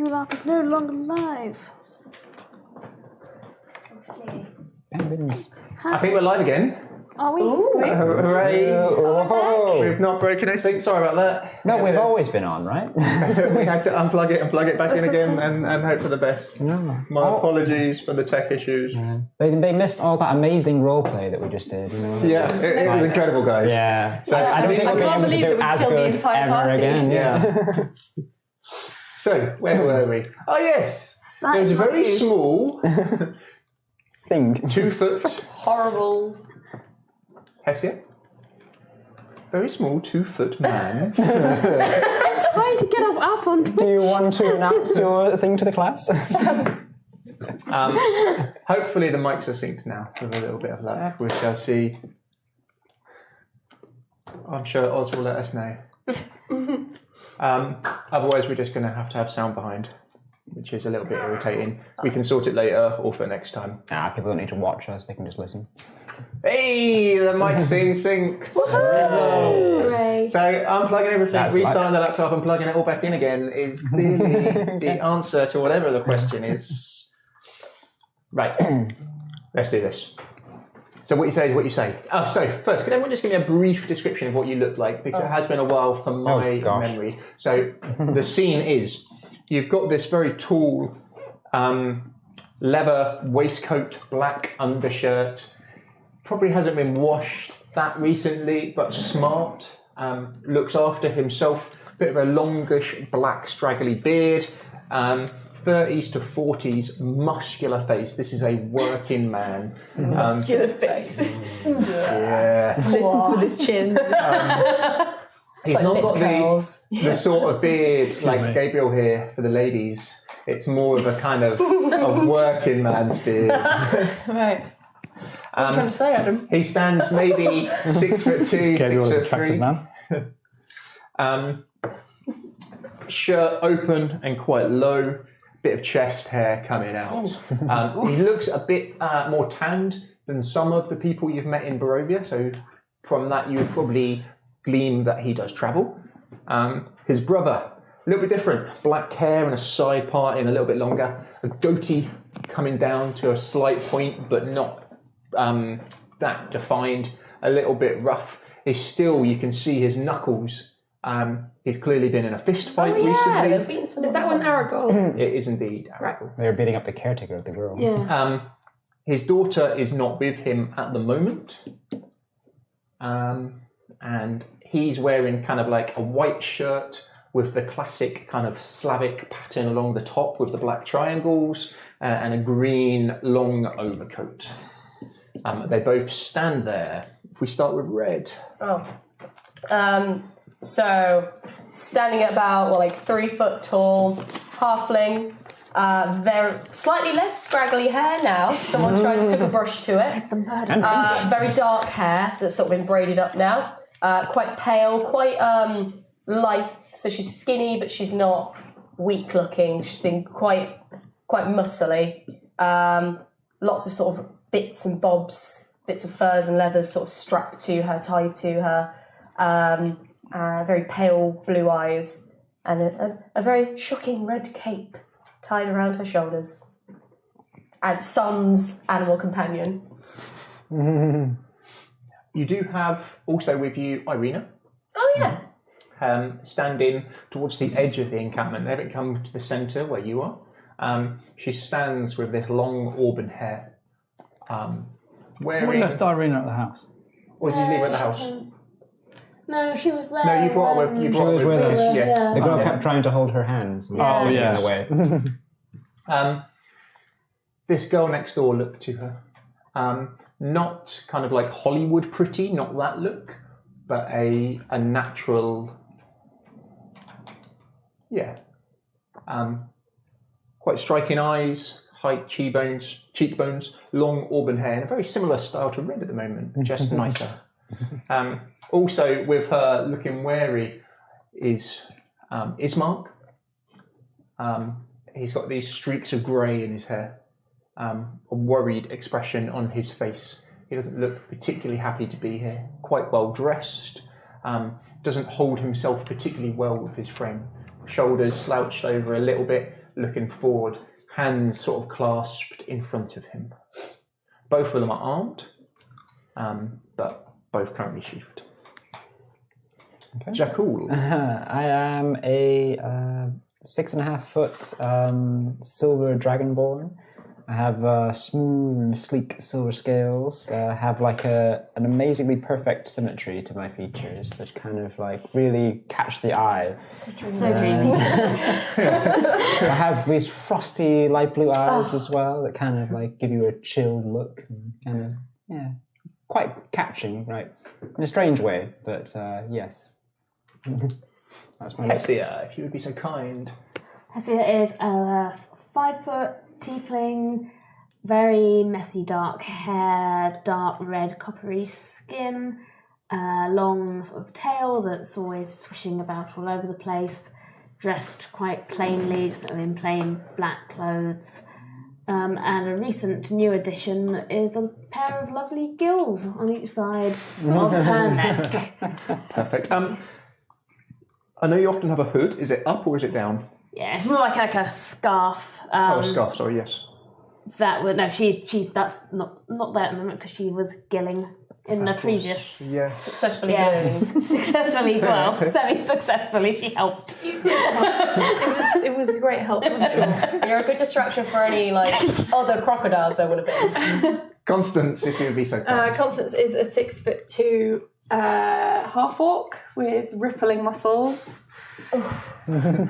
Your LARP is no longer live. Okay. Penguins. I think we're live again. Are we? Hooray! Oh. We've not broken anything. Sorry about that. No, we've always been on, right? We had to unplug it and plug it back in again and hope for the best. My apologies for the tech issues. Yeah. They missed all that amazing roleplay that we just did, you know? Yeah, it was incredible, guys. Yeah. So, I don't think we'll be able to believe do that we as killed the good entire ever party. again. Yeah. So, where were we? Oh, yes. There's a very small Thing. 2-foot Horrible. Hessia. Very small 2-foot man. Trying to get us up on Twitch. Do you want to announce your thing to the class? Hopefully the mics are synced now with a little bit of luck. We shall see. I'm sure Oz will let us know. Otherwise, we're just going to have sound behind, which is a little bit irritating. We can sort it later or for next time. People don't need to watch us, they can just listen. Hey, the mic's synced. Hooray. So unplugging everything, That's restarting the laptop and plugging it all back in again is clearly the answer to whatever the question is. Right, let's do this. So what you say is what you say. Oh, so first, could everyone just give me a brief description of what you look like? Because it has been a while from my memory. So the scene is, you've got this very tall leather waistcoat, black undershirt. Probably hasn't been washed that recently, but smart. Looks after himself. Bit of a longish, black, straggly beard. 30s to 40s, muscular face. This is a working man. Muscular face. Yeah. Listens with his chin. He's like not lip got curls. the sort of beard like Gabriel here for the ladies. It's more of a kind of a working man's beard. Right. What are you trying to say, Adam? He stands maybe 6'2", Gabriel is 6'3". attractive man. Shirt open and quite low. Bit of chest hair coming out. He looks a bit more tanned than some of the people you've met in Barovia. So from that, you would probably glean that he does travel. His brother, a little bit different. Black hair and a side parting a little bit longer. A goatee coming down to a slight point, but not that defined. A little bit rough. Still, you can see his knuckles. He's clearly been in a fist fight recently. Is that one Aragorn? It is indeed Aragorn. They were beating up the caretaker of the girl. Yeah. His daughter is not with him at the moment. And he's wearing kind of like a white shirt with the classic kind of Slavic pattern along the top with the black triangles and a green long overcoat. They both stand there. If we start with Red. So, standing at about 3 foot tall, halfling, very slightly less scraggly hair now. Someone took a brush to it. Very dark hair that's sort of been braided up now. Quite pale, quite lithe. So she's skinny, but she's not weak looking. She's been quite muscly. Lots of sort of bits and bobs, bits of furs and leathers sort of strapped to her, tied to her. Very pale blue eyes, and a very shocking red cape tied around her shoulders. And Son's animal companion. You do have also with you Irina. Oh, yeah. Standing towards the edge of the encampment. They haven't come to the centre where you are. She stands with this long auburn hair. Wearing... We left Irina at the house. Or did you leave her at the house? No, she was there. No, you brought her with. You brought her with us. Yeah. The girl kept trying to hold her hands. Oh, yeah. In a way. This girl next door looked to her. Not kind of like Hollywood pretty, not that look, but a natural. Yeah. Quite striking eyes, high cheekbones, long auburn hair, and a very similar style to Red at the moment, just nicer. Also, with her looking wary, is Ismark. He's got these streaks of grey in his hair, a worried expression on his face. He doesn't look particularly happy to be here. Quite well dressed, doesn't hold himself particularly well with his frame. Shoulders slouched over a little bit, looking forward, hands sort of clasped in front of him. Both of them are armed, but both currently sheathed. Okay. Jakul. I am a 6.5 foot silver dragonborn. I have smooth and sleek silver scales. Have like an amazingly perfect symmetry to my features that kind of like really catch the eye. So dreamy. I have these frosty light blue eyes as well that kind of like give you a chilled look and kind of quite catching, right? In a strange way, but yes. That's my look. Hessia, if you would be so kind. Hessia is a 5 foot tiefling, very messy dark hair, dark red coppery skin, long sort of tail that's always swishing about all over the place, dressed quite plainly, just sort of in plain black clothes. And a recent new addition is a pair of lovely gills on each side of her neck. Perfect. I know you often have a hood. Is it up or is it down? Yeah, it's more like a scarf. A scarf, sorry, yes. That would no, she that's not there at the moment because she was gilling in the previous. Yes. Successfully doing. Successfully, semi-successfully, she helped. It was a great help, I'm sure. You're a good distraction for any other crocodiles there would have been. Constance, if you would be so kind. Constance is a 6'2" half orc with rippling muscles. Around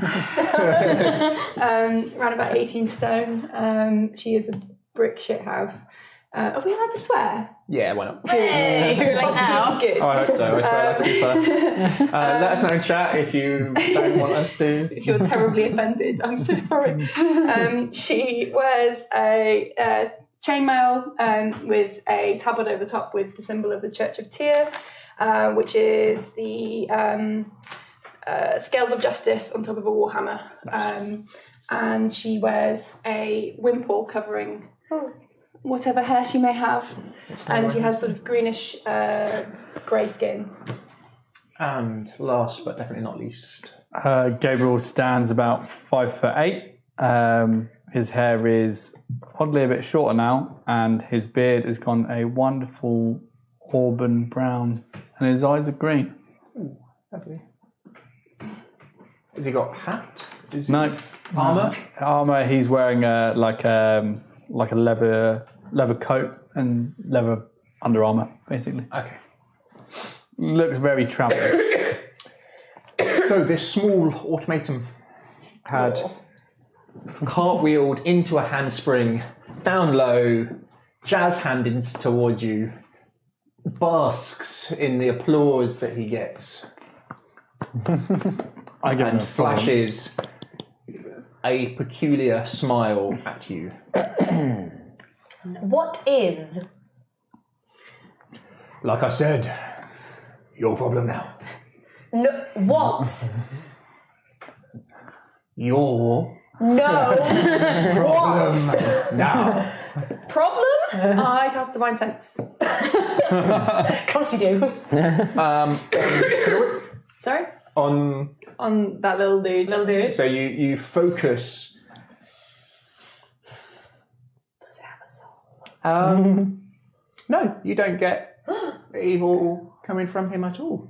about 18 stone. She is a brick shit house. Are we allowed to swear? Yeah, why not? Too late now. Good. Oh, I hope so. I swear let us know in chat if you don't want us to. If you're terribly offended, I'm so sorry. She wears a chainmail with a tabard over the top with the symbol of the Church of Tyr, which is the scales of justice on top of a warhammer. And she wears a wimple covering whatever hair she may have. And she has sort of greenish grey skin. And last but definitely not least, Gabriel stands about 5'8". His hair is oddly a bit shorter now, and his beard has gone a wonderful auburn brown, and his eyes are green. Ooh, lovely. Has he got a hat? No. Armour? Armour, he's wearing a leather coat and leather Under Armour, basically. Okay. Looks very trampy. So this small automaton had cartwheeled into a handspring, down low, jazz handings towards you, basks in the applause that he gets. I give him And a phone. flashes a peculiar smile at you. What is? Like I said, your problem now. No, what? Your No. What? now. Problem? I cast Divine Sense. Of course you do. Sorry? On that little dude. Little dude. So you focus. Does it have a soul? No, you don't get evil coming from him at all.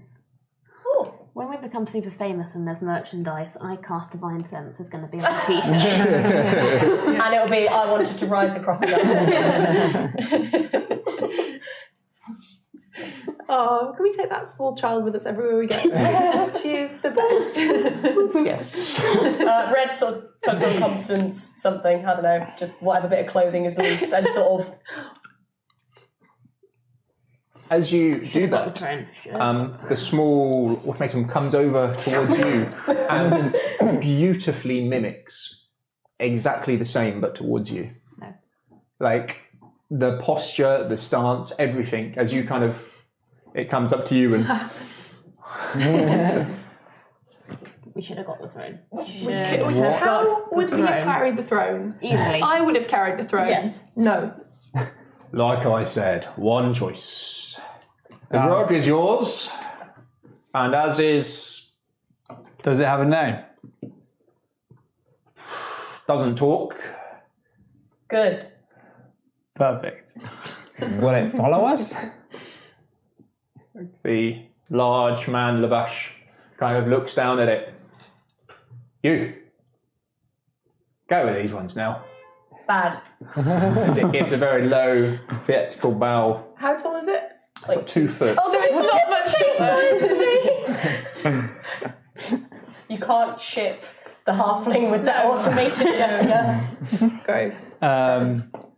When we become super famous and there's merchandise, I cast Divine Sense is going to be on the t-shirts. And it'll be, I wanted to ride the crocodile. Oh, can we take that small child with us everywhere we go? She is the best. Yes. Red sort of tugs on Constance something, I don't know, just whatever bit of clothing is loose and sort of... As you do that, the small automaton comes over towards you and beautifully mimics exactly the same, but towards you. No. Like the posture, the stance, everything. As you kind of, it comes up to you and We should have got the throne. How would we have carried the throne? Easily. I would have carried the throne. Yes. No. like I said, one choice. The rug is yours, and as is. Does it have a name? doesn't talk. Good. Perfect. Will it follow us? The large man, Lavash, kind of looks down at it. You. Go with these ones now. Bad. As it gives a very low, theatrical bow. How tall is it? Like 2 foot. Oh, it's not much shorter. You can't ship the halfling with the automated gesture. Gross.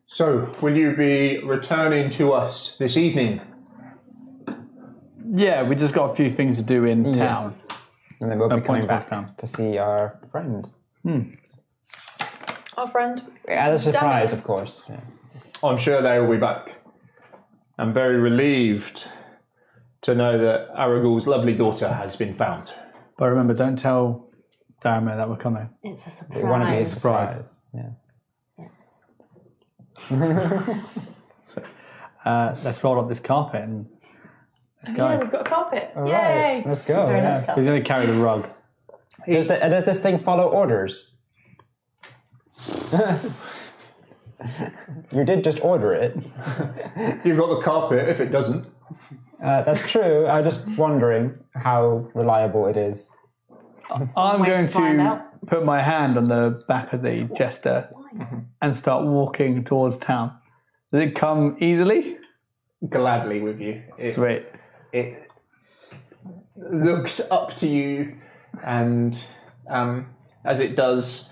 So, will you be returning to us this evening? Yeah, we just got a few things to do in town. Yes. And then we'll be coming Point of back town. to see our friend. Our friend. As a surprise, of course. Yeah. I'm sure they will be back. I'm very relieved to know that Aragorn's lovely daughter has been found. But remember, don't tell Daramir that we're coming. It's a surprise. We want to be a surprise. Yeah. Let's roll up this carpet and let's go. Yeah, we've got a carpet. All Yay! right, let's go. Very Yeah. nice car. He's going to carry the rug. Does this thing follow orders? You did just order it. You've got the carpet if it doesn't. That's true. I'm just wondering how reliable it is. I'm way going to find to out. put my hand on the back of the jester and start walking towards town. Does it come easily? Gladly with you. Sweet. It looks up to you, and as it does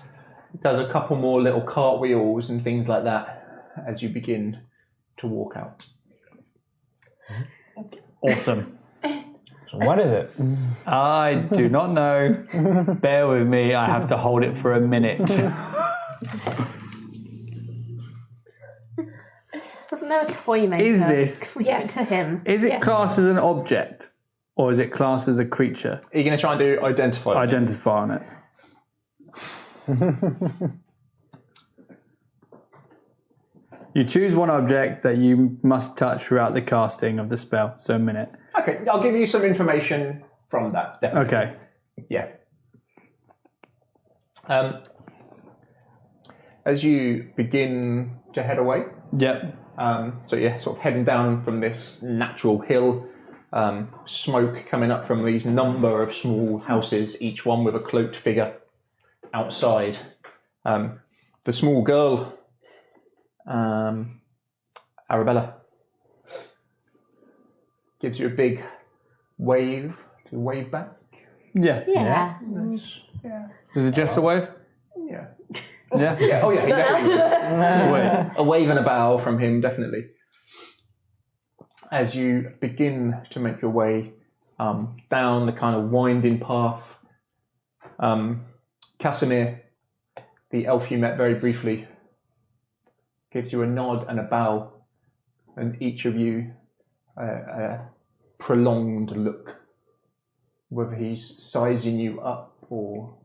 a couple more little cartwheels and things like that as you begin to walk out. Awesome. What is it? I do not know. Bear with me. I have to hold it for a minute. Wasn't there a toy maker? Is this? We gave it to him. Is it classed as an object, or is it classed as a creature? Are you going to try and do identify? Identify on it. You choose one object that you must touch throughout the casting of the spell. So a minute. Okay, I'll give you some information from that, definitely. Okay. Yeah. As you begin to head away, Yep. so yeah, sort of heading down from this natural hill, smoke coming up from these number of small houses, each one with a cloaked figure outside. The small girl, Arabella, gives you a big wave to wave back. Yeah. Yeah. Is it just a wave? Yeah. Yeah. Yeah. Oh yeah. Exactly. Sweet. A wave and a bow from him, definitely. As you begin to make your way down the kind of winding path, Casimir, the elf you met very briefly, gives you a nod and a bow, and each of you a prolonged look, whether he's sizing you up or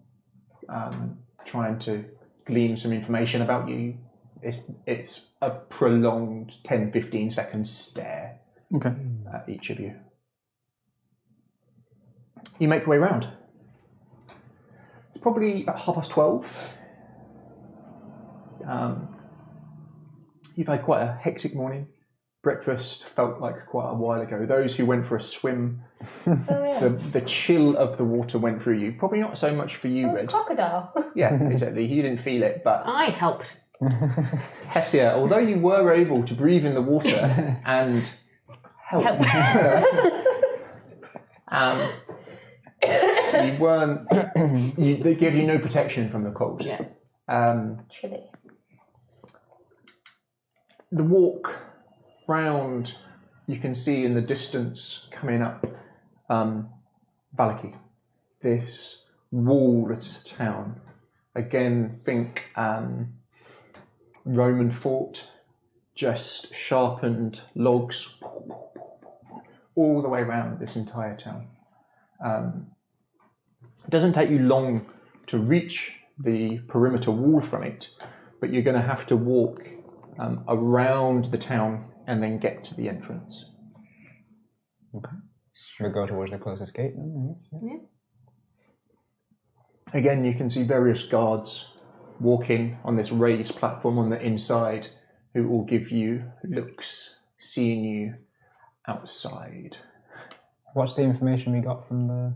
trying to glean some information about you. It's a prolonged 10-15 second stare Okay. at each of you. You make your way round. It's probably about 12:30. You've had quite a hectic morning. Breakfast felt like quite a while ago. Those who went for a swim, the chill of the water went through you. Probably not so much for you, Red. Crocodile. Yeah, exactly. You didn't feel it, but I helped. Hessia, although you were able to breathe in the water and help. You weren't. They gave you no protection from the cold. Yeah. Chilly. The walk round, you can see in the distance coming up Vallaki, this walled town. Again, think Roman fort, just sharpened logs all the way around this entire town. It doesn't take you long to reach the perimeter wall from it, but you're going to have to walk around the town and then get to the entrance. Okay. We go towards the closest gate then, I guess. Yeah. Again, you can see various guards walking on this raised platform on the inside, who will give you looks, seeing you outside. What's the information we got from the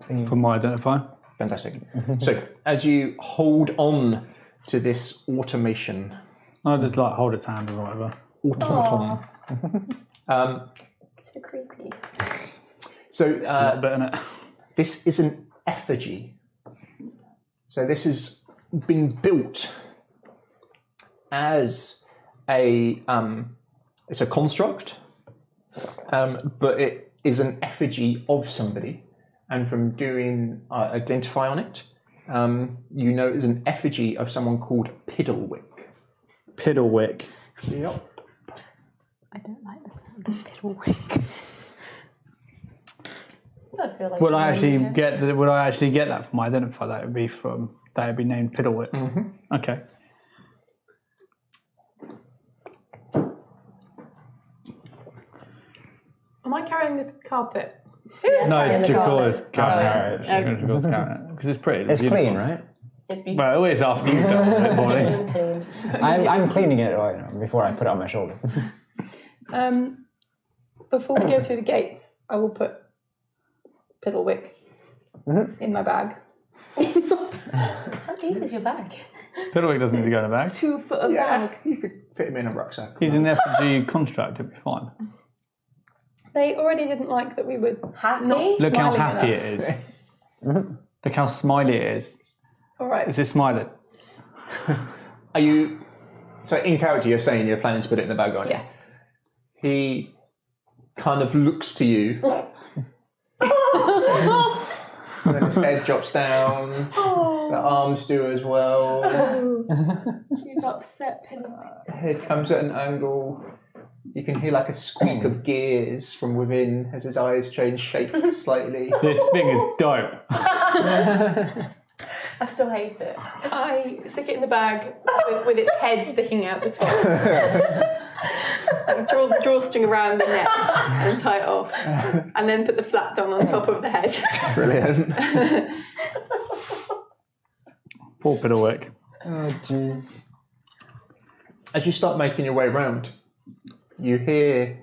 thingy? From my identifier. Fantastic. So, as you hold on to this automation... I'll just like hold its hand or whatever. Automaton. So creepy. So, It's a little bit in it. this is an effigy. So this has been built as it's a construct, but it is an effigy of somebody. And from doing identify on it, you know it's an effigy of someone called Piddlewick. Piddlewick. Yep. I don't like the sound of Piddlewick. I feel like Would I actually get that from my identifier? That would be named Piddlewick. Mm-hmm. Okay. Am I carrying the carpet? No, carrying the Jacor's carpet? carrying it. Because it's pretty. It's beautiful. clean, right? Well, always after you've done it, boy. I'm cleaning it right before I put it on my shoulder. Before we go through the gates, I will put Piddlewick in my bag. How deep is your bag? Piddlewick doesn't need to go in a bag. 2 foot of bag. You could fit him in a rucksack. He's an effigy construct, it'll be fine. They already didn't like that we were Happy? not Look how smiling happy enough. it is. Look how smiley it is. All right. Is it smiling? Are you... So in character you're saying you're planning to put it in the bag, aren't you? Yes. He kind of looks to you. And then his head drops down. The arms do as well. You've upset Piddlewick. Head comes at an angle. You can hear like a squeak of gears from within as his eyes change shape slightly. This thing is dope. I still hate it. I stick it in the bag with its head sticking out the top. Like draw the drawstring around the neck and tie it off. And then put the flap down on top of the head. Brilliant. Poor Piddlewick. Oh, jeez. As you start making your way around, you hear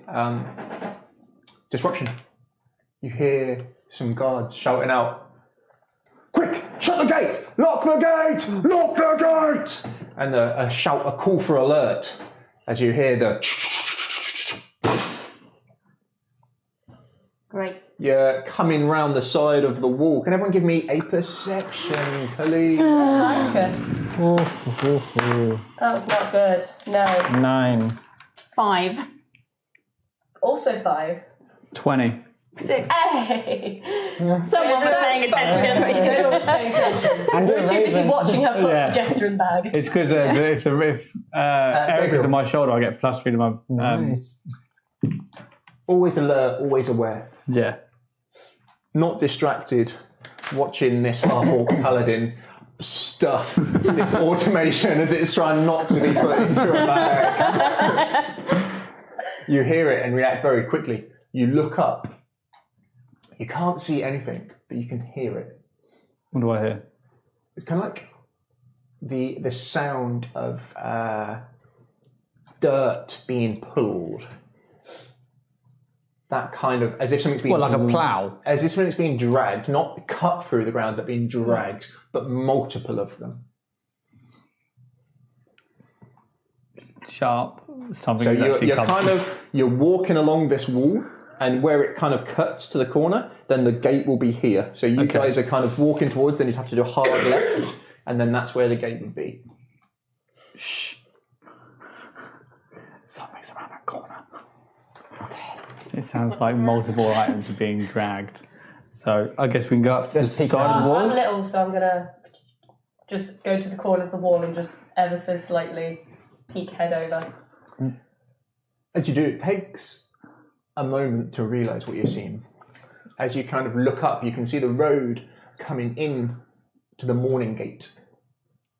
disruption. You hear some guards shouting out, "Quick, shut the gate! Lock the gate! Lock the gate!" And a shout, a call for alert, as you hear the... Great. You're coming round the side of the wall. Can everyone give me a perception, please? Marcus. That was not good. No. 9. 5. Also 5. 20. 6. Hey! Someone was paying attention. No one was paying attention. We were too busy watching her put Yeah. the gesture in the bag. It's because if Eric is on my shoulder, I get +3 to my... Nice. Always alert, always aware. Yeah. Not distracted, watching this half-orc paladin stuff this automation as it's trying not to be put into a bag. You hear it and react very quickly. You look up. You can't see anything, but you can hear it. What do I hear? It's kind of like the sound of dirt being pulled. That kind of, as if something's being... What, like a plough? As if something's being dragged, not cut through the ground, but being dragged, but multiple of them. Sharp. Something So actually you're walking along this wall, and where it kind of cuts to the corner, then the gate will be here. So you guys are kind of walking towards, then you'd have to do a hard left, and then that's where the gate would be. Shh. Something's around that corner. Okay. It sounds like multiple items are being dragged. So I guess we can go up to the Just peek side of the I'm wall. little, so I'm going to just go to the corner of the wall and just ever so slightly peek head over. As you do, it takes a moment to realise what you're seeing. As you kind of look up, you can see the road coming in to the morning gate.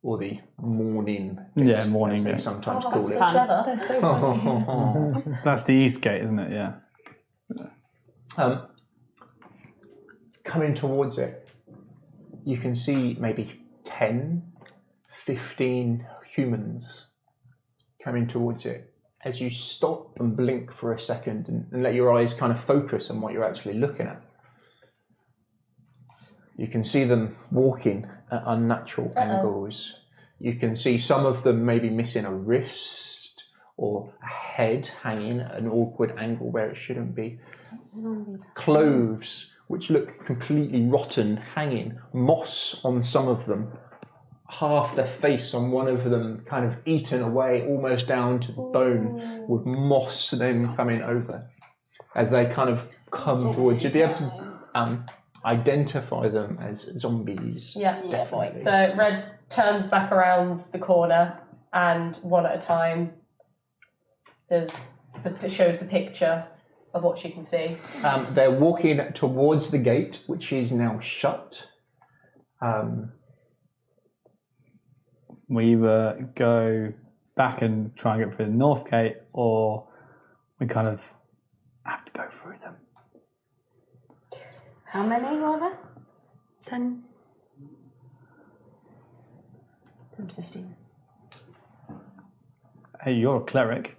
Or the morning gate, Yeah, morning as they gate. sometimes Oh, call that's it. so clever. They're so funny. That's the east gate, isn't it? Yeah. Coming towards it, you can see maybe 10 15 humans coming towards it. As you stop and blink for a second and let your eyes kind of focus on what you're actually looking at, you can see them walking at unnatural angles. You can see some of them maybe missing a wrist or a head hanging at an awkward angle where it shouldn't be. Clothes which look completely rotten hanging, moss on some of them, half their face on one of them kind of eaten away almost down to the bone with moss then coming over. As they kind of come towards you, you'll be able to identify them as zombies. Yeah, definitely. So Red turns back around the corner and one at a time shows the picture of what she can see. They're walking towards the gate, which is now shut. We either go back and try and get through the north gate, or we kind of have to go through them. How many are there? 10. 10 to 15. Hey, you're a cleric.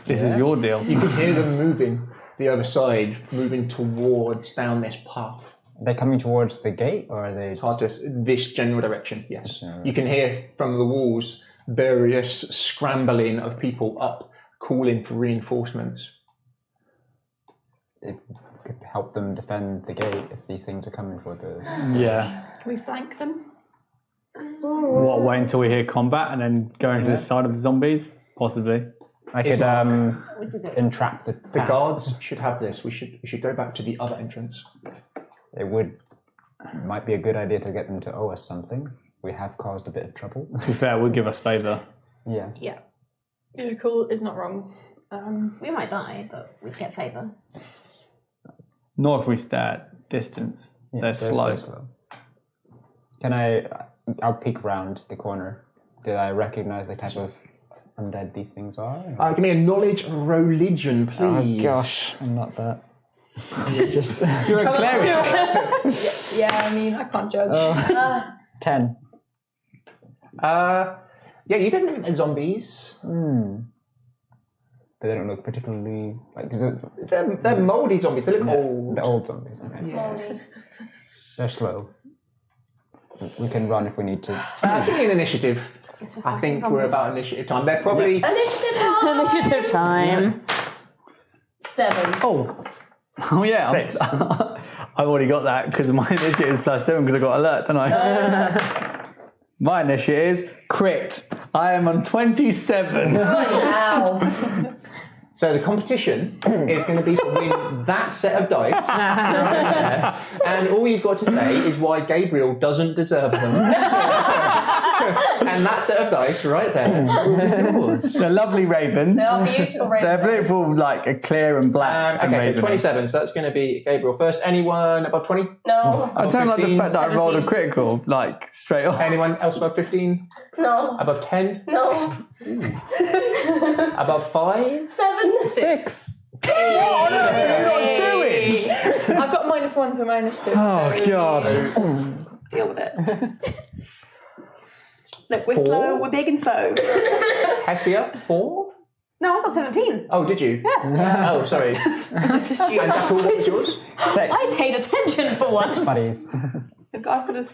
This is your deal. You can hear them moving the other side, moving towards down this path. Are they coming towards the gate, or are they? It's hard to this general direction. Yes, Yeah. you can hear from the walls various scrambling of people up, calling for reinforcements. It could help them defend the gate if these things are coming for the. Yeah. Can we flank them? What, wait until we hear combat and then go into the side of the zombies? Possibly. I could entrap the path. Guards should have this. We should go back to the other entrance. It might be a good idea to get them to owe us something. We have caused a bit of trouble. To be fair, we'll give us favour. Yeah. Yeah. Miracle is not wrong. We might die, but we get favour. Not if we stay at distance. They're slow. Can I'll peek round the corner. Did I recognise the type of undead these things are? Give me a knowledge religion, please. Oh gosh, I'm not that. You're a cleric. Yeah, I mean, I can't judge. 10. Yeah, you don't know they're zombies. But they don't look particularly like. They're mouldy zombies. They look old. The old zombies. Okay. Yeah. They're slow. We can run if we need to. Give me an initiative. I think we're about initiative time. They're probably Initiative time! Initiative time. 7. Oh yeah. 6. I've already got that because my initiative is +7 because I got alert, don't I? My initiative is crit. I am on 27. Wow. So the competition is going to be to win that set of dice, and all you've got to say is why Gabriel doesn't deserve them. And that set of dice right there. Yours. They're lovely ravens. They are beautiful ravens. They're beautiful, like a clear and black. and Okay, so raven. 27. So that's going to be Gabriel first. Anyone above 20? No. I don't like the 15, fact that I rolled a 17. critical, like straight off. Anyone else above 15? No. Above 10? No. Above 5? 7. 6. What on earth are you not doing? I've got -1 to my initiative. Oh so god. deal with it. Look, we're slow, we're big and slow. Hessia, 4? No, I got 17. Oh, did you? Yeah. Oh, sorry. And Jackal, what was yours? 6. I paid attention for once. Buddies. Look, I've got a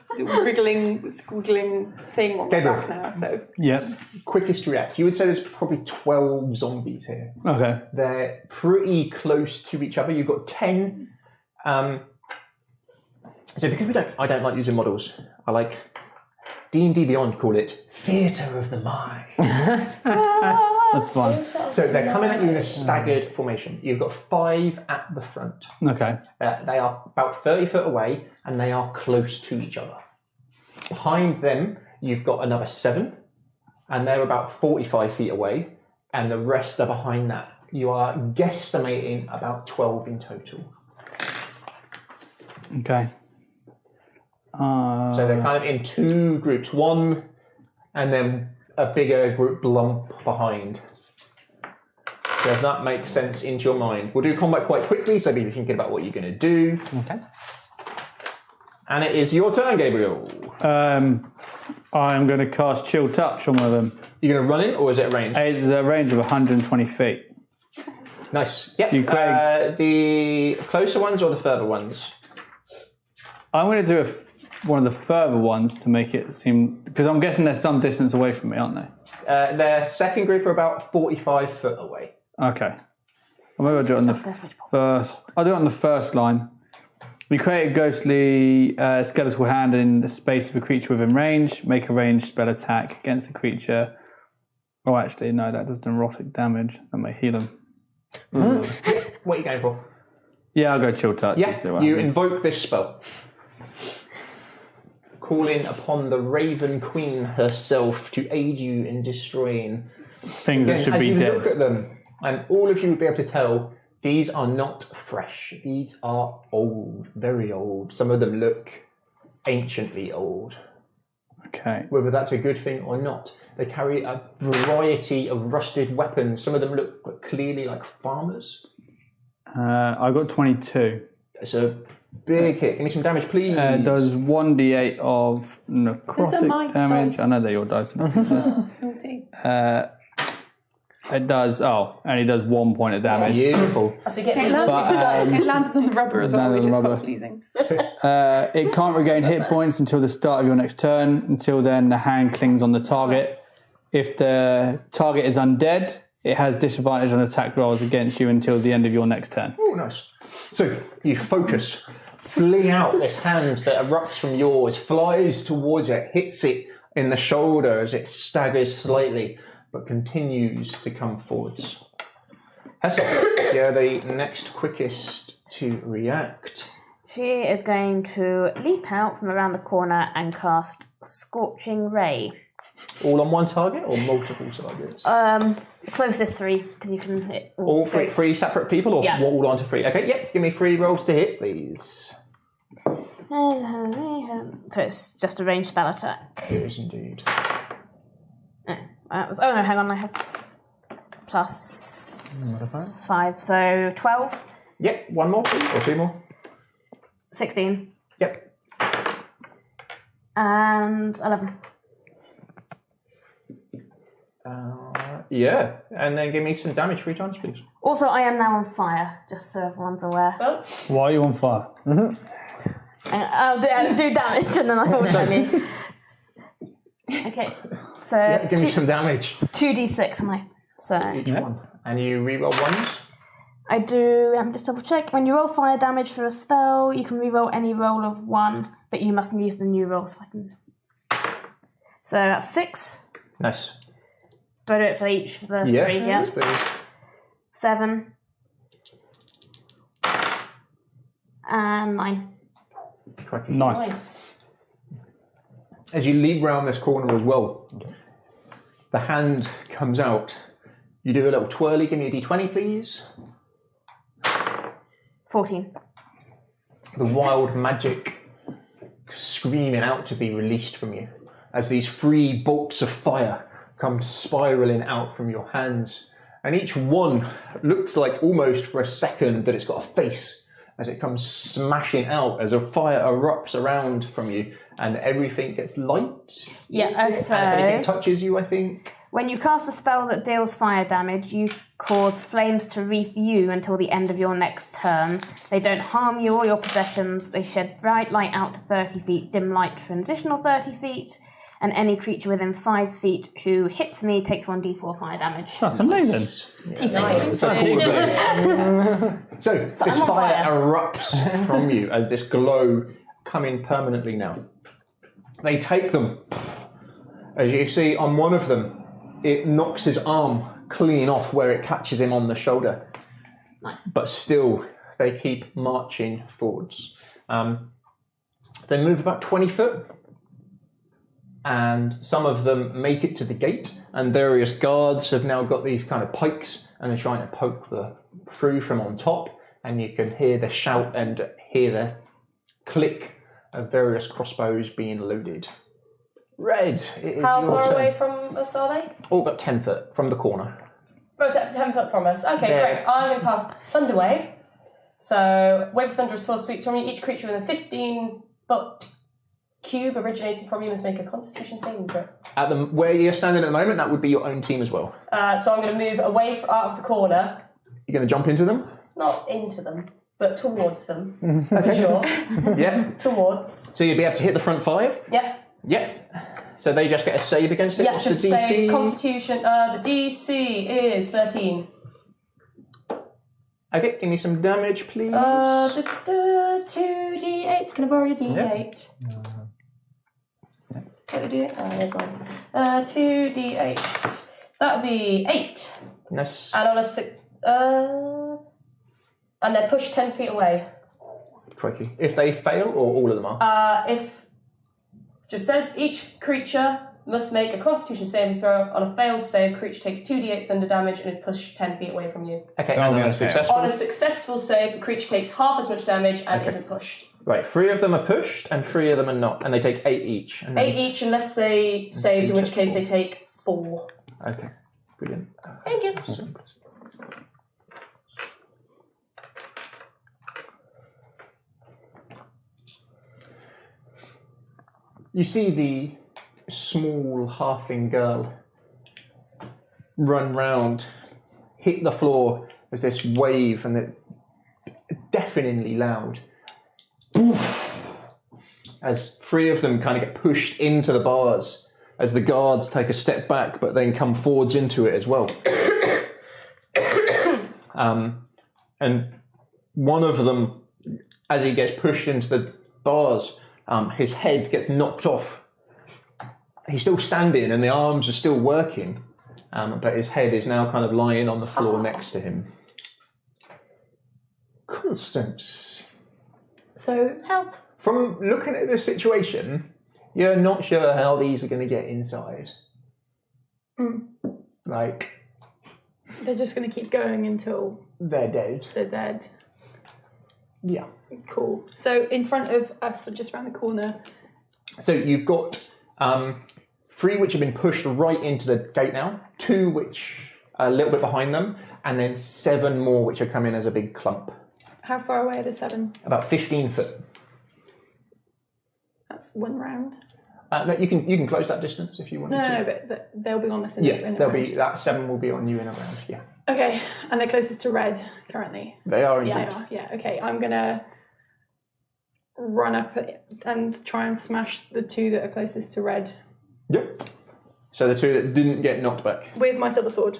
wriggling, squiggling thing on my Gabriel. back now, so. Yep. Quickest react. You would say there's probably 12 zombies here. Okay. They're pretty close to each other. You've got 10. So because I don't like using models. I like D&D Beyond call it theatre of the mind. That's fine. So they're coming at you in a staggered formation. You've got 5 at the front. Okay. They are about 30 foot away and they are close to each other. Behind them, you've got another 7 and they're about 45 feet away and the rest are behind that. You are guesstimating about 12 in total. Okay. So they're kind of in 2 groups, one and then a bigger group lump behind. Does that make sense into your mind? We'll do combat quite quickly, so be thinking about what you're going to do. Okay. And it is your turn, Gabriel. I'm going to cast Chill Touch on one of them. You're going to run in, or is it a range? It's a range of 120 feet. Nice. Yeah. You create- the closer ones or the further ones? I'm going to do one of the further ones to make it seem... Because I'm guessing they're some distance away from me, aren't they? Their second group are about 45 foot away. Okay. Well, maybe I'll do it on the first... I'll do it on the first line. We create a ghostly skeletal hand in the space of a creature within range. Make a ranged spell attack against a creature. Oh, actually, no, that does neurotic damage. That may heal him. What are you going for? Yeah, I'll go Chill Touch. Yeah, See what you happens. invoke this spell. Calling upon the Raven Queen herself to aid you in destroying things that should as be you dead. look at them, and all of you will be able to tell these are not fresh. These are old, very old. Some of them look anciently old. Okay. Whether that's a good thing or not. They carry a variety of rusted weapons. Some of them look clearly like farmers. I got 22. It's a big hit. Give me some damage, please. It does 1d8 of necrotic damage. I know they're your dice. It does, and he does 1 point of damage. Beautiful. So you get It landed on the rubber as well, landed which is on the quite rubber. pleasing. It can't regain hit points until the start of your next turn. Until then, the hand clings on the target. If the target is undead, it has disadvantage on attack rolls against you until the end of your next turn. Oh, nice. So you focus, fling out this hand that erupts from yours, flies towards it, hits it in the shoulder as it staggers slightly, but continues to come forwards. Hessa, you're the next quickest to react. She is going to leap out from around the corner and cast Scorching Ray. All on one target or multiple targets? Closest 3, because you can hit all three separate people, or Yeah. all onto 3? Okay, yeah, give me 3 rolls to hit, please. So it's just a ranged spell attack. It is indeed. That was, oh no, hang on, I have plus 5, so 12, Yep, 1 more, please, or 2 more. 16, Yep. and 11. Yeah, and then give me some damage 3 times, please. Also, I am now on fire, just so everyone's aware. Well, Why are you on fire? I'll do damage and then I will tell you. Okay, so Yeah, give me some damage. 2d6 am I? So Each one. And you reroll ones? I do, let me just double check. When you roll fire damage for a spell, you can reroll any roll of 1, but you must use the new roll so I can... So that's 6. Nice. Do I do it for each for the 3? Yeah, Yeah. yes, please. 7. And 9. Crikey. Nice. As you leap round this corner as well, the hand comes out. You do a little twirly. Give me a d20, please. 14. The wild magic screaming out to be released from you as these 3 bolts of fire come spiraling out from your hands. And each one looks like almost for a second that it's got a face as it comes smashing out as a fire erupts around from you and everything gets light. Yeah, And if anything touches you, I think. When you cast a spell that deals fire damage, you cause flames to wreath you until the end of your next turn. They don't harm you or your possessions. They shed bright light out to 30 feet, dim light for an additional 30 feet, and any creature within 5 feet who hits me takes 1d4 fire damage. That's amazing. So this I'm on fire fire. erupts from you as this glow coming permanently now. They take them. As you see on one of them, it knocks his arm clean off where it catches him on the shoulder. Nice. But still, they keep marching forwards. They move about 20 foot, and some of them make it to the gate, and various guards have now got these kind of pikes, and they're trying to poke through from on top, and you can hear the shout and hear the click of various crossbows being loaded. Red, it is how your far turn. away from us are they? Oh, about 10 foot from the corner. Oh, 10 foot from us. Okay, Yeah. great. I'm going to cast Thunder Wave. So, Wave of Thunderous Force sweeps from you. Each creature within 15 foot cube originating from you must make a Constitution saving throw. Where you're standing at the moment, that would be your own team as well. So I'm going to move away out of the corner. You're going to jump into them? Not into them, but towards them, for sure. Yeah. Towards. So you'd be able to hit the front 5? Yep. Yep. So they just get a save against it? Yeah, What's just the DC? say Constitution. The DC is 13. Okay, give me some damage, please. 2d8s. Can I borrow your d8? D8? Oh, here's mine. 2d8. That would be 8. Nice. And on a 6. And they're pushed 10 feet away. Crikey. If they fail, or all of them are? If just says each creature must make a Constitution saving throw. On a failed save, creature takes 2d8 thunder damage and is pushed 10 feet away from you. Okay, So and I'm on a gonna fail. successful? On a successful save, the creature takes half as much damage and isn't pushed. Right, 3 of them are pushed, and 3 of them are not, and they take 8 each. And then... 8 each unless they saved, in which case they take 4. Okay, brilliant. Thank you. You see the small halfling girl run round, hit the floor as this wave, and it deafeningly loud. As 3 of them kind of get pushed into the bars, as the guards take a step back, but then come forwards into it as well. And one of them, as he gets pushed into the bars, his head gets knocked off. He's still standing and the arms are still working, but his head is now kind of lying on the floor next to him. Constance. So, help. From looking at this situation, you're not sure how these are going to get inside. Like, They're just going to keep going until they're dead. they're dead. Yeah. Cool. So, in front of us, or just around the corner. So you've got 3 which have been pushed right into the gate now, 2 which are a little bit behind them, and then 7 more which are coming as a big clump. How far away are the 7? About 15 foot. That's 1 round. No, you can close that distance if you want to. No, but they'll be on this in Yeah, a they'll round. be that 7 will be on you in a round. Yeah, Okay, and they're closest to red currently. they are indeed. Yeah, they are. Yeah. Okay, I'm gonna run up and try and smash the 2 that are closest to red Yep. So the 2 that didn't get knocked back. with my silver sword.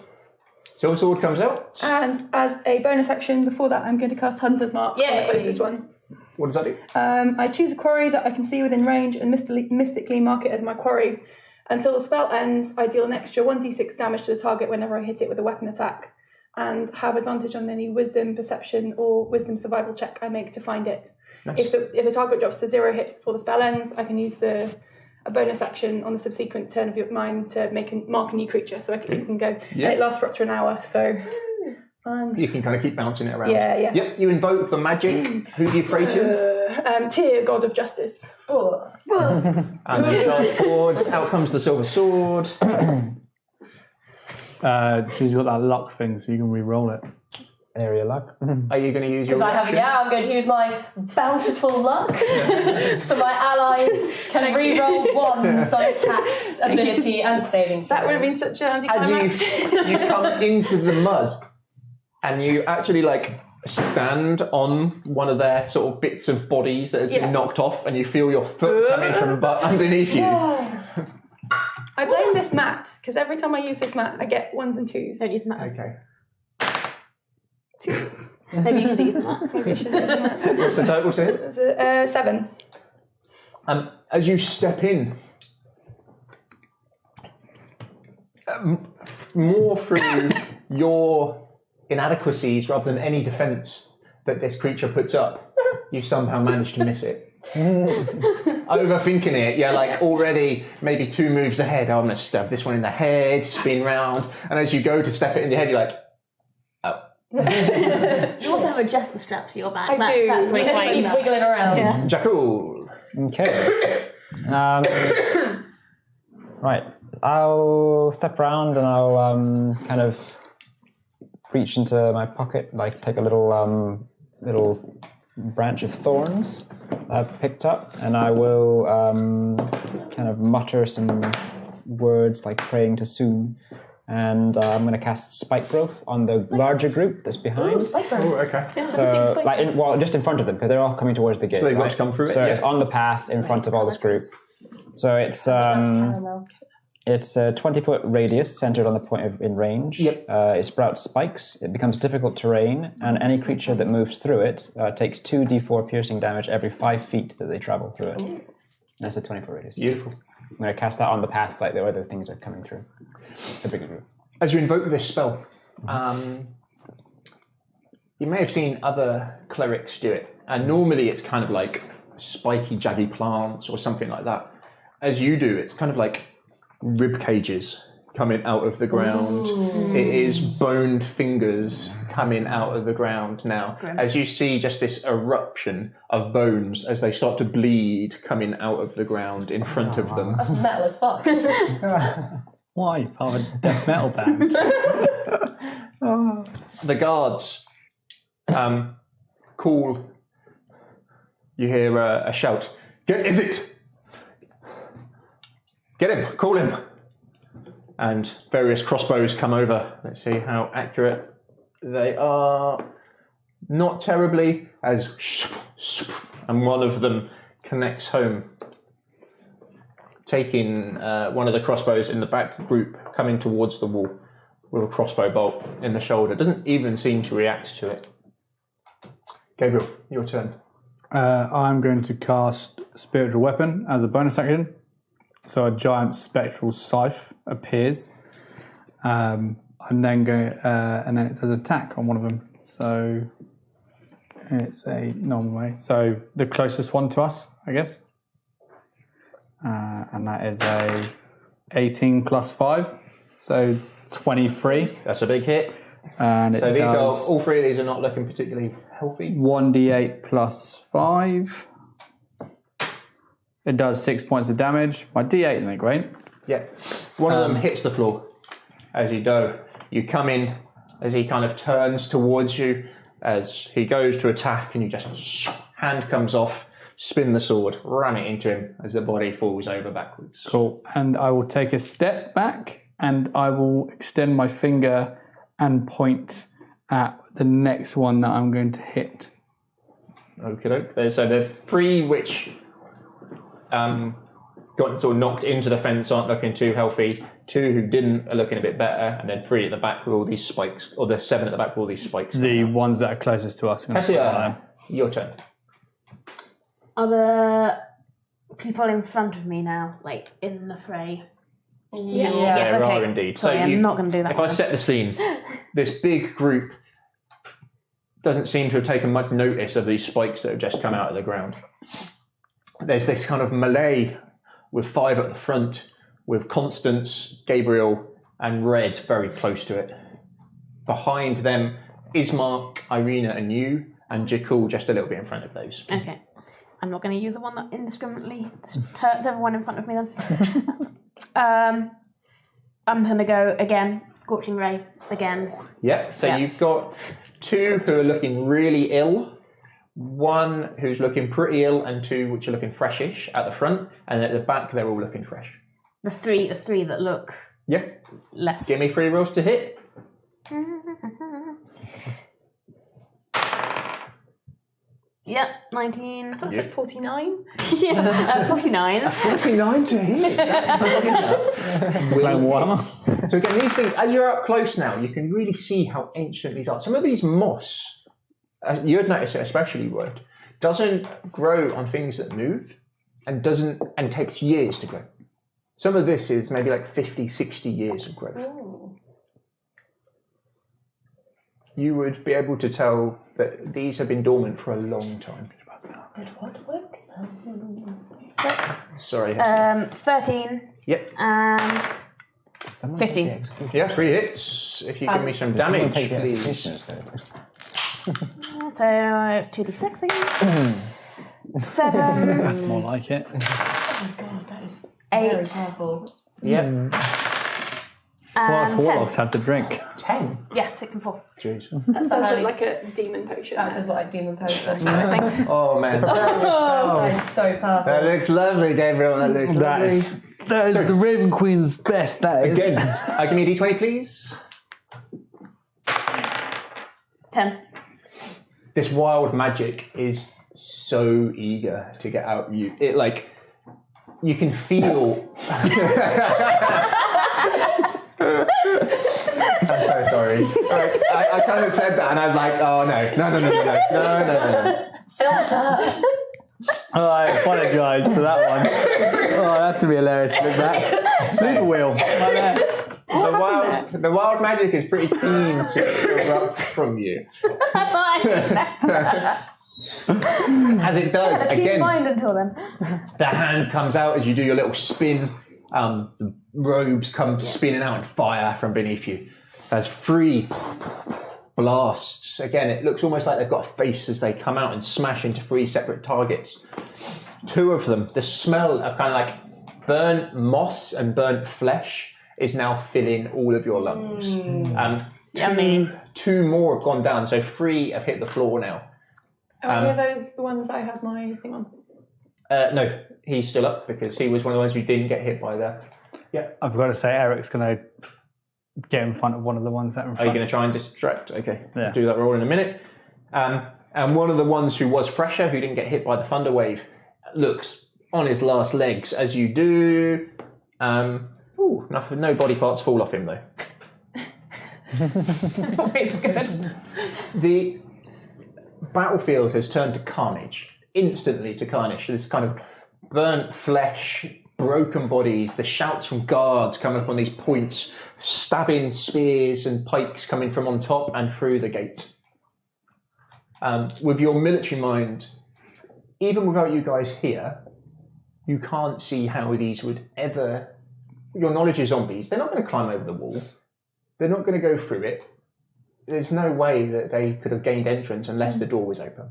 Silver sword comes out. And as a bonus action, before that, I'm going to cast Hunter's Mark on Yay. the closest one. What does that do? I choose a quarry that I can see within range and mystically mark it as my quarry. Until the spell ends, I deal an extra 1d6 damage to the target whenever I hit it with a weapon attack, and have advantage on any wisdom, perception, or wisdom survival check I make to find it. Nice. If the target drops to 0 hits before the spell ends, I can use a bonus action on the subsequent turn of mine to mark a new creature, so you can go. Yeah. And it lasts for up to an hour, so... You can kind of keep bouncing it around. Yeah, yeah. Yep, you invoke the magic. Who do you pray to? Tyr, God of Justice. And you charge forwards. Out comes the silver sword. She's got that luck thing, so you can re-roll it. Area luck. Are you going to use your Because reaction? I'm going to use my bountiful luck, so my allies can re-roll 1s on attacks, ability, and saving. That would have been such an As anticlimax. you come into the mud, and you actually stand on one of their sort of bits of bodies that has been knocked off, and you feel your foot coming from underneath you. I blame this mat, because every time I use this mat, I get 1s and 2s. Don't use the map. Okay. Maybe you should use the map. Maybe I should use the mat. What's the total to hit? It's a 7. As you step in, more through your inadequacies rather than any defense that this creature puts up, you somehow manage to miss it. Overthinking it, you're already maybe 2 moves ahead. Oh, I'm going to stab this one in the head, spin round, and as you go to step it in the head, you're like, oh. You also have a jester strap to your back. I do. That's really quite He's wiggling around. Yeah. Jackal. Okay. Right. I'll step around and I'll kind of reach into my pocket, take a little branch of thorns I've picked up, and I will kind of mutter some words like praying to soon. And I'm going to cast Spike Growth on the larger group that's behind. Ooh, Spike Growth. Oh, okay. So, just in front of them, because they're all coming towards the gate. So they've got right? to come through it? So Yeah. it's on the path in front of all this group. So it's it's a 20-foot radius centered on the point in range. Yep. It sprouts spikes. It becomes difficult terrain, and any creature that moves through it takes 2d4 piercing damage every 5 feet that they travel through it. And that's a 20-foot radius. Beautiful. I'm going to cast that on the path like the other things are coming through. The bigger group. As you invoke this spell, you may have seen other clerics do it, and normally it's kind of like spiky, jaggy plants or something like that. As you do, it's kind of like rib cages coming out of the ground. Ooh. It is boned fingers coming out of the ground now. Grim. As you see just this eruption of bones as they start to bleed coming out of the ground in front of them. That's metal as fuck. Why? Part of a death metal band. The guards call. You hear a shout. Is it? Get him! Call him! And various crossbows come over. Let's see how accurate they are. Not terribly, as and one of them connects home, taking one of the crossbows in the back group, coming towards the wall with a crossbow bolt in the shoulder. Doesn't even seem to react to it. Gabriel, your turn. I'm going to cast Spiritual Weapon as a bonus action. So a giant spectral scythe appears. I'm then going, and then it does attack on one of them. So it's a normal way. So the closest one to us, I guess. And that is a 18 plus 5, so 23. That's a big hit. And so these are all three of these are not looking particularly healthy. 1d8 plus 5. It does 6 points of damage. My d8 isn't great. Yeah. One of them hits the floor as you go. You come in as he kind of turns towards you as he goes to attack, and you just hand comes off, spin the sword, ram it into him as the body falls over backwards. Cool. And I will take a step back, and I will extend my finger and point at the next one that I'm going to hit. Okay. So the three which got sort of knocked into the fence aren't looking too healthy. 2 who didn't are looking a bit better, and then 3 at the back with all these spikes, or the 7 at the back with all these spikes. The ones that are closest to us. Your turn. Are the people in front of me now, like in the fray? Yeah. There okay. are indeed. Sorry, so I'm not going to do that. If I set the scene, this big group doesn't seem to have taken much notice of these spikes that have just come out of the ground. There's this kind of melee with 5 at the front, with Constance, Gabriel, and Red very close to it. Behind them, Ismark, Irina, and you, and Jakul just a little bit in front of those. Okay. I'm not going to use the one that indiscriminately hurts everyone in front of me then. I'm going to go again, Scorching Ray, again. Yeah, so you've got 2 who are looking really ill, 1 who's looking pretty ill, and 2 which are looking freshish at the front, and at the back they're all looking fresh. The three that look less. Give me 3 rolls to hit. Yep, 19. I thought it said 49. 49. 49 to hit. So again, these things, as you're up close now, you can really see how ancient these are. Some of these moss, you'd notice it especially, Wood, doesn't grow on things that move, and takes years to grow. Some of this is maybe like 50, 60 years of growth. Ooh. You would be able to tell that these have been dormant for a long time. Sorry, Hester. 13. Yep. And 15. Yeah, 3 hits. If you give me some damage, please. So it's 2d6 again. 7. That's more like it. Oh my god, that is 8. very powerful. Yep. Well, And warlocks have to drink. 10. Yeah, 6 and 4. Jeez. That does look like a demon potion. That does look like demon potion. Oh man. That is so That perfect. looks lovely, Gabriel. That looks lovely. That is the Raven Queen's best. That is. Again, give me a d20, please. 10. This wild magic is so eager to get out you. It like you can feel. I'm so sorry. Like, I kind of said that, and I was like, "Oh no. Filter. Oh, I apologise for that one. Oh, that's gonna be hilarious. Look back. Sleep wheel. Like that. The wild magic is pretty keen to erupt from you. That's fine. As it does, Keep in again, mind until then. the hand comes out as you do your little spin. The robes come spinning out and fire from beneath you. There's 3 blasts. Again, it looks almost like they've got a face as they come out and smash into 3 separate targets. 2 of them, the smell of kind of like burnt moss and burnt flesh is now filling all of your lungs. Two more have gone down, so 3 have hit the floor now. Are those the ones I have my thing on? No, he's still up because he was one of the ones who didn't get hit by that. Yeah. I've got to say, Eric's going to get in front of one of the ones that are in Are front. you going to try and distract? Okay, Yeah. We'll do that roll in a minute. And one of the ones who was fresher, who didn't get hit by the thunder wave, looks on his last legs as you do. No body parts fall off him though. Always good. The battlefield has turned to carnage, instantly to carnage. This kind of burnt flesh, broken bodies, the shouts from guards coming up on these points, stabbing spears and pikes coming from on top and through the gate. With your military mind, even without you guys here, you can't see how these would ever... Your knowledge of zombies, they're not going to climb over the wall. They're not going to go through it. There's no way that they could have gained entrance unless the door was open.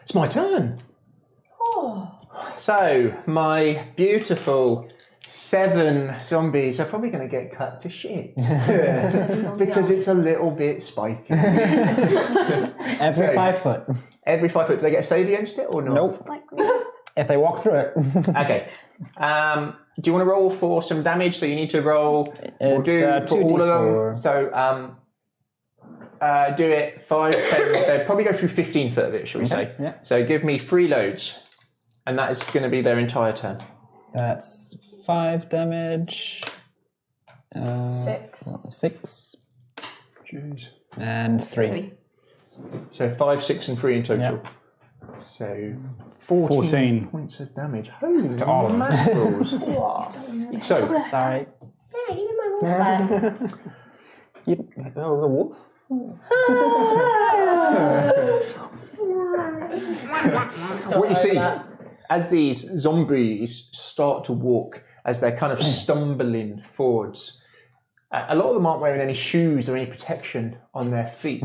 It's my turn. Oh. So, my beautiful 7 zombies are probably going to get cut to shit. Because it's a little bit spiky. Every 5 foot. Every 5 foot. Do they get a save against it or not? Nope. If they walk through it. Okay. Do you want to roll for some damage? So you need to roll. We'll It's do for all of them. 2d4. So do it 5, 10. They'll probably go through 15 foot of it, shall we say? Yeah. So give me 3 loads, and that is going to be their entire turn. That's 5 damage. 6. 6. Jeez. And 3. So 5, 6, and 3 in total. Yeah. So 14 points of damage. Holy mackerels. So Sorry. Yeah, even my wolf The wolf? what you see as these zombies start to walk, as they're kind of stumbling forwards, a lot of them aren't wearing any shoes or any protection on their feet.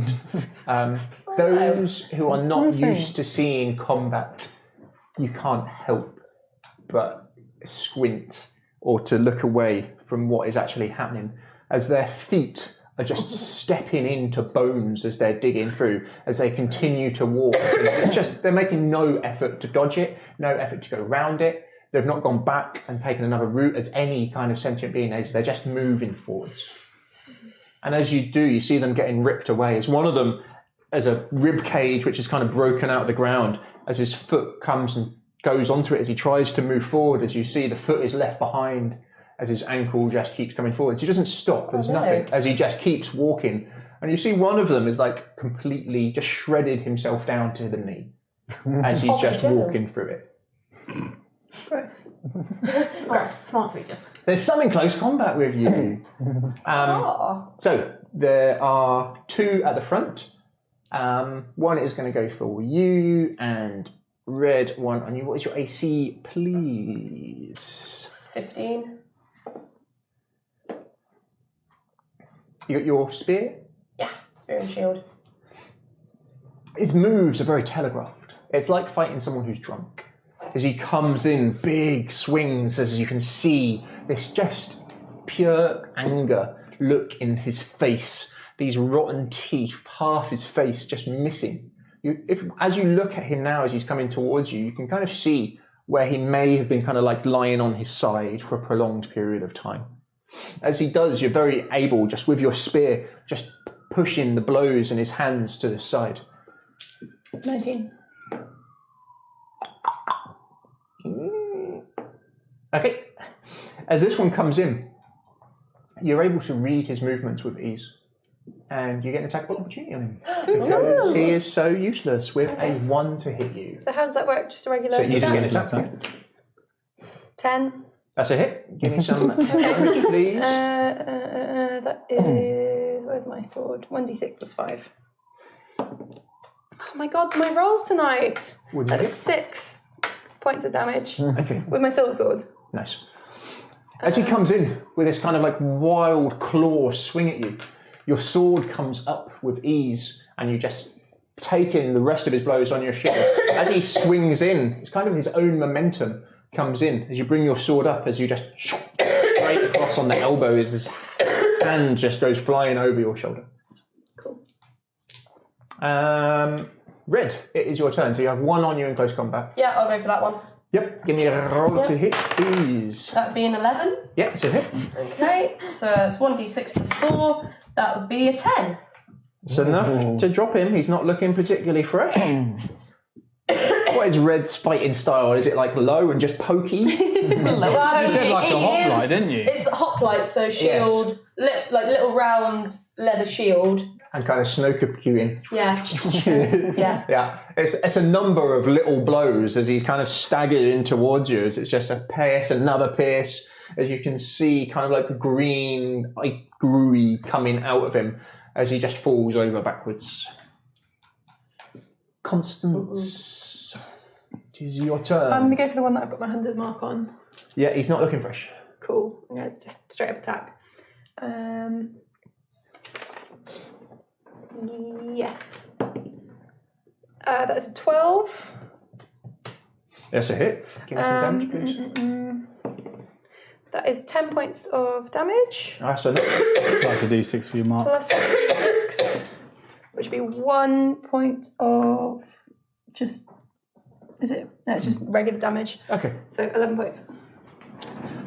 Those who are not used to seeing combat, you can't help but squint or to look away from what is actually happening, as their feet are just stepping into bones as they're digging through, as they continue to walk. It's just, they're making no effort to dodge it, no effort to go around it. They've not gone back and taken another route as any kind of sentient being is. They're just moving forwards. And as you do, you see them getting ripped away. As one of them, as a rib cage which is kind of broken out of the ground, as his foot comes and goes onto it, as he tries to move forward, as you see the foot is left behind, as his ankle just keeps coming forward. So he doesn't stop, there's nothing, as he just keeps walking. And you see one of them is like completely just shredded himself down to the knee as he's just walking through it. Smart creatures. There's some in close combat with you. So there are 2 at the front. One is going to go for you, and red one on you. What is your AC, please? 15. You got your spear? Yeah, spear and shield. His moves are very telegraphed. It's like fighting someone who's drunk. as he comes in, big swings, as you can see this just pure anger look in his face. These rotten teeth, half his face just missing. As you look at him now as he's coming towards you, you can kind of see where he may have been kind of like lying on his side for a prolonged period of time. As he does, you're very able, just with your spear, just pushing the blows in his hands to the side. 19. Okay. As this one comes in, you're able to read his movements with ease. And you get an attackable opportunity on him. Because he is so useless with a 1 to hit you. So how does that work? Just a regular So you just get an attack? attack. 10. That's a hit. Give me some damage, please. That is... Where's my sword? 1d6 plus 5. Oh my god, my rolls tonight! What did you That's get? 6 points of damage. Okay. With my silver sword. Nice. As he comes in with this kind of like wild claw swing at you, your sword comes up with ease and you just take in the rest of his blows on your shield. As he swings in, it's kind of his own momentum comes in as you bring your sword up, as you just straight across on the elbow as his hand just goes flying over your shoulder. Cool. Red, it is your turn. So you have 1 on you in close combat. Yeah, I'll go for that one. Yep, give me a roll to hit, please. That'd be an 11. Yep, it's a hit. Okay, so it's 1d6 plus 4. That would be a 10. It's enough to drop him. He's not looking particularly fresh. What is Red's fighting style? Is it like low and just pokey? Well, You said like a hoplite, didn't you? It's a hoplite, so shield, like little round leather shield. And kind of snooker-cueing. Yeah. Yeah. Yeah, it's a number of little blows as he's kind of staggered in towards you. As it's just a pierce, another pierce. As you can see, kind of like green, like gooey coming out of him as he just falls over backwards. Constance, it is your turn. I'm going to go for the one that I've got my 100 mark on. Yeah, he's not looking fresh. Cool. I'm going to just straight up attack. Yes. That's a 12. That's a hit. Give me some damage, please. That is 10 points of damage. That's a That's a d6 for you, Mark. Plus 6. Which would be 1 point of just... Is it? No, it's just regular damage. Okay. So 11 points.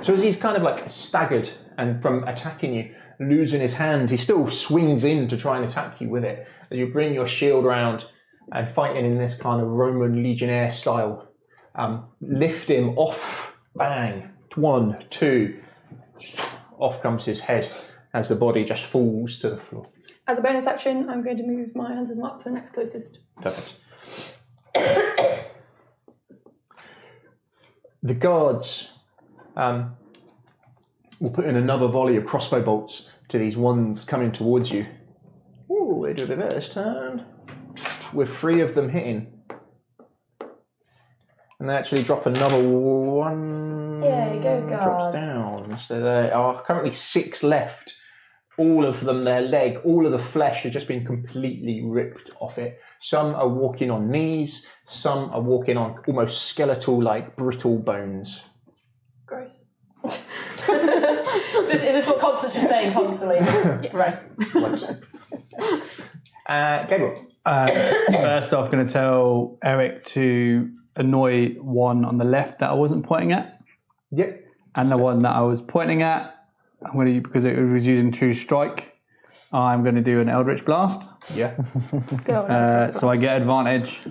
So as he's kind of like staggered and from attacking you, losing his hand, he still swings in to try and attack you with it. As you bring your shield round and fighting in this kind of Roman legionnaire style, lift him off, bang, 1, 2, off comes his head as the body just falls to the floor. As a bonus action, I'm going to move my hunter's mark to the next closest. Perfect. The guards will put in another volley of crossbow bolts to these ones coming towards you. Ooh, they do a bit better this turn. With 3 of them hitting. And they actually drop another 1. Yeah, go Drops guards. down. So there are currently 6 left. All of them, their leg, all of the flesh has just been completely ripped off it. Some are walking on knees. Some are walking on almost skeletal, like brittle bones. Gross. Is this what Constance is saying constantly? Gross. Gabriel. First off, going to tell Eric to annoy one on the left that I wasn't pointing at. Yep. And the one that I was pointing at, I'm going to, because it was using True Strike, I'm going to do an Eldritch Blast. Yeah. Go. So I get advantage.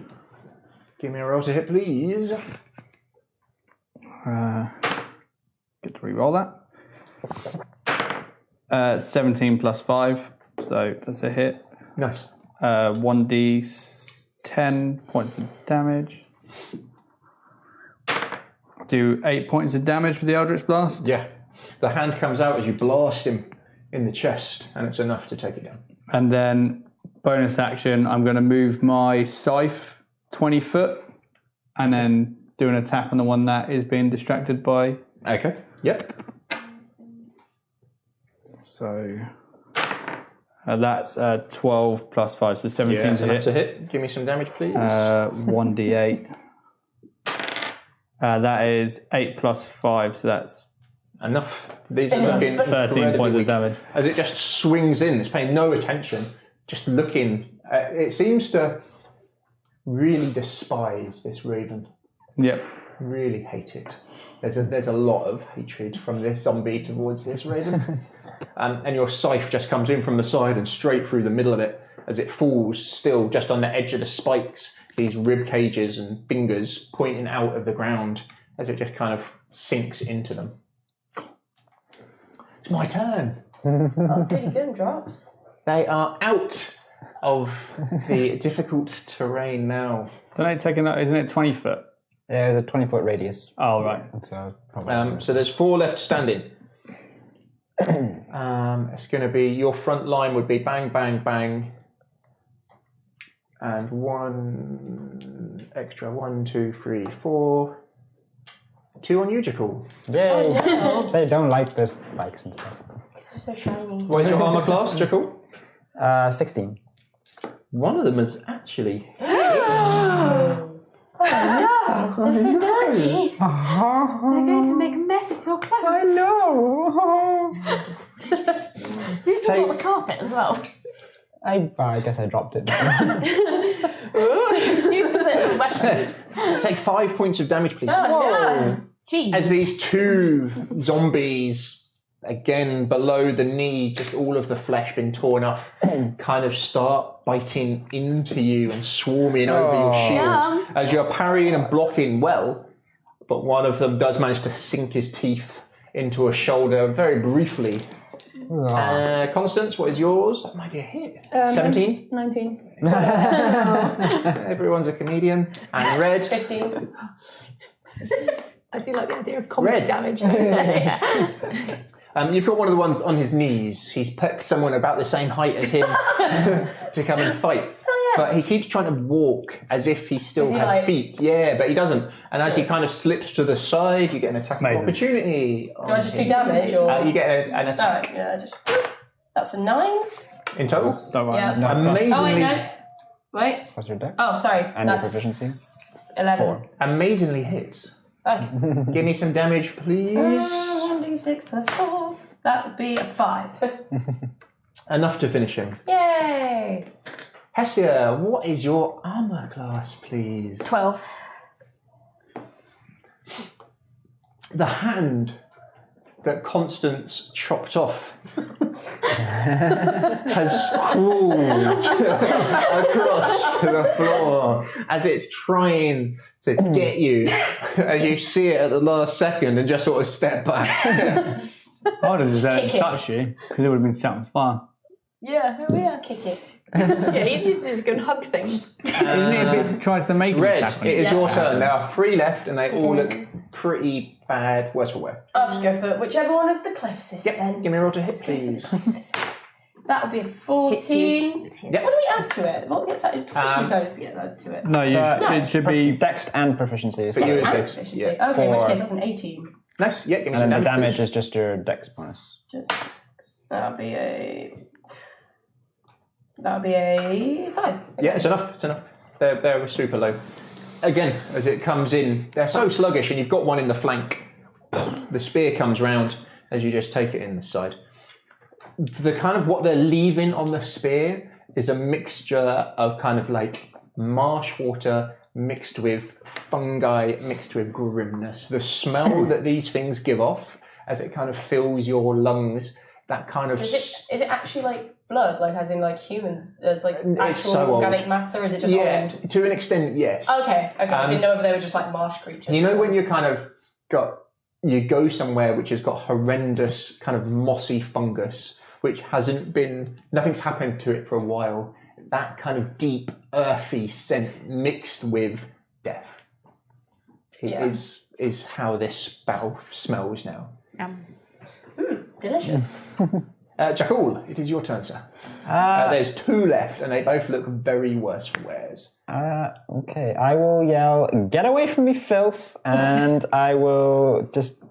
Give me a roll to hit, please. Get to re-roll that. 17 plus 5, so that's a hit. Nice. 1d10 points of damage. Do 8 points of damage with the Eldritch Blast. Yeah. The hand comes out as you blast him in the chest, and it's enough to take it down. And then, bonus action, I'm going to move my scythe 20 foot and then do an attack on the one that is being distracted by. Okay. Yep. So that's 12 plus 5, so 17 Yeah, to enough hit. to hit. Give me some damage, please. 1d8. That is 8 plus 5, so that's enough. These are looking 13 points of damage. As it just swings in, it's paying no attention, just looking. It seems to really despise this raven. Yep. Really hate it. There's a lot of hatred from this zombie towards this raven. And your scythe just comes in from the side and straight through the middle of it as it falls still just on the edge of the spikes, these rib cages and fingers pointing out of the ground as it just kind of sinks into them. It's my turn. Pretty good drops. They are out of the difficult terrain now. Don't they take isn't it 20 foot? Yeah, there's a 20-foot radius. Oh, right. So, probably So there's 4 left standing. It's going to be, your front line would be bang, bang, bang. And 1 extra, 1, 2, 3, 4. 2 on you, Jackal. Yay! Oh, no. They don't like the spikes and stuff. It's so shiny. What is your armor class, Jackal? 16. One of them is actually... Oh no! They're so dirty! They're going to make a mess of your clothes. I know! You still got the carpet as well. I guess I dropped it. Use it as a weapon. Take 5 points of damage, please. No. Jeez. As these 2 zombies, again below the knee, just all of the flesh been torn off, kind of start biting into you and swarming over your shield as you're parrying and blocking well, but one of them does manage to sink his teeth into a shoulder very briefly. Constance, what is yours? That might be a hit. 17? 19. Everyone's a comedian. And Red? 15. I do like the idea of combat Red. damage. Though. You've got one of the ones on his knees. He's picked someone about the same height as him to come and fight. But he keeps trying to walk as if he still has feet. Yeah, but he doesn't. And as he kind of slips to the side, you get an attack of opportunity. Do I just do damage or? You get an attack. Yeah, that's a 9 in total. Don't worry. Yeah. No, Amazingly, Oh wait, no. Wait. What's your dex? Oh, sorry. And your That's proficiency? 11. 4. amazingly hits. Okay. Give me some damage, please. 1d6 plus 4. That would be a 5. Enough to finish him. Yay! Hessia, what is your armor class, please? 12. The hand that Constance chopped off has crawled across to the floor as it's trying to get you, as you see it at the last second and just sort of step back. I would have just touched you, because it would have been set on fire. Yeah, kick it. Yeah, he just is going to hug things. Isn't it if it tries to make Red, an attack? it is your turn. There are 3 left and they all look pretty bad, worse for wear. I'll just go for whichever one is the closest then. Give me a roll to hit, please. That would be a 14. Yep. What do we add to it? What gets that? Is proficiency bonus get added to it? No, it should be... Dex and proficiency. But you So is And Dex, proficiency. yeah. Okay, in which For- case that's an 18. Nice, yeah, give me and some then the damage. damage is just your dex bonus. Just that'll be a 5. Yeah, it's enough. They're super low. Again, as it comes in, they're so sluggish, and you've got one in the flank. The spear comes round as you just take it in the side. The kind of what they're leaving on the spear is a mixture of kind of like marsh water mixed with fungi, mixed with grimness. The smell that these things give off as it kind of fills your lungs, that kind of... Is it actually like blood, like as in like humans? There's like actual so organic old. matter, or is it just Yeah, old? to an extent, yes. Okay. I didn't know if they were just like marsh creatures. You know when you kind of you go somewhere which has got horrendous kind of mossy fungus, which nothing's happened to it for a while. That kind of deep, earthy scent mixed with death. It is how this spell smells now. Delicious. Jackal, it is your turn, sir. There's 2 left, and they both look very worse for wears. Okay, I will yell, "Get away from me, filth!" And I will just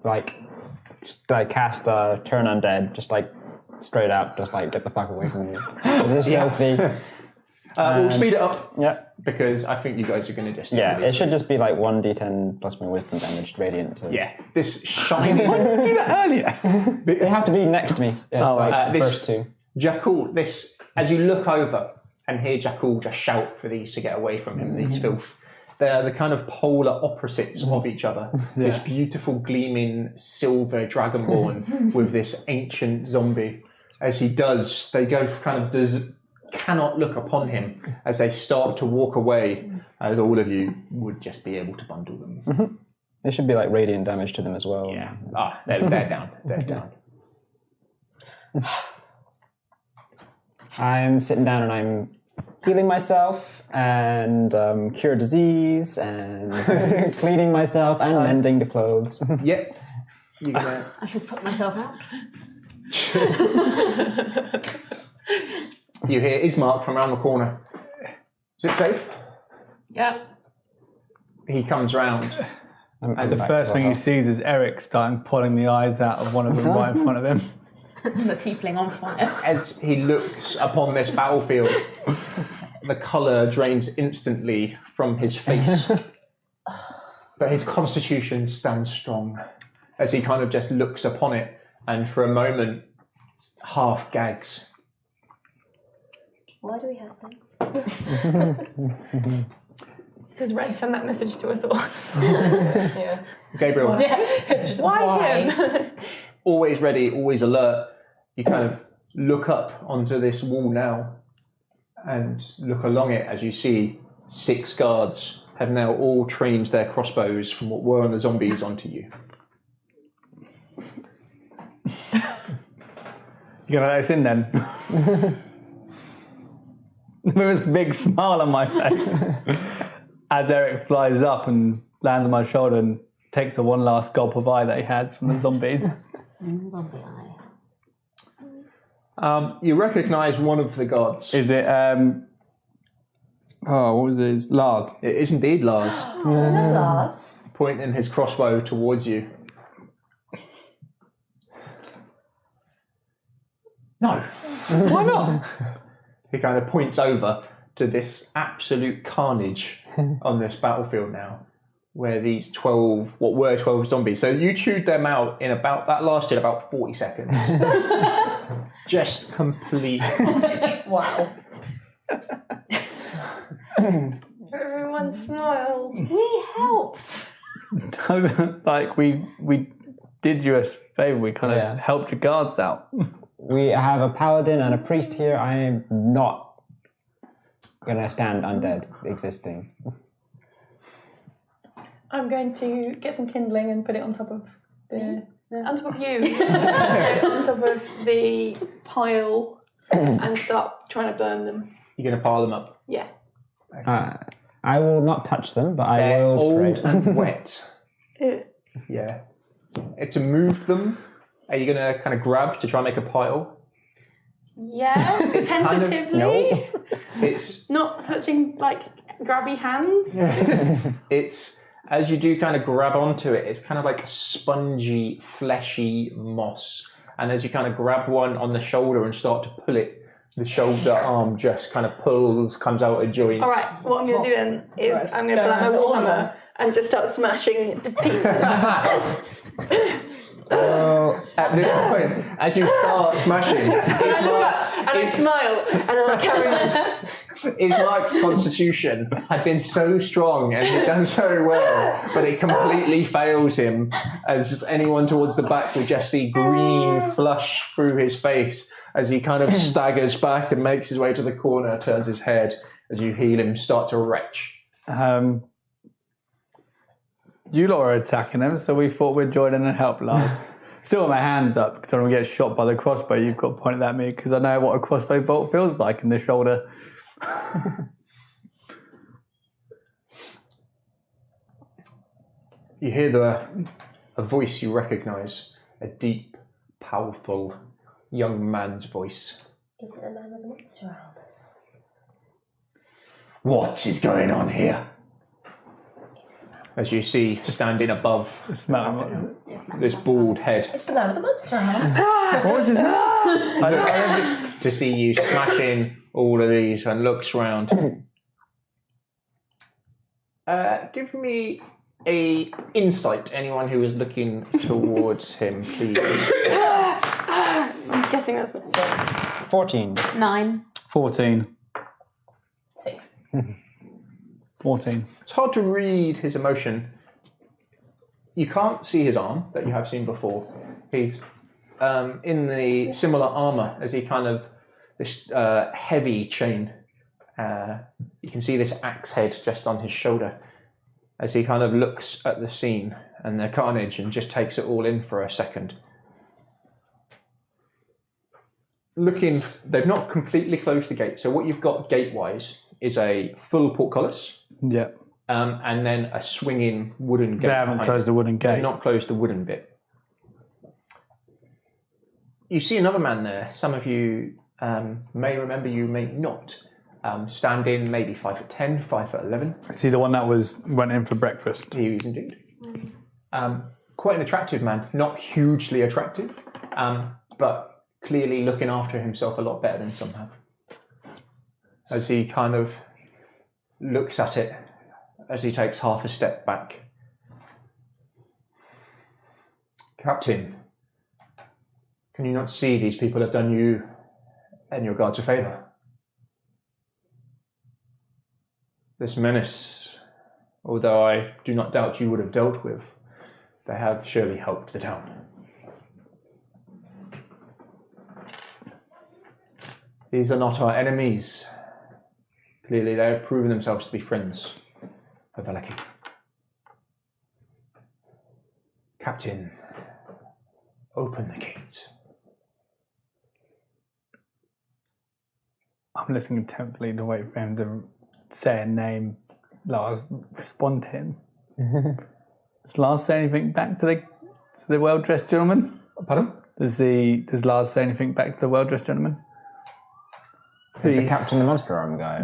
cast Turn Undead, just like straight out, just like get the fuck away from me. This is filthy. We'll speed it up. Yeah. Because I think you guys are going to just... Yeah, it should just be like 1d10 plus my wisdom damage radiant. Yeah, this shiny... Why did you do that earlier? They have to be next to me. Yes, the this first two. Jackal, as you look over and hear Jackal just shout for these to get away from him, these filth, they're the kind of polar opposites of each other. This beautiful gleaming silver dragonborn with this ancient zombie. As he does, they go cannot look upon him as they start to walk away, as all of you would just be able to bundle them. There should be like radiant damage to them as well. Yeah. They're down. They're down. I'm sitting down and I'm healing myself and cure disease and cleaning myself and mending the clothes. Yep. You're gonna... I should put myself out. You hear Ismark from around the corner. Is it safe? Yeah. He comes round. And the first thing he sees is Eric starting pulling the eyes out of one of them right in front of him. The tiefling on fire. As he looks upon this battlefield, the colour drains instantly from his face. But his constitution stands strong as he kind of just looks upon it and for a moment half gags. Why do we have them? Because Red sent that message to us all. Yeah. Gabriel, Just Why him? always ready, always alert. You kind of look up onto this wall now and look along it as you see 6 guards have now all trained their crossbows from what were on the zombies onto you. You gonna let us in then? With this big smile on my face as Eric flies up and lands on my shoulder and takes the one last gulp of eye that he has from the zombies. Zombie eye. You recognise one of the guards. Is it, what was his? Lars. It is indeed Lars, I love Lars. pointing his crossbow towards you. No. Why not? He kind of points over to this absolute carnage on this battlefield now, where these 12, what were 12 zombies. So you chewed them out in that lasted about 40 seconds. Just complete carnage. Wow. Everyone smile. We helped. Like, we did you a favour. We kind of helped your guards out. We have a paladin and a priest here. I am not going to stand undead existing. I'm going to get some kindling and put it on top of the... On top of you. On top of the pile and start trying to burn them. You're going to pile them up. Yeah. I will not touch them, but I They're will old pray. and wet. Ew. Yeah. To move them, are you going to kind of grab to try and make a pile? Yes, tentatively. No. It's Not touching, like, grabby hands. It's as you do kind of grab onto it, it's kind of like a spongy, fleshy moss. And as you kind of grab one on the shoulder and start to pull it, the shoulder arm just kind of comes out of joint. All right, what I'm going to do then is I'm going to pull out my warhammer and just start smashing it to pieces. At this point, as you start smashing, I smile and I carry on. Ismark's constitution had been so strong and he'd done so well, but it completely fails him as anyone towards the back would just see green flush through his face as he kind of staggers back and makes his way to the corner, turns his head as you heal him start to retch. You lot are attacking them, so we thought we'd join in and help Lars. Still with my hands up, because I don't want to get shot by the crossbow you've got pointed at me, because I know what a crossbow bolt feels like in the shoulder. You hear a voice you recognise, a deep, powerful young man's voice. Is it the man with the monster arm? What is going on here? As you see, standing above this bald head. It's the man with the monster arm. What was his name? To see you smashing all of these and looks round. Give me a insight, anyone who is looking towards him, please. I'm guessing that's 6. 14. 9. 14. 6. 14. It's hard to read his emotion. You can't see his arm that you have seen before. He's in the similar armor as he kind of this heavy chain. You can see this axe head just on his shoulder as he kind of looks at the scene and the carnage and just takes it all in for a second. Looking, they've not completely closed the gate, so what you've got gate-wise is a full portcullis. Yeah. And then a swinging wooden gate. They haven't closed the wooden gate. They've not closed the wooden bit. You see another man there. Some of you may remember, you may not. Standing maybe 5'10", 5'11". Is he the one that went in for breakfast? He is indeed. Quite an attractive man. Not hugely attractive, but clearly looking after himself a lot better than some have. As he kind of looks at it, as he takes half a step back. Captain, can you not see these people have done you and your guards a favour? This menace, although I do not doubt you would have dealt with, they have surely helped the town. These are not our enemies. Clearly they have proven themselves to be friends of Vallaki. Captain, open the gate. I'm listening intently to wait for him to say a name. Lars, respond to him. Does Lars say anything back to the well-dressed gentleman? Pardon? Does Lars say anything back to the well-dressed gentleman? Is the captain the monster arm guy?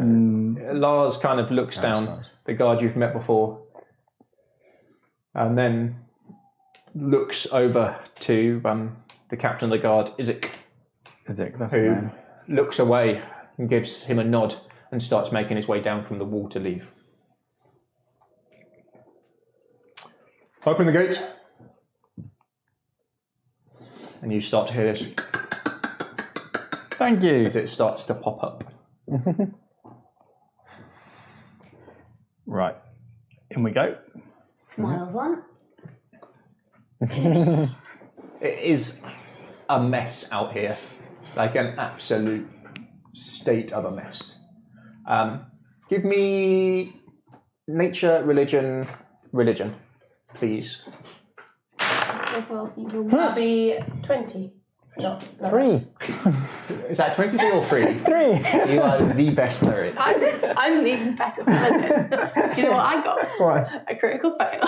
Lars kind of looks down, the guard you've met before, and then looks over to the captain of the guard, Isaac, that's the who name. looks away and gives him a nod and starts making his way down from the wall to leave. Open the gate. And you start to hear this Thank you. as it starts to pop up. Right. In we go. Smiles on. It is a mess out here, like an absolute state of a mess. Give me nature, religion, please. That'll be 20. No, 3. Is that 23 or 3? 3. You are the best cleric. I'm even better than it. Do you know what I got? What? A critical fail.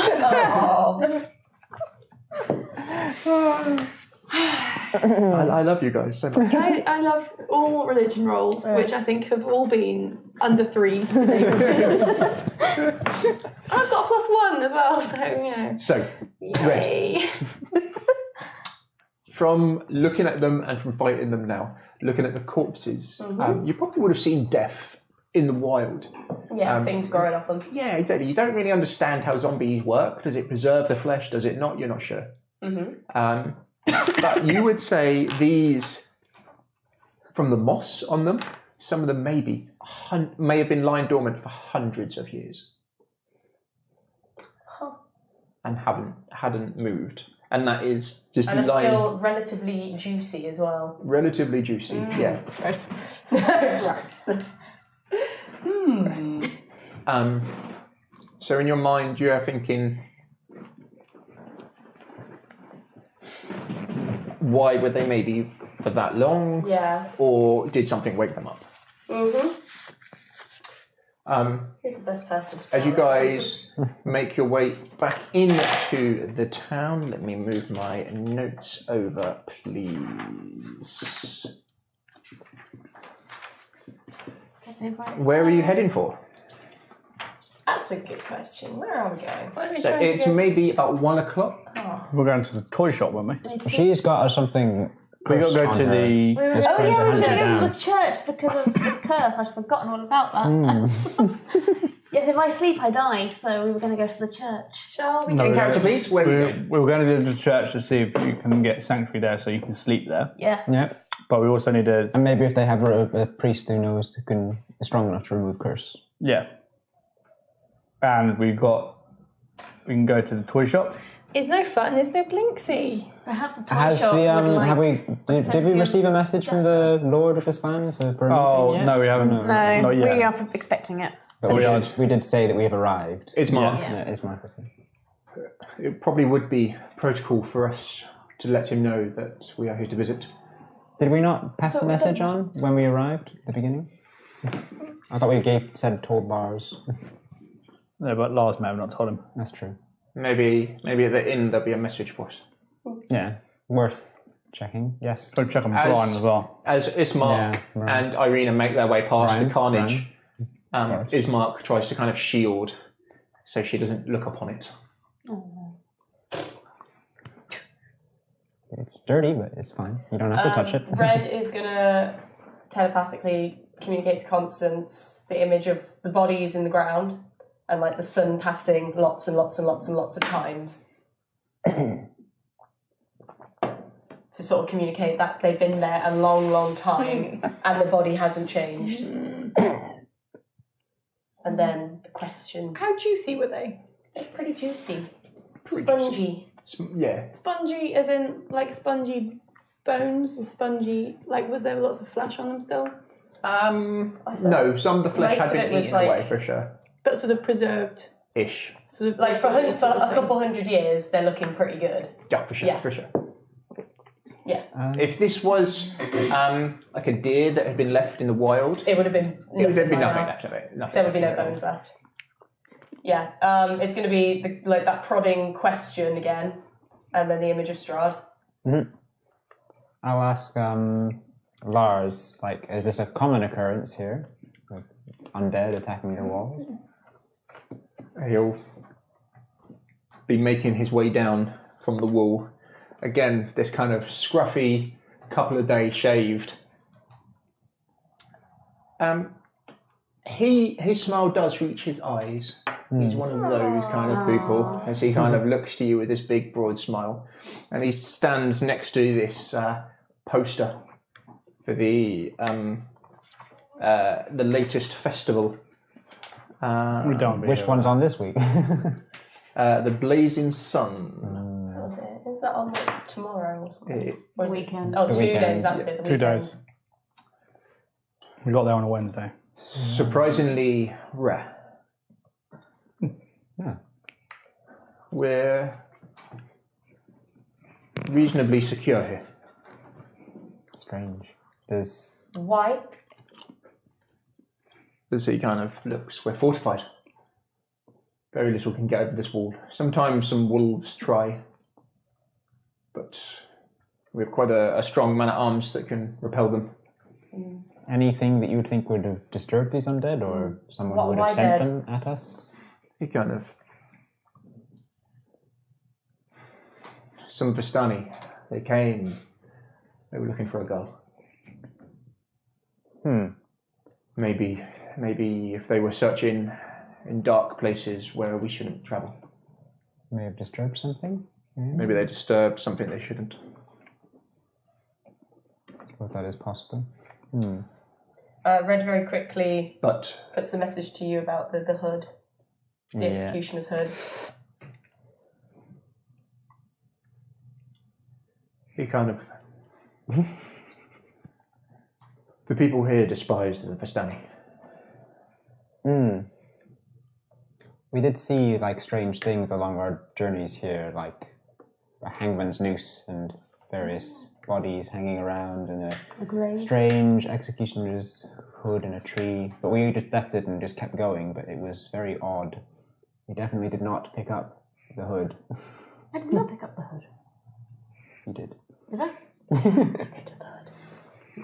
I love you guys so much. I love all religion rolls, which I think have all been under 3. I've got a +1 as well, so you know. So, Yay. from looking at them and from fighting them now, looking at the corpses, you probably would have seen death in the wild. Yeah, things growing off them. Yeah, exactly. You don't really understand how zombies work. Does it preserve the flesh? Does it not? You're not sure. But you would say these, from the moss on them, some of them may have been lying dormant for hundreds of years, and hadn't moved. And that is just And are lying still relatively juicy as well. relatively juicy. Yeah. So in your mind, you are thinking, why would they maybe for that long? Yeah. Or did something wake them up? Who's the best person to tell As you that? guys make your way back into the town, let me move my notes over, please. Where are you heading for? That's a good question. Where are we going? What are we So trying to it's go? maybe about 1 o'clock. We're going to the toy shop, weren't we? She's got something We got to go on to her. the. Oh Just yeah, close we the were going to hand go to down. the church because of the curse. I'd forgotten all about that. Yes, if I sleep, I die. So we were going to go to the church. Shall we No, go? we Character, please. Where are we We were going to go to the church to see if you can get sanctuary there, so you can sleep there. Yes. Yep. But we also need a And maybe if they have a priest who knows who is strong enough to remove curse. yeah. And we can go to the toy shop. It's no fun. It's no Blinksy. Perhaps the toy Has shop the would like have we did we sentient receive a message from the Lord of this land for a meeting Oh yet? no, we haven't. No, Not yet. we are expecting it. But we are. we did say that we have arrived. It's Mark. Yeah. Yeah, it's Marcus. It probably would be protocol for us to let him know that we are here to visit. Did we not pass the message on when we arrived at the beginning? I thought we told Lars. No, but Lars may have not told him. That's true. Maybe at the inn there'll be a message for us. Yeah, worth checking. Yes. Go check on As- Brian as well. As Ismark Yeah, right. and Irina make their way past Brian, the carnage, Brian. Ismark tries to kind of shield so she doesn't look upon it. It's dirty, but it's fine. You don't have to touch it. Red is going to telepathically communicate to Constance the image of the bodies in the ground and like the sun passing lots and lots and lots and lots of times. To sort of communicate that they've been there a long, long time and the body hasn't changed. And then the question, How juicy were they? they're pretty juicy, spongy. Yeah. Spongy, as in like spongy bones, or spongy? Like, was there lots of flesh on them still? No, some of the flesh Most had of it been was eaten like- away for sure. But sort of preserved. Ish. Sort of Like for a sort of thing. couple hundred years, they're looking pretty good. Yeah, for sure. Yeah. For sure. Yeah, If this was like a deer that had been left in the wild, it would have been. there'd be by nothing now. left of it. Nothing There would be no left of it. bones left. Yeah, it's going to be like that prodding question again, and then the image of Strahd. I'll ask Lars, like, is this a common occurrence here? Like, undead attacking your walls? He'll be making his way down from the wall. Again, this kind of scruffy, couple of days shaved. His smile does reach his eyes. He's one of those kind of people, as he kind of looks to you with this big, broad smile. And he stands next to this poster for the latest festival. We don't. Which one's on this week? The Blazing Sun. What was it? Is that on like, tomorrow or something? Or is it- Weekend. Oh, The 2 weekend, days, that's yeah. it. The 2 weekend. days. We got there on a Wednesday. Surprisingly rare. Yeah. We're reasonably secure here. Strange. There's Why? As he kind of looks, we're fortified. Very little can get over this wall. Sometimes some wolves try, but we have quite a strong man at arms that can repel them. anything that you would think would have disturbed these undead, or someone What, would have why sent dead? them at us? He kind of. Some Vastani. They came. They were looking for a girl. Maybe if they were searching in dark places where we shouldn't travel. May have disturbed something? Maybe they disturbed something they shouldn't. I suppose that is possible. Red very quickly But puts the message to you about the hood, the executioner's hood. he kind of. The people here despise the Vastani. We did see like strange things along our journeys here, like a hangman's noose and various bodies hanging around, and A grave. strange executioner's hood in a tree. But we just left it and just kept going, but it was very odd. We definitely did not pick up the hood. I did not pick up the hood. You did. Did I? I took the hood.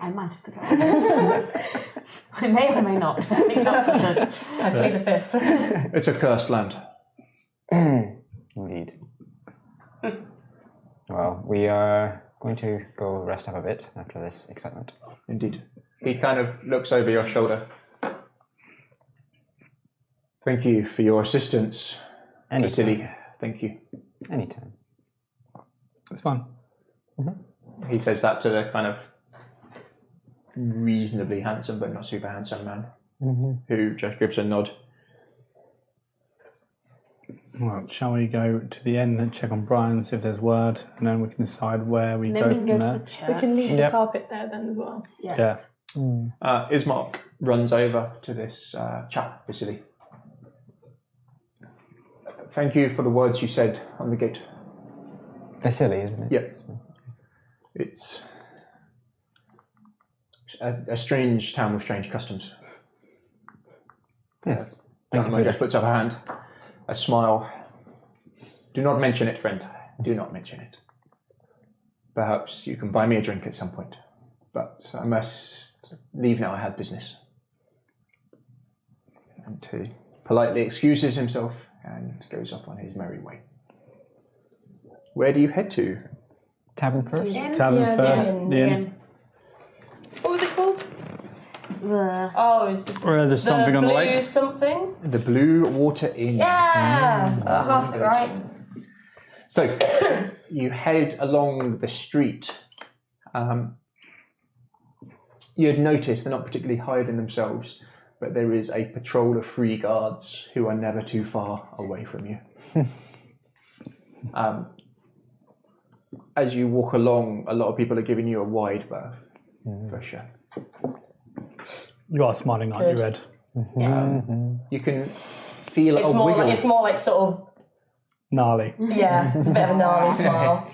I might have picked up the hood. I may or may not have picked up the hood. I'd be the fifth. It's a cursed land. Indeed. Well, we are going to go rest up a bit after this excitement. Indeed. He kind of looks over your shoulder. Thank you for your assistance, Vasily. Thank you. Anytime. It's fun. He says that to the kind of reasonably handsome but not super handsome man, who just gives a nod. Well, shall we go to the end and check on Brian, see if there's word, and then we can decide where we go from there? We can leave the carpet there then as well. Yeah. Ismark runs over to this chap, Vasily. Thank you for the words you said on the gate. Vasily, isn't it? Yeah. It's a strange town with strange customs. Yes. Gentleman just puts up her hand. A smile. Do not mention it, friend. Do not mention it. Perhaps you can buy me a drink at some point. But I must leave now. I have business. And he politely excuses himself and goes off on his merry way. Where do you head to? Tavern first? Tavern first. The inn. What was it called? Is There's something on the blue lake. something? The Blue Water Inn. Yeah! Half it right. So, you head along the street. You had noticed they're not particularly hiding themselves, but there is a patrol of free guards who are never too far away from you. As you walk along, a lot of people are giving you a wide berth, for sure. You are smiling, aren't you, Ed? You can feel It's a more wiggle. like, it's more like sort of, Gnarly. yeah, it's a bit of a gnarly smile.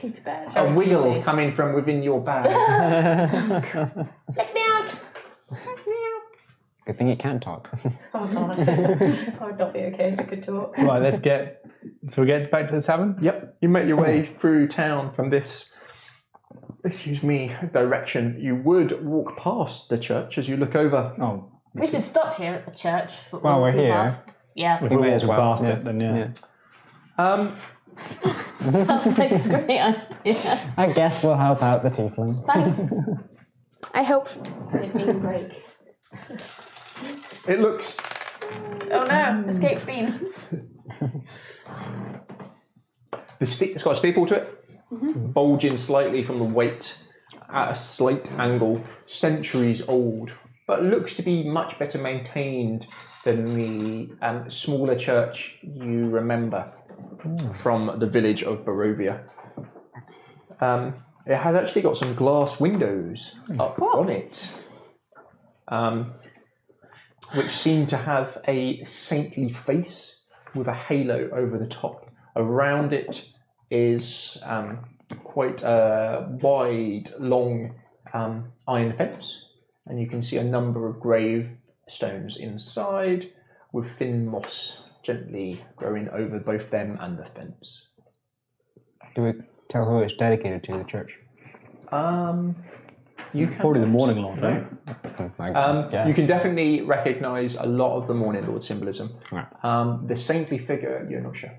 A wiggle coming from within your bag. Let me out! Good thing it can't talk. Oh god. I would not be okay if I could talk. Right, let's get... So we get back to the tavern? Yep, you make your way through town from this, direction. You would walk past the church as you look over. Oh, We should stop here at the church. But While we're walk here. past. Yeah. if we may walk as well, past yeah. it, then yeah. That's like a great idea. I guess we'll help out the tiefling. Thanks. I hope. Bean break. It looks Oh no, escape bean. it's got a steeple to it, bulging slightly from the weight at a slight angle, centuries old, but looks to be much better maintained than the smaller church you remember from the village of Barovia. It has actually got some glass windows up on it, which seem to have a saintly face with a halo over the top. Around it is quite a wide, long iron fence, and you can see a number of gravestones inside with thin moss gently growing over both them and the fence. Do we tell who it's dedicated to, the church? You can Probably the Morning Lord, right? I you can definitely recognise a lot of the Morning Lord symbolism. Right. The saintly figure, you're not sure.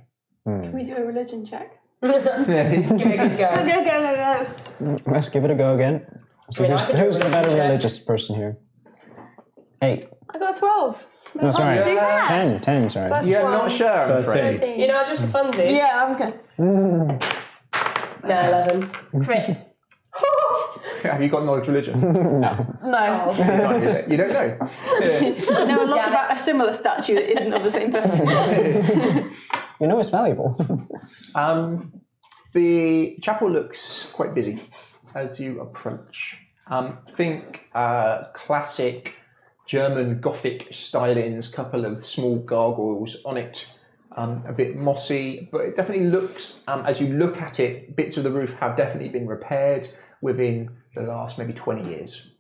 Can we do a religion check? Give it a good go. Let's give it a go again. So I mean, I could do who's the a better check. religious person here? 8. I got a 12. No, sorry. too bad. 10, sorry. Plus You're one. not sure, I'm 13. afraid. 13. You know, just for funsies. Yeah, I'm good. No, 11. Crit. Have you got knowledge religion? No. No. You can't use it. You don't know. I know a lot about a similar statue that isn't of the same person. You know it's valuable. The chapel looks quite busy as you approach. Think classic German Gothic stylings, couple of small gargoyles on it, a bit mossy, but it definitely looks, as you look at it, bits of the roof have definitely been repaired within the last maybe 20 years.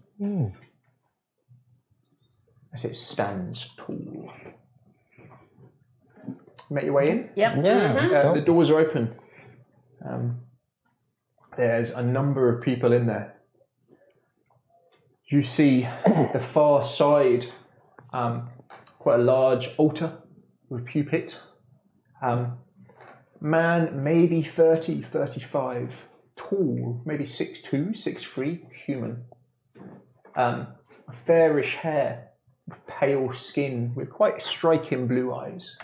As it stands tall. Make your way in. Yep. Yeah, let's go. The doors are open. There's a number of people in there. You see the far side, quite a large altar with pulpit. Man, maybe 30, 35, tall, maybe 6'2", 6'3", human. Fairish hair, pale skin, with quite striking blue eyes.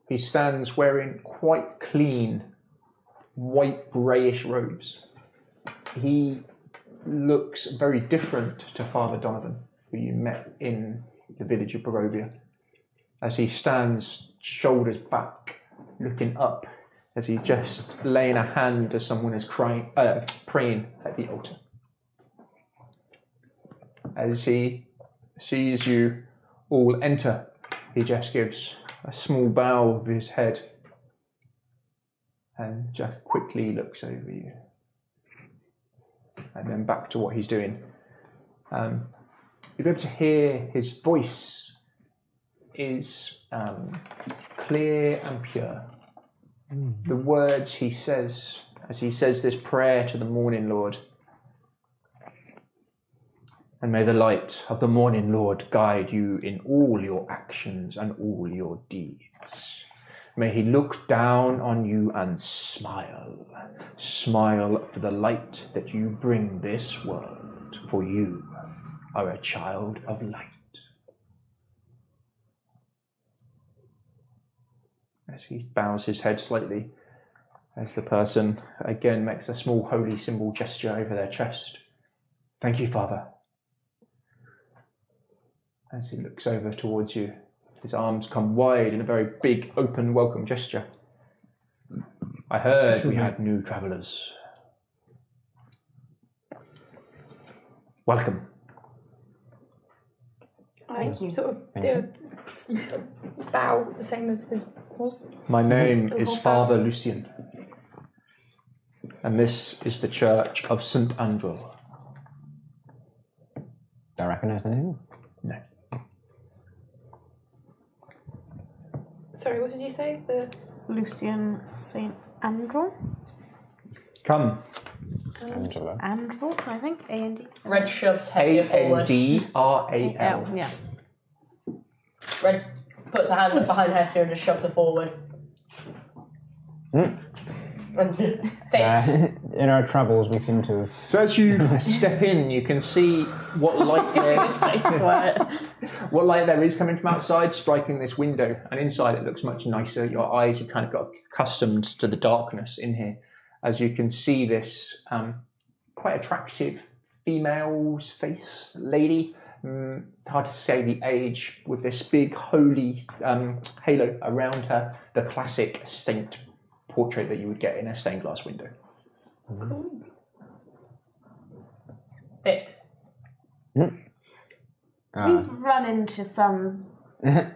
He stands wearing quite clean, white greyish robes. He looks very different to Father Donovan, who you met in the village of Barovia, as he stands shoulders back, looking up, as he's just laying a hand as someone is praying at the altar. As he sees you all enter, he just gives a small bow of his head and just quickly looks over you. And then back to what he's doing. You'll be able to hear his voice is clear and pure. The words he says, as he says this prayer to the Morning Lord. And may the light of the Morning Lord guide you in all your actions and all your deeds. May he look down on you and smile. Smile for the light that you bring this world, for you are a child of light. As he bows his head slightly, as the person again makes a small holy symbol gesture over their chest. Thank you, Father. As he looks over towards you, his arms come wide in a very big, open, welcome gesture. I heard we had new travellers. Welcome. Thank you. Sort of do a bow, the same as his was. My name is Father Lucian, and this is the Church of St. Andrew. Do I recognise the name? No. Sorry, what did you say? The Lucian St. Andrew? Come. Angela. Andrew, I think. A-N-D. Red shoves Hessia forward. Andral. Yeah. Red puts a hand behind Hessia and just shoves her forward. And thanks. In our travels, we seem to have... So as you step in, you can see what light there is coming from outside, striking this window. And inside it looks much nicer. Your eyes have kind of got accustomed to the darkness in here. As you can see this quite attractive female's face, lady. It's hard to say the age, with this big holy halo around her. The classic saint portrait that you would get in a stained glass window. Cool. Fix. We've run into some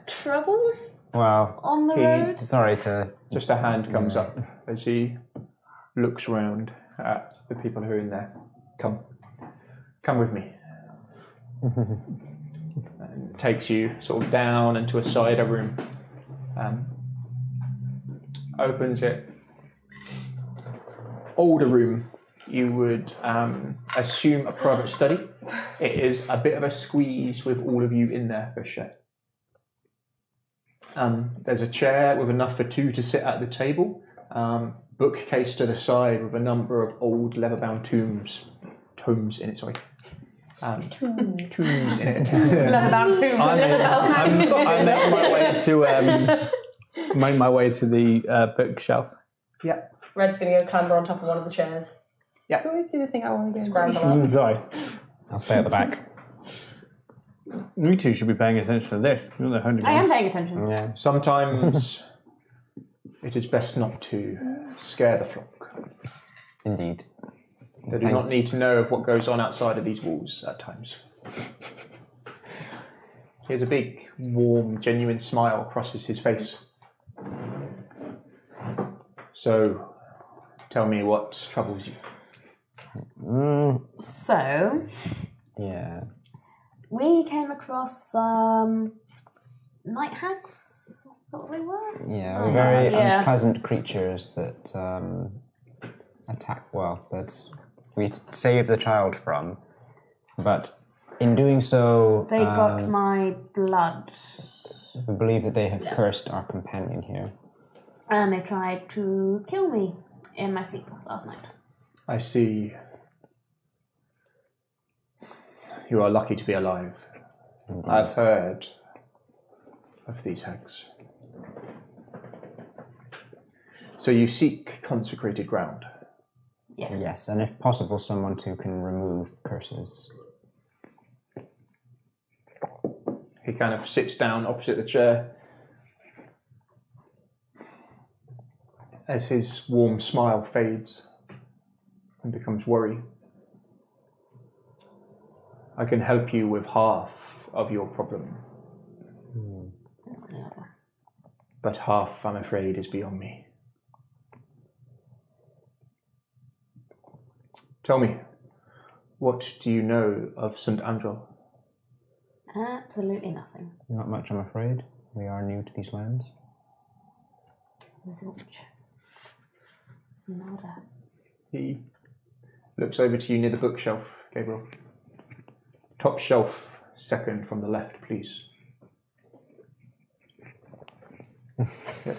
trouble Well, on the road. sorry to... Just a hand comes up as he looks round at the people who are in there. Come with me. And takes you sort of down into a cider room. Opens it. Older room. You would assume a private study. It is a bit of a squeeze with all of you in there for sure. There's a chair with enough for two to sit at the table. Bookcase to the side with a number of old leather-bound tomes in it. Sorry. Tombs in it. Leather-bound tombs. I make my way to the bookshelf. Yeah. Red's going to go clamber on top of one of the chairs. I always do the thing I want to do. Scramble up. Sorry. I'll stay at the back. You two should be paying attention to this. You're the holy I am ones. paying attention. Yeah. Sometimes it is best not to scare the flock. Indeed. They do not need to know of what goes on outside of these walls at times. He has a big, warm, genuine smile crosses his face. So, tell me what troubles you. So, Yeah. we came across night hags. Is that what they were? Yeah, we're very Yeah. unpleasant creatures that attack, that we saved the child from. But in doing so, They got my blood. we believe that they have cursed our companion here. And they tried to kill me in my sleep last night. I see you are lucky to be alive. Indeed. I've heard of these hags. So you seek consecrated ground. Yeah. Yes, and if possible, someone who can remove curses. He kind of sits down opposite the chair. As his warm smile fades and becomes worry. I can help you with half of your problem. But half, I'm afraid, is beyond me. Tell me, what do you know of St. Andrew? Absolutely nothing. Not much, I'm afraid. We are new to these lands. Zilch. Nada. He looks over to you near the bookshelf, Gabriel. Top shelf, second from the left, please. Yep.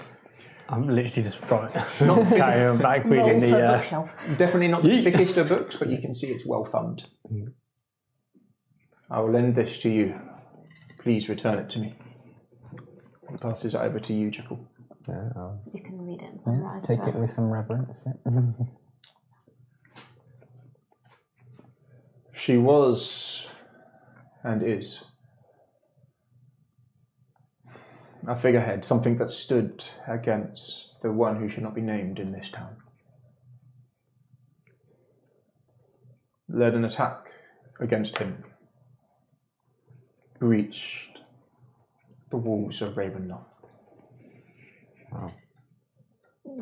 I'm literally just carrying a bag reading Rolls the. for bookshelf. Definitely not the thickest of books, but you can see it's well thumbed. I will lend this to you. Please return it to me. He passes it over to you, Jekyll. Yeah, I'll You can read it and summarize take it with some reverence. She was, and is, a figurehead, something that stood against the one who should not be named in this town. Led an attack against him. Breached the walls of Ravenloft. Wow.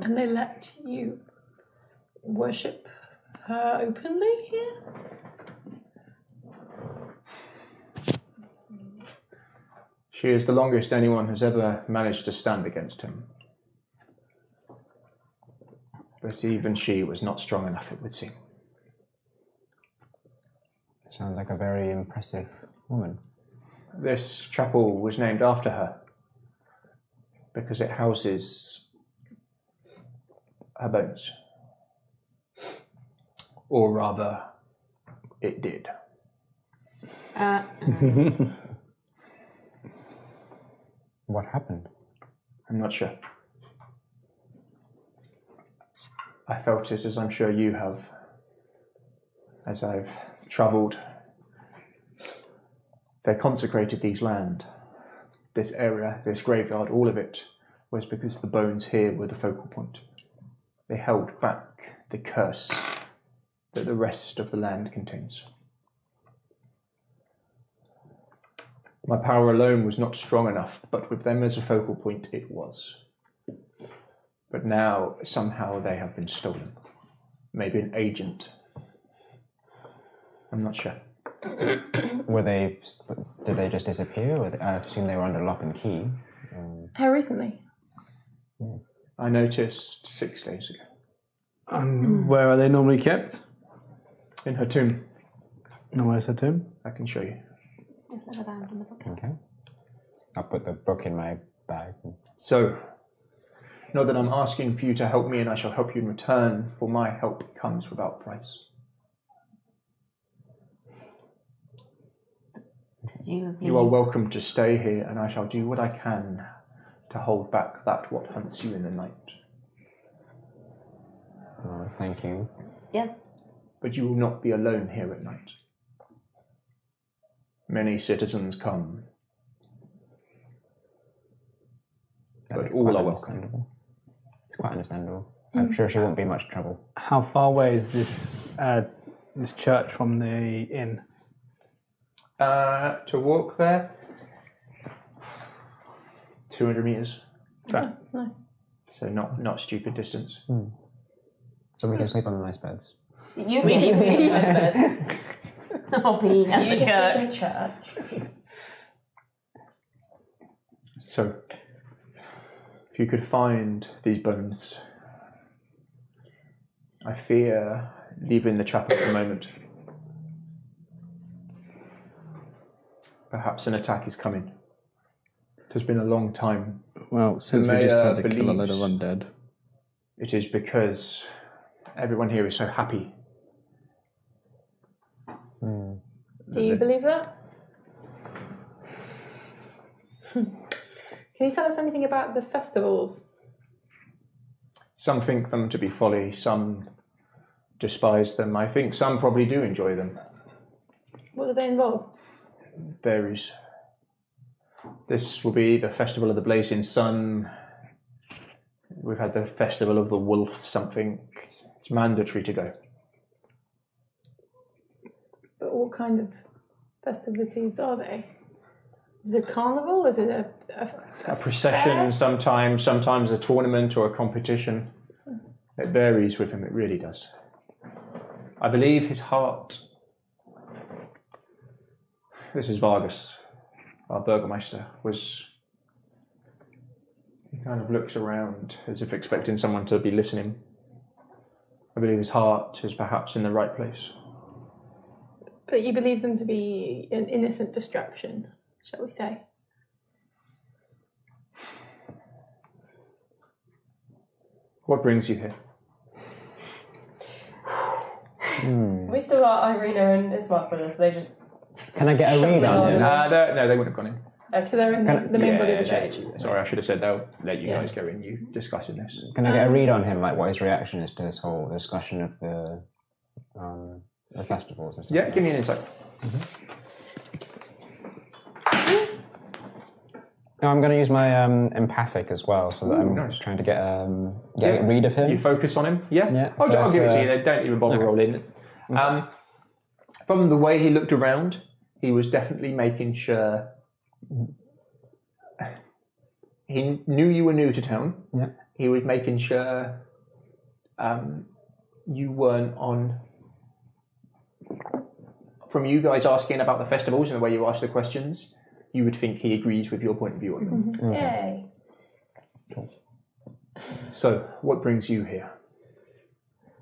And they let you worship her openly here? She is the longest anyone has ever managed to stand against him. But even she was not strong enough, it would seem. Sounds like a very impressive woman. This chapel was named after her because it houses her bones. Or rather, it did. What happened? I'm not sure. I felt it, as I'm sure you have, as I've travelled. They consecrated these land, this area, this graveyard, all of it was because the bones here were the focal point. They held back the curse that the rest of the land contains. My power alone was not strong enough, but with them as a focal point, it was. But now, somehow, they have been stolen. Maybe an agent. I'm not sure. Did they just disappear? I assume they were under lock and key. How recently? I noticed 6 days ago. Where are they normally kept? In her tomb. No, where's her tomb? I can show you. Okay. I'll put the book in my bag. So, know that I'm asking for you to help me, and I shall help you in return, for my help comes without price. You are welcome to stay here, and I shall do what I can to hold back that what hunts you in the night. Oh, thank you. Yes. But you will not be alone here at night. Many citizens come, but all are welcome. It's quite understandable. I'm sure she won't be much trouble. How far away is this church from the inn? To walk there, 200 meters. Oh, nice. So not stupid distance. So we can sleep on the nice beds. You can sleep in those beds. I'll be at You the can church. sleep in church. So, if you could find these bones, I fear leaving the chapel at the moment. Perhaps an attack is coming. It has been a long time. Well, since we just had to kill a load of undead. It is because everyone here is so happy Do you believe that? Can you tell us anything about the festivals? Some think them to be folly, some despise them. I think some probably do enjoy them. What do they involve? Varies. This will be the Festival of the Blazing Sun. We've had the Festival of the Wolf, something. It's mandatory to go. But what kind of festivities are they? Is it a carnival? Is it A procession fair? sometimes a tournament or a competition. It varies with him, it really does. I believe his heart... This is Vargas, our Burgermeister, was... He kind of looks around as if expecting someone to be listening. I believe his heart is perhaps in the right place. But you believe them to be an innocent distraction, shall we say? What brings you here? We still got Irina and Ismark with us. They just... Can I get a read on him? No, they wouldn't have gone in. So they're in the main body of the church. Sorry, I should have said they'll let you guys go in. You discussing this. Can I get a read on him, like what his reaction is to this whole discussion of the festivals and stuff? Yeah, give me an insight. No, I'm going to use my empathic as well, so that I'm trying to get a read of him. You focus on him? Yeah? Yeah. I'll give it to you. They don't even bother rolling. From the way he looked around, he was definitely making sure... He knew you were new to town. Yeah. He was making sure you weren't on... From you guys asking about the festivals and the way you asked the questions, you would think he agrees with your point of view on them. Yay. So, what brings you here?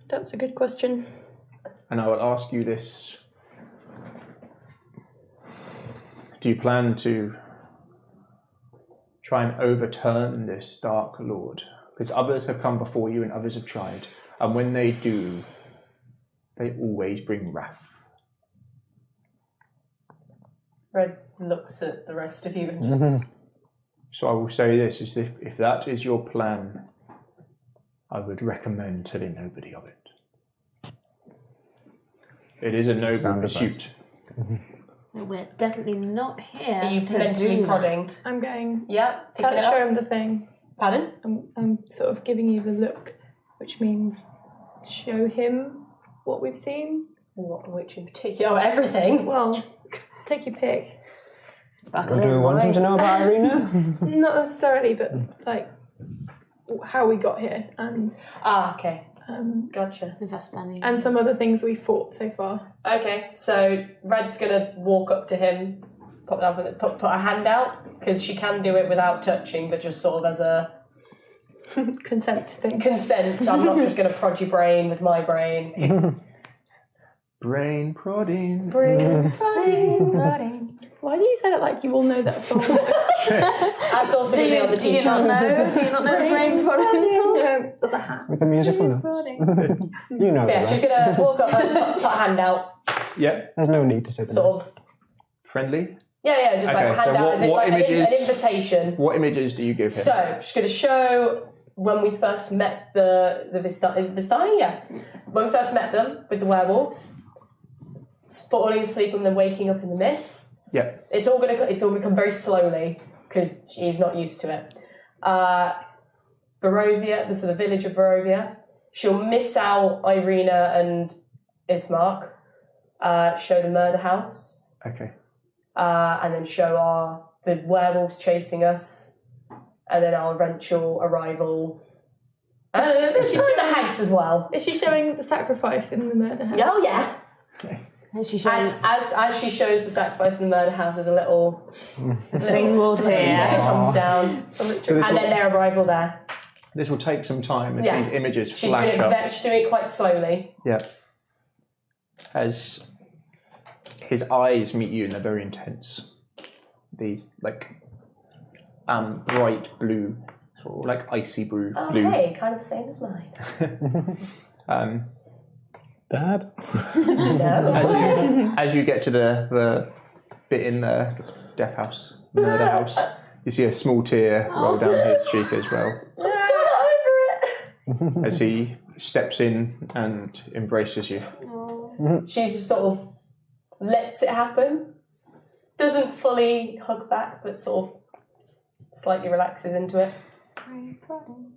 That's a good question. And I will ask you this. Do you plan to try and overturn this Dark Lord? Because others have come before you and others have tried. And when they do, they always bring wrath. Red looks at the rest of you and just... So I will say this, is if that is your plan, I would recommend telling nobody of it. It is a noble pursuit. We're definitely not here. Are you to mentally do prodding? I'm going. Yeah. Show him the thing. Pardon? I'm sort of giving you the look, which means show him what we've seen. Which in particular? Oh, everything. Well, take your pick. Do we want him to know about Irina? Not necessarily, but like how we got here and okay. Gotcha. The Vastani. And some other things we fought so far. Okay, so Red's gonna walk up to him, put a hand out, because she can do it without touching, but just sort of as a consent thing. Consent. I'm not just gonna prod your brain with my brain. Brain prodding. Brain prodding. Why do you say that like you all know that song? That's also going to be on the t-shirts. Do you not know brain prodding? No, there's a hat. With the musical notes. You know Yeah, the she's rest. going to walk up and put a hand out. Yeah. There's no need to say the Sort rest. of. Friendly? Yeah, just like Okay, hand so out as in what like images- an invitation. What images do you give him? So, she's going to show when we first met the Vastani, yeah. When we first met them with the werewolves, falling asleep and then waking up in the mists. Yeah. It's all going to come very slowly because she's not used to it. Barovia, this is the village of Barovia. She'll miss out Irina and Ismark. Show the murder house. Okay. And then show the werewolves chasing us, and then our eventual arrival. And there's the hags as well. Is she showing the sacrifice in the murder house? Oh yeah. Is she showing And as she shows the sacrifice in the murder house, there's a little single tear? that comes down, and then their arrival there. This will take some time as Yeah. these images She's flash doing up. she's doing it quite slowly. Yeah. As his eyes meet you and they're very intense. These like bright blue, sort of like icy blue. Oh hey, kind of the same as mine. Dad? As you get to the bit in the death house, murder house, you see a small tear roll down his cheek as well. I'm still not over it. As he steps in and embraces you. She just sort of lets it happen. Doesn't fully hug back, but sort of slightly relaxes into it. Brain prodding.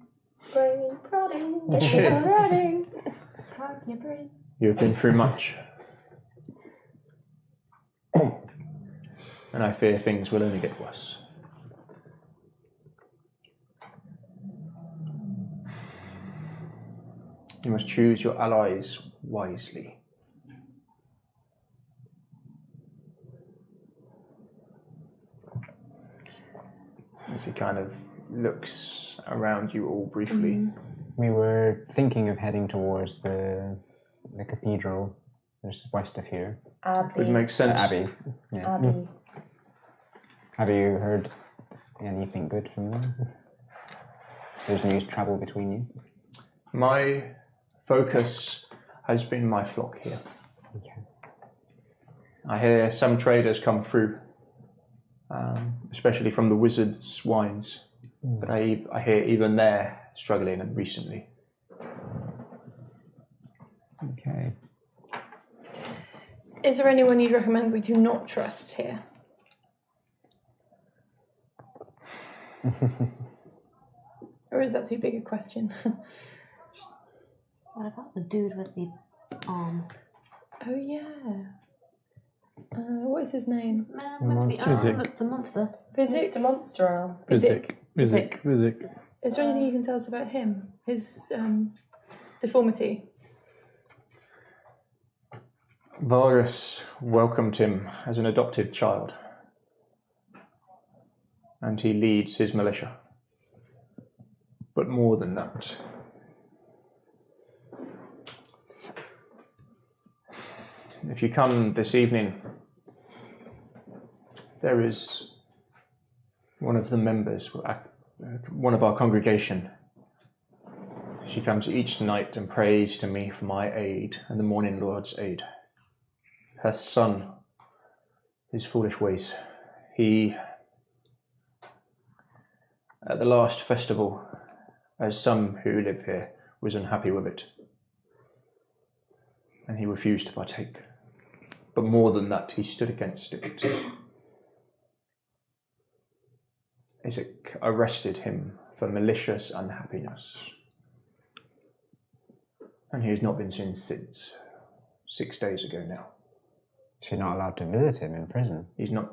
You've been through much. And I fear things will only get worse. You must choose your allies wisely. As he kind of looks around you all briefly. We were thinking of heading towards the cathedral just west of here. Abbey. Which makes sense. Abbey. Yeah. Abbey. Have you heard anything good from them? Does news travel between you? My focus has been my flock here. Okay. I hear some traders come through, especially from the wizards' wines. But I hear even they're struggling and recently. Okay. Is there anyone you'd recommend we do not trust here? Or is that too big a question? What about the dude with the arm? Oh yeah. What is his name? Man with the arm. Physic. That's a monster. Physic. Mr. Monster Arm. Physic. Is there Uh, anything you can tell us about him? His deformity? Varus welcomed him as an adopted child. And he leads his militia. But more than that. If you come this evening, there is one of the members, one of our congregation. She comes each night and prays to me for my aid and the Morning Lord's aid. Her son, his foolish ways. He, at the last festival, as some who live here, was unhappy with it. And he refused to partake. But more than that, he stood against it. Isaac arrested him for malicious unhappiness. And he has not been seen since. 6 days ago now. She's not allowed to visit him in prison. He's not.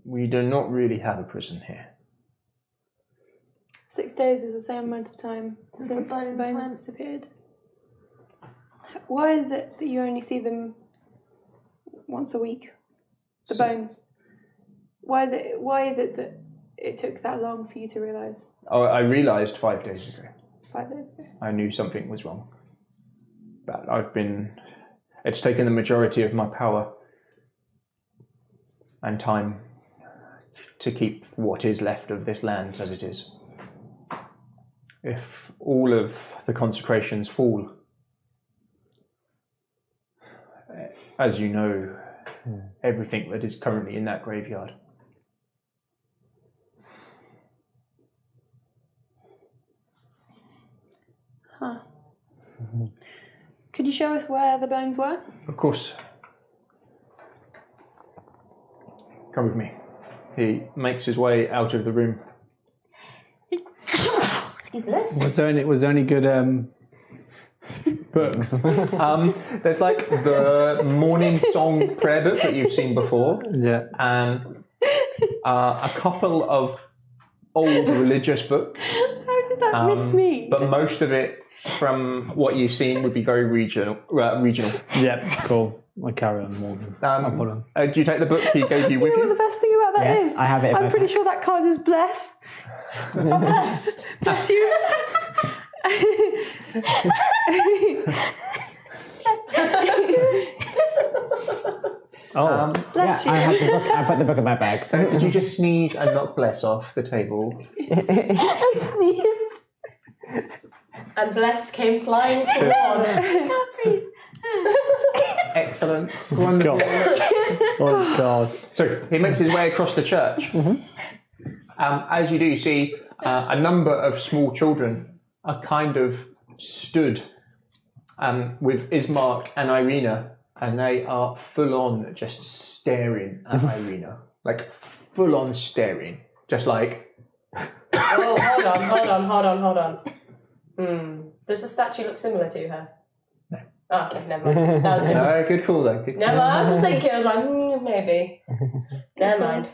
We do not really have a prison here. 6 days is the same amount of time since the bones bones went. disappeared. Why is it that you only see them once a week? The bones. Why is it that it took that long for you to realise? Oh, I realised 5 days ago. 5 days ago. I knew something was wrong. But it's taken the majority of my power and time to keep what is left of this land as it is. If all of the consecrations fall, as you know, everything that is currently in that graveyard. Huh. Could you show us where the bones were? Of course. Come with me. He makes his way out of the room. He's blessed. Was there any good books? There's like the morning song prayer book that you've seen before. Yeah. And a couple of old religious books. How did that miss me? But most of it, from what you've seen, would be very regional. Yeah, cool. I'll carry on more. Do you take the book he gave you with You know what you? the best thing about that is? Yes, I have it in I'm my pretty pack. sure that card is bless. I'm blessed. Bless you. Bless I you. have the book. I put the book in my bag. So did you just sneeze and knock bless off the table? I sneezed. And Bless came flying towards. Can't breathe. Excellent. Wonderful. Oh God. So he makes his way across the church. As you do, you see a number of small children are kind of stood with Ismark and Irina, and they are full on just staring at Irina. Like full on staring. Just like... Oh, hold on. Does the statue look similar to her? No. Oh, okay, never mind. That was good. No, good call though. Good Never. call. I was just thinking. I was like, maybe. Never mind.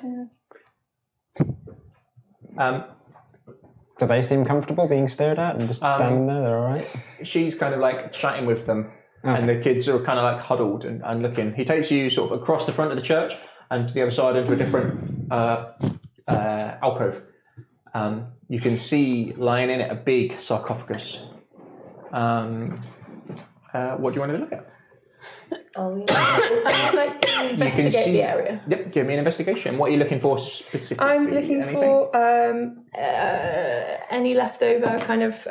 Do they seem comfortable being stared at and just standing there? They're all right. She's kind of like chatting with them, and the kids are kind of like huddled and looking. He takes you sort of across the front of the church and to the other side into a different alcove. You can see lying in it a big sarcophagus. What do you want to look at? I'd like to investigate the area. Yep, give me an investigation. What are you looking for specifically? I'm looking for any leftover kind of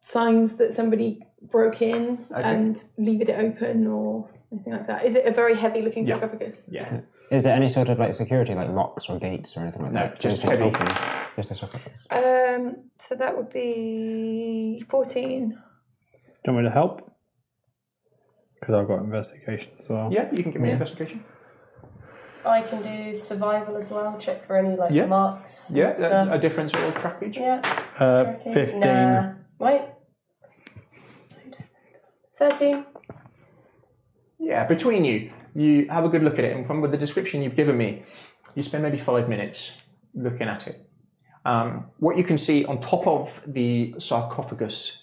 signs that somebody broke in and leave it open or anything like that. Is it a very heavy looking sarcophagus? Yeah. Is there any sort of like security, like locks or gates or anything like No, that? just heavy. open. Just a sarcophagus. So that would be 14. Do you want me to help? Because I've got investigation as well. Yeah, you can give me an investigation. I can do survival as well. Check for any like Yeah. marks. Yeah, and that's stuff. a different sort of trackage. Yeah. 15. Nah. Wait. 13. Yeah, between you have a good look at it, and from the description you've given me, you spend maybe 5 minutes looking at it. What you can see on top of the sarcophagus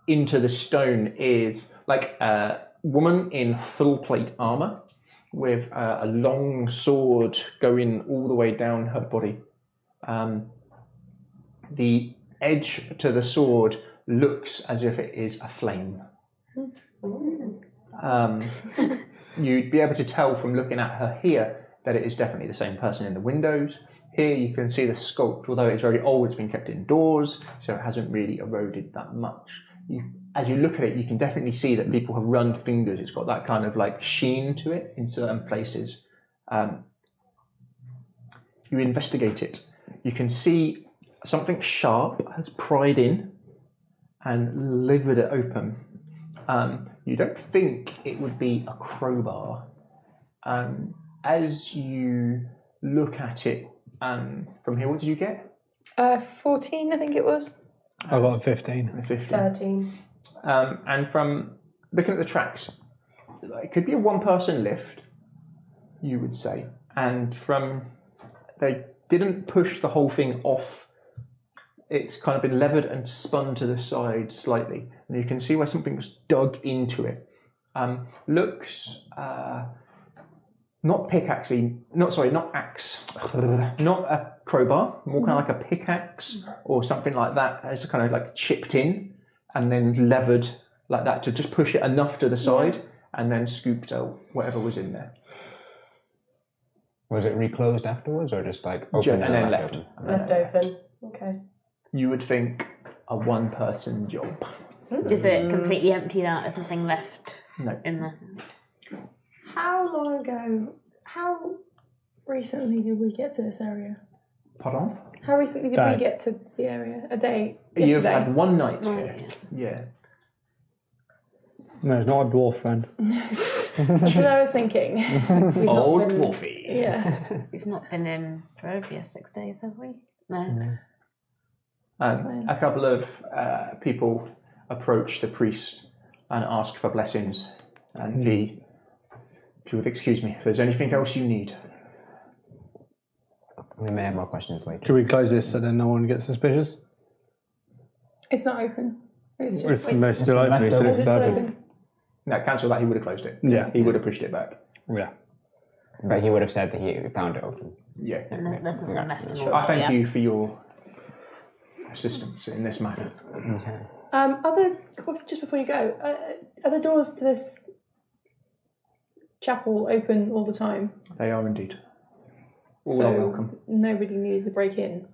into the stone is like a woman in full plate armor with a long sword going all the way down her body. The edge to the sword looks as if it is a flame. You'd be able to tell from looking at her here that it is definitely the same person in the windows. Here you can see the sculpt, although it's very old, it's been kept indoors, so it hasn't really eroded that much. As you look at it, you can definitely see that people have run fingers. It's got that kind of like sheen to it in certain places. You investigate it. You can see something sharp has pried in and livered it open. You don't think it would be a crowbar. As you look at it from here, what did you get? 14, I think it was. I got 15. 13. And from looking at the tracks, it could be a one-person lift, you would say. And they didn't push the whole thing off. It's kind of been levered and spun to the side slightly. And you can see where something was dug into it. Looks not pickaxey, not axe, not a crowbar, more kind of like a pickaxe or something like that, as kind of like chipped in and then levered like that to just push it enough to the side and then scooped out whatever was in there. Was it reclosed afterwards or just like open and then left? Left open. Okay. You would think a one-person job. Is it completely emptied out? There's nothing left No. in there? How long ago, how recently did we get to this area? Pardon? How recently did Day. we get to the area? A day? You've Yesterday? had one night here. Yeah. No, it's not a dwarf friend. That's what I was thinking. Old been- dwarfy. Yes. We've not been in Barovia 6 days, have we? No. A couple of people approach the priest and ask for blessings. And he, if you would excuse me, if there's anything else you need. We may have more questions later. Should we close this so then no one gets suspicious? It's not open. It's just. It's still open. He said Oh, it's is it still still open. open? No, cancel that. He would have closed it. Yeah. He would have pushed it back. Yeah. But he would have said that he found it open. Yeah. And there's nothing left in I thank you for your assistance in this matter. Just before you go, are the doors to this chapel open all the time? They are indeed. All So are welcome. nobody needed to break in.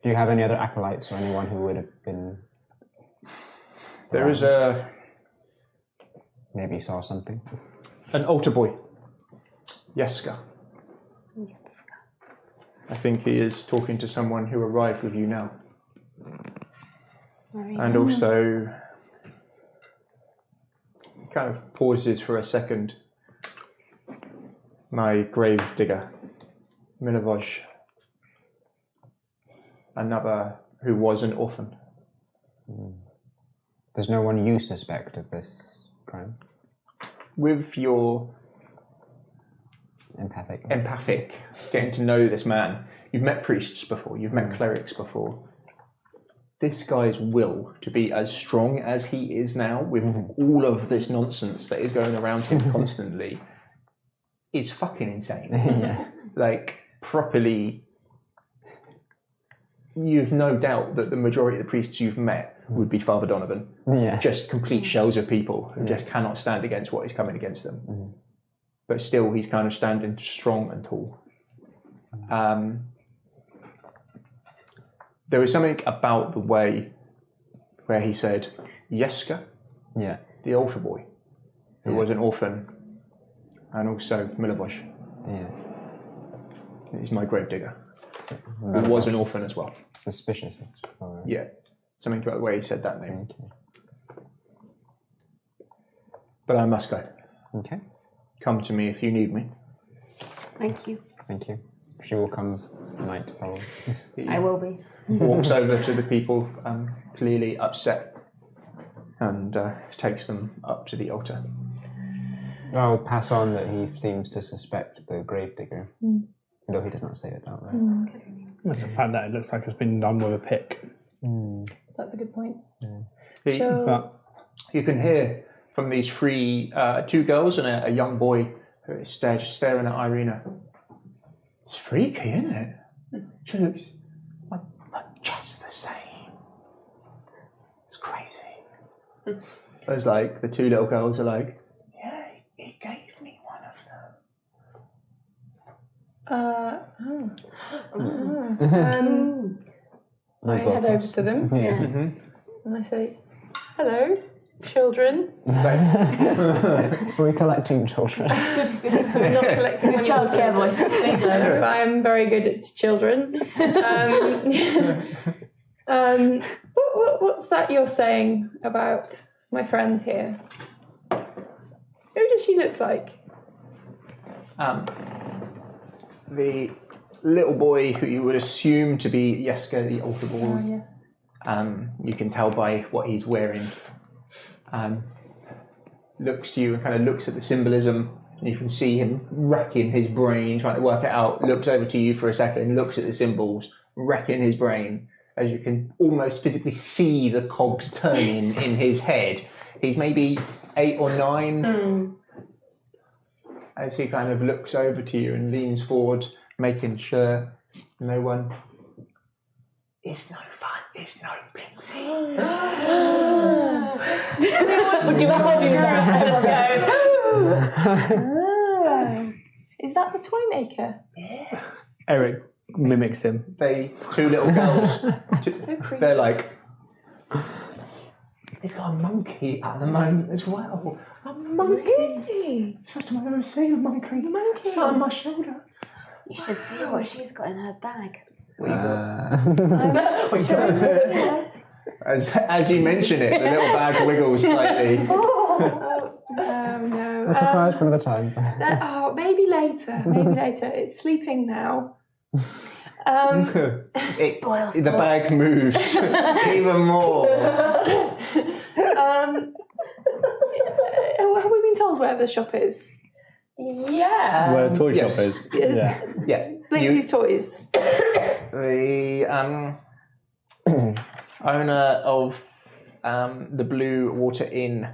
Do you have any other acolytes or anyone who would have been... There is a Maybe you saw something. An altar boy. Yeska. I think he is talking to someone who arrived with you now. And also kind of pauses for a second. My grave digger, Milivoj. Another who was an orphan. There's no one you suspect of this crime? With your empathic, getting to know this man, you've met priests before, you've met clerics before. This guy's will to be as strong as he is now, with all of this nonsense that is going around him constantly, is fucking insane. Like, properly, you've no doubt that the majority of the priests you've met would be Father Donovan. Just complete shells of people who just cannot stand against what is coming against them. But still, he's kind of standing strong and tall. There was something about the way where he said, Yeska, the altar boy, who was an orphan, and also Milivoj. He's my gravedigger, who was an orphan as well. Suspicious. Yeah, something about the way he said that name. But I must go. Okay. Come to me if you need me. Thank you. Thank you. She will come tonight, probably. I will be. Walks over to the people, clearly upset, and takes them up to the altar. I'll pass on that he seems to suspect the gravedigger, though he does not say it outright. It's the fact that it looks like it's been done with a pick. That's a good point. But you can hear from these two girls and a young boy who is staring at Irina. It's freaky, isn't it? She looks like just the same. It's crazy. There's like the two little girls are like, yeah, he gave me one of them. I head over to them and I say, hello, children. Are we collecting children? We're not collecting any Childcare voice. I am very good at children. What's that you're saying about my friend here? Who does she look like? The little boy who you would assume to be Yeska, the altar boy. Oh, yes. You can tell by what he's wearing. Looks to you and kind of looks at the symbolism, and you can see him racking his brain, trying to work it out. Looks over to you for a second, looks at the symbols, racking his brain, as you can almost physically see the cogs turning in his head. He's maybe 8 or 9. As he kind of looks over to you and leans forward, making sure no one... It's no fun, it's no blinksy. Would you ever do that? Is that the toy maker? Yeah. Eric mimics him. Two little girls, So creepy. they're like... He's got a monkey at the moment as well. A monkey? It's the first time I've ever seen a monkey. Sat on my shoulder. You should see what she's got in her bag. As you mention it, the little bag wiggles slightly. No. A surprise for another time. Maybe later. It's sleeping now. Spoils The bag moves even more. Have we been told where the shop is? Yeah. Where a toy yes. shop is. Yes. Yeah. Blinksy's toys. The owner of the Blue Water Inn,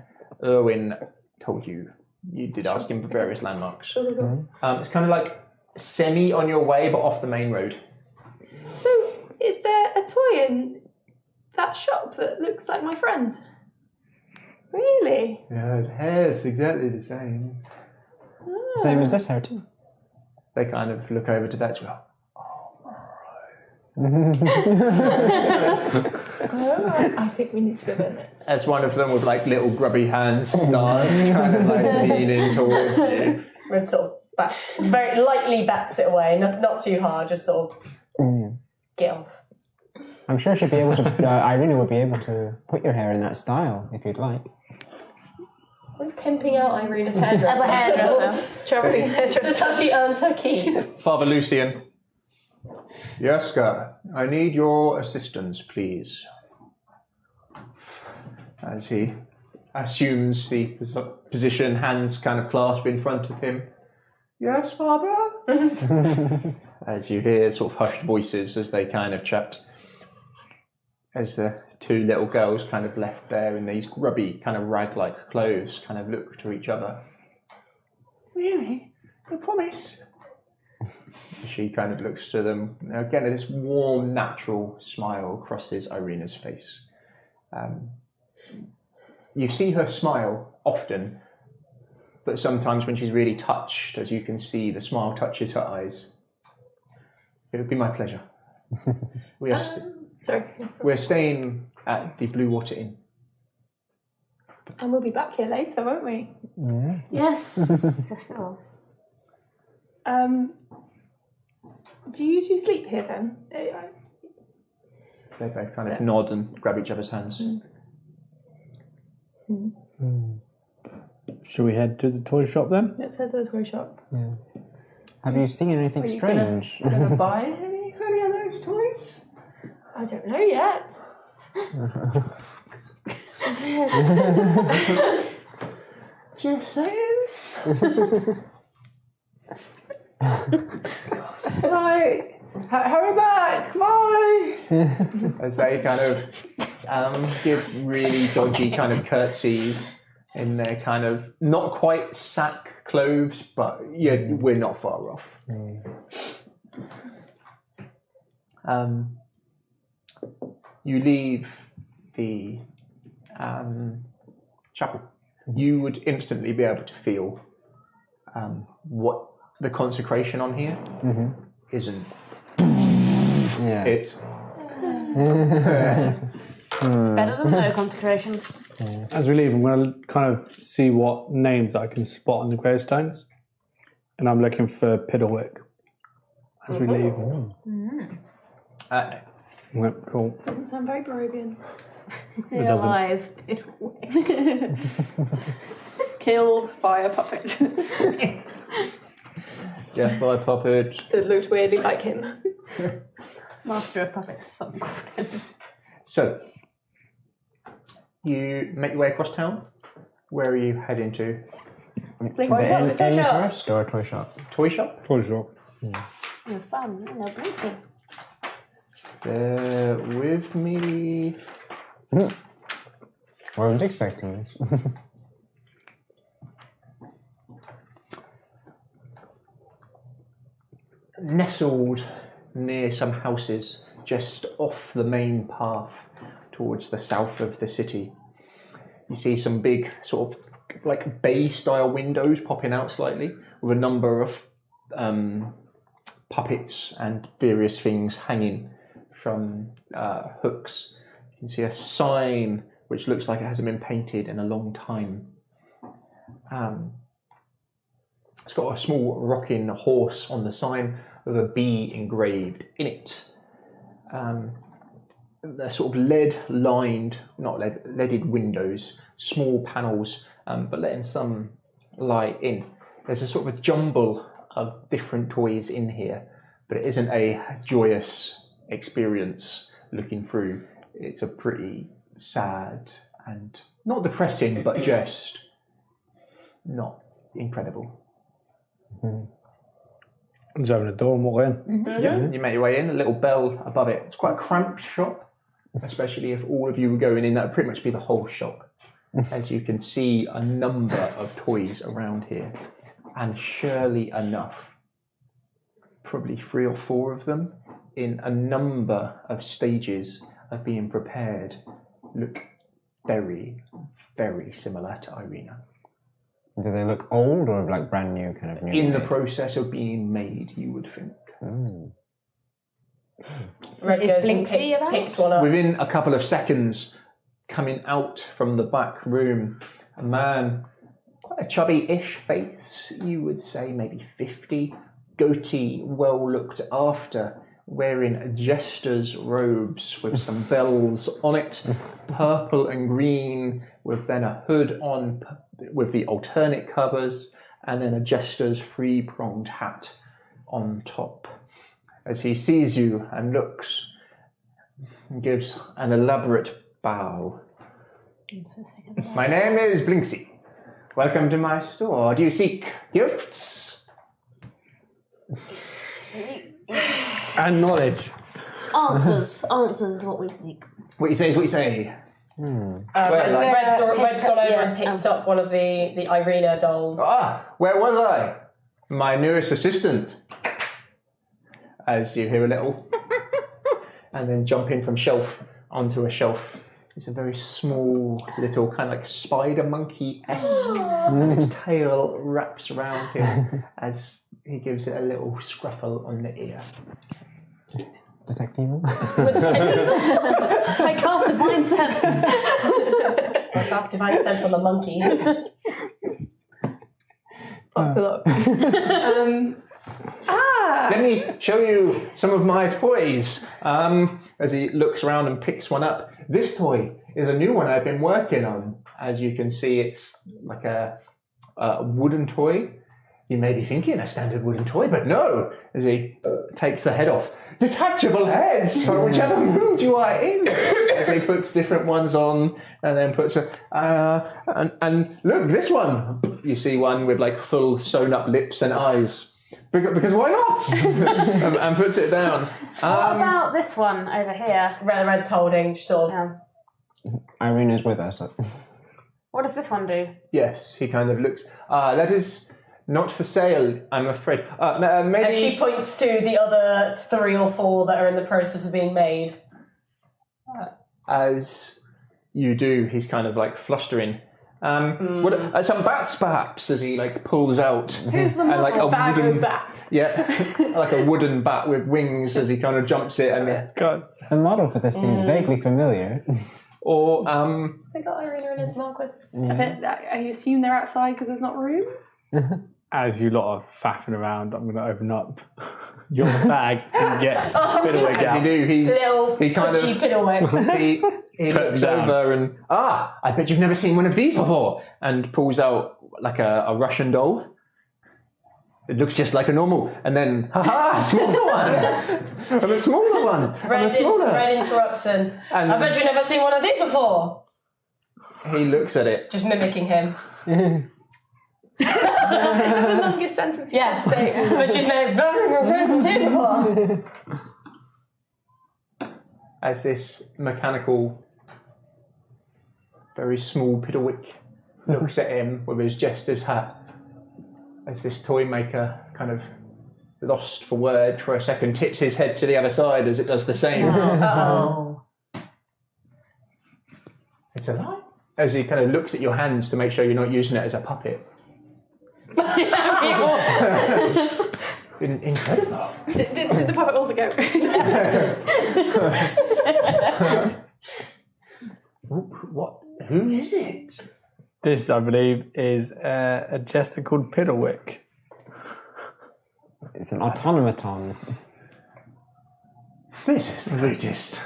Irwin, told you. You did ask him for various landmarks. It's kind of like semi on your way, but off the main road. So, is there a toy in that shop that looks like my friend? Really? Yeah, the hair's exactly the same. Same as this hair too. They kind of look over to that as well. I think we need to go there next. As one of them with like little grubby hands starts kind of like leaning towards you. Red sort of bats, very lightly bats it away, not too hard, just sort of get off. I'm sure she'd be able to. Irina would be able to put your hair in that style if you'd like. We're pimping out Irina's hairdresser. As a hairdresser. Travelling hairdresser. This is how she earns her keep. Father Lucian. Yes, sir. I need your assistance, please. As he assumes the position, hands kind of clasped in front of him. Yes, Father? As you hear sort of hushed voices as they kind of chat. As the two little girls kind of left there in these grubby kind of rag-like clothes kind of look to each other. Really? I promise? She kind of looks to them. Again, this warm, natural smile crosses Irina's face. You see her smile often, but sometimes when she's really touched, as you can see, the smile touches her eyes. It would be my pleasure. We're staying at the Blue Water Inn. And we'll be back here later, won't we? Yeah. Yes. Sure. Do you two sleep here then? They both kind of nod and grab each other's hands. Should we head to the toy shop then? Let's head to the toy shop. Yeah. Have you seen anything strange? Gonna buy any of those toys? I don't know yet. Just saying. Right. Hurry back! Bye! As they kind of give really dodgy kind of curtsies in their kind of not quite sack clothes, but yeah, we're not far off. You leave the chapel. You would instantly be able to feel what the consecration on here isn't. Yeah. It's It's better than no consecration. As we leave, I'm going to kind of see what names I can spot on the gravestones. And I'm looking for Piddlewick as we leave. Yep, cool. Doesn't sound very Barovian. It doesn't. Lies. Killed by a puppet. Death by puppet. That looked weirdly like him. Master of puppets. So, you make your way across town. Where are you heading to? Inn first or a toy shop? Toy shop? Toy shop. No fun. No blinksy. Bear with me. I wasn't expecting this. Nestled near some houses just off the main path towards the south of the city, you see some big sort of like bay style windows popping out slightly with a number of puppets and various things hanging from hooks. You can see a sign which looks like it hasn't been painted in a long time. It's got a small rocking horse on the sign with a bee engraved in it. They're sort of leaded windows, small panels, but letting some light in. There's a sort of a jumble of different toys in here, but it isn't a joyous experience looking through. It's a pretty sad and not depressing, but just not incredible. Just open the door and walk in. Yeah, you make your way in, a little bell above it. It's quite a cramped shop, especially if all of you were going in. That would pretty much be the whole shop. As you can see, a number of toys around here, and surely enough, probably 3 or 4 of them in a number of stages of being prepared, look very, very similar to Irina. Do they look old or like brand new, kind of new? In the process of being made, you would think. Red Is goes and Blinksy about? picks one up. Within a couple of seconds, coming out from the back room, a man, quite a chubby-ish face, you would say maybe 50, goatee, well looked after, wearing jester's robes with some bells on it, purple and green, with then a hood on with the alternate covers, and then a jester's three-pronged hat on top. As he sees you and looks, and gives an elaborate bow. My name is Blinksy. Welcome to my store. Do you seek gifts? And knowledge. Answers is what we seek. What you say is what you say. Red's gone over and picked up one of the Irina dolls. Where was I? My newest assistant. As you hear a little. And then jumping from shelf onto a shelf. It's a very small, little kind of like spider monkey-esque. And its tail wraps around him as he gives it a little scruffle on the ear. Detective. I cast Divine Sense. I cast Divine Sense on the monkey. Let me show you some of my toys. As he looks around and picks one up. This toy is a new one I've been working on. As you can see, it's like a wooden toy. You may be thinking a standard wooden toy, but no. As he takes the head off. Detachable heads for whichever mood you are in. As he puts different ones on and then puts and look, this one. You see one with like full sewn up lips and eyes. Because why not? and puts it down. What about this one over here? Red's holding, sort of. Irina's with us. What does this one do? Yes, he kind of looks. That is not for sale, I'm afraid. Maybe. And she points to the other 3 or 4 that are in the process of being made. As you do, he's kind of like flustering. Some bats, perhaps, as he like pulls out. Who's the most like a bag wooden of bats? Yeah, like a wooden bat with wings as he kind of jumps it and. God. The model for this seems vaguely familiar. Or They got Irina and his milk with us. I assume they're outside because there's not room. As you lot are faffing around, I'm going to open up your bag and get Fiddlewick as you out. do, he kind Pudgy of Fiddlewick. he looks over and I bet you've never seen one of these before, and pulls out like a Russian doll. It looks just like a normal, and then smaller one, and a smaller one, and a smaller. Red interrupts and I bet you've never seen one of these before. He looks at it. Just mimicking him. Is that the longest sentence you Yes. can say? But she's never seen before. As this mechanical, very small Piddlewick looks at him with his jester's hat, as this toy maker kind of lost for word for a second, tips his head to the other side as it does the same. It's a lie. As he kind of looks at your hands to make sure you're not using it as a puppet. Incredible. Did the puppet also go? What? Who is it? This, I believe, is a jester called Piddlewick. It's an automaton. This is the latest.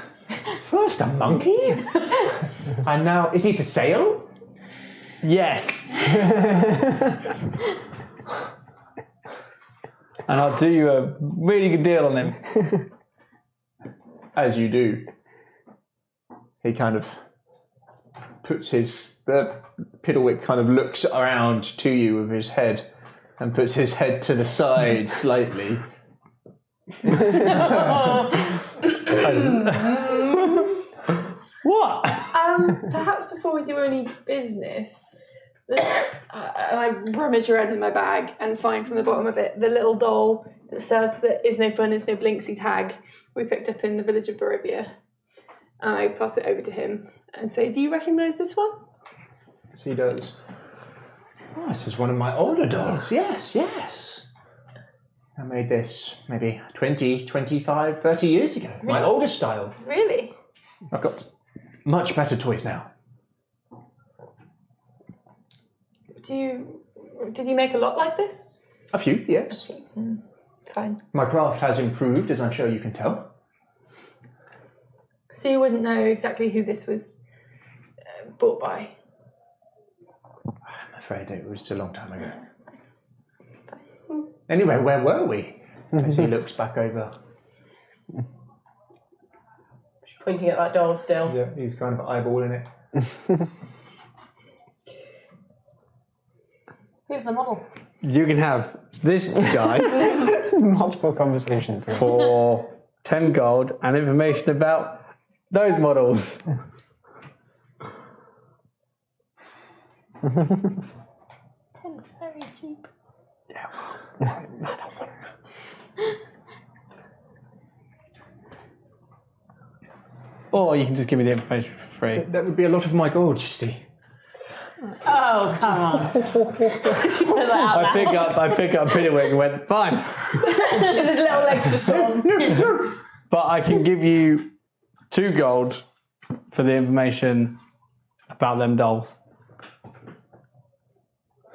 First a monkey, and now is he for sale? Yes. And I'll do you a really good deal on him. As you do, he kind of puts the Piddlewick kind of looks around to you with his head and puts his head to the side slightly. What? Perhaps before we do any business, I rummage around in my bag and find from the bottom of it the little doll that says that is no fun, is no Blinksy tag we picked up in the village of Barovia. And I pass it over to him and say, do you recognise this one? Yes, he does. Oh, this is one of my older dolls. Yes, yes. I made this maybe 20, 25, 30 years ago. My oldest style. Really? I've got much better toys now. Did you make a lot like this? A few, yes. Fine. My craft has improved, as I'm sure you can tell. So you wouldn't know exactly who this was bought by? I'm afraid it was a long time ago. Anyway, where were we? As he looks back over. She's pointing at that doll still. Yeah, he's kind of eyeballing it. Who's the model? You can have this guy Multiple conversations. for 10 gold and information about those models. Ten's very cheap. Or you can just give me the information for free. That would be a lot of my gold, you see. Oh, come on. She said that out I pick up Piddywig and went, fine. There's his little legs just on. But I can give you 2 gold for the information about them dolls.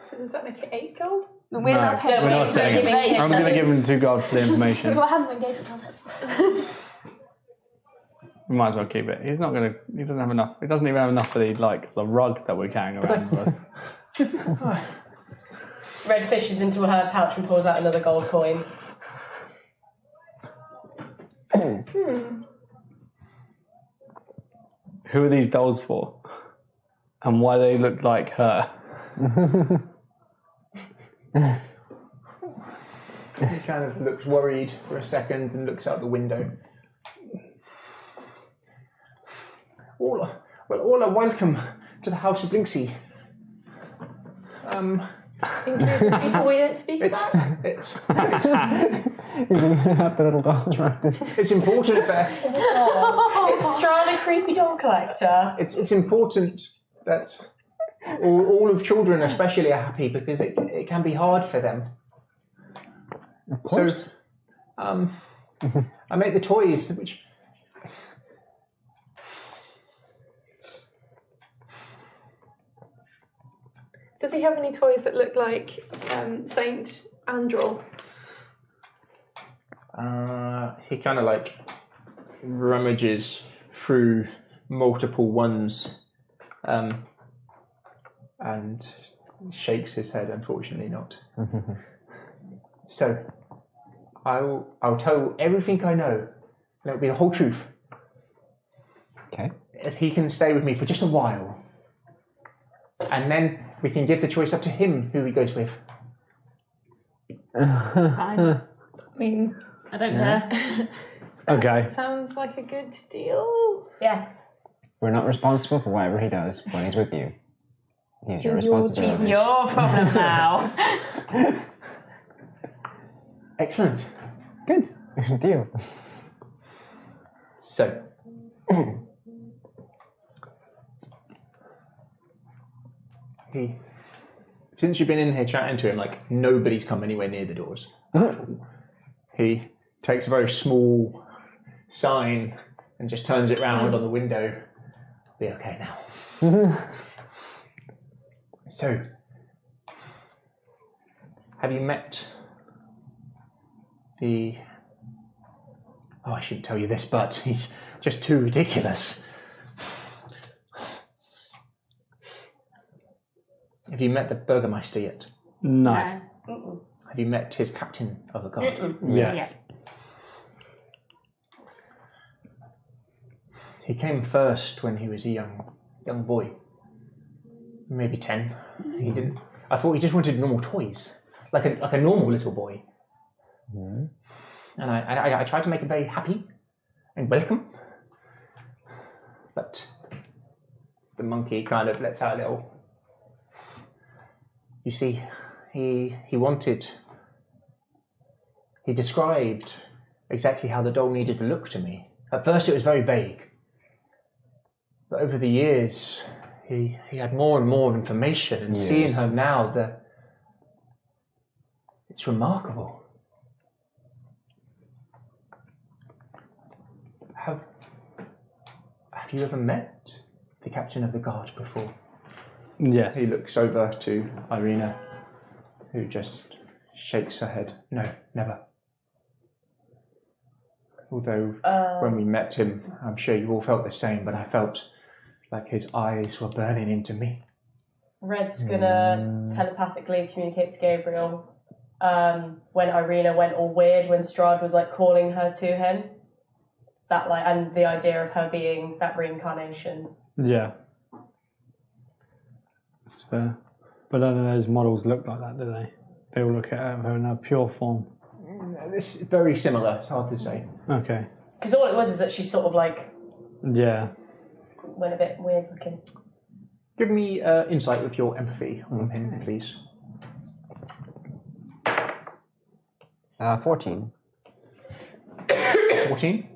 So does that make it 8 gold? We're not paying. We're not saying it. Giving I'm going to give him 2 gold for the information. Because I haven't been gave it, does it? We might as well keep it. He's not going to. He doesn't have enough. He doesn't even have enough for the rug that we're carrying around with us. Red fishes into her pouch and pulls out another gold coin. Who are these dolls for? And why they look like her? He kind of looks worried for a second and looks out the window. All are welcome to the House of Blinksy. Including people we don't speak about? It's He's going to have the little dolls around him. it's important for It's Strahd, a creepy doll collector. it's important that all of children especially are happy because it can be hard for them. Of course. So I make the toys which Does he have any toys that look like Saint Andrel? he kind of like rummages through multiple ones and shakes his head, unfortunately not. So I'll tell everything I know, and it'll be the whole truth. Okay. If he can stay with me for just a while, and then we can give the choice up to him who he goes with. Fine. I mean, I don't care. Okay. sounds like a good deal. Yes. We're not responsible for whatever he does when he's with you. He's your It's your responsibility. problem now. Excellent. Good. Deal. So, since you've been in here chatting to him, like nobody's come anywhere near the doors. He takes a very small sign and just turns it round on the window. Be okay now. So, have you met the... Oh, I shouldn't tell you this, but he's just too ridiculous. Have you met the Burgermeister yet? No. Have you met his captain of the guard? Yes. He came first when he was a young boy. Maybe 10. He didn't. I thought he just wanted normal toys. Like a normal little boy. And I tried to make him very happy and welcome. But the monkey kind of lets out a little... You see, he described exactly how the doll needed to look to me. At first it was very vague. But over the years, he had more and more information, and seeing her now, it's remarkable. Have you ever met the captain of the guard before? Yes. He looks over to Irina, who just shakes her head. No, never. Although when we met him, I'm sure you all felt the same, but I felt like his eyes were burning into me. Red's gonna telepathically communicate to Gabriel when Irina went all weird when Strahd was like calling her to him. That like, and the idea of her being that reincarnation. Yeah. That's fair. But none of those models look like that, do they? They all look at her in her pure form. It's very similar, it's hard to say. Okay. Because all it was is that she sort of like Yeah. went a bit weird looking. Give me insight with your empathy on him, please. 14. 14?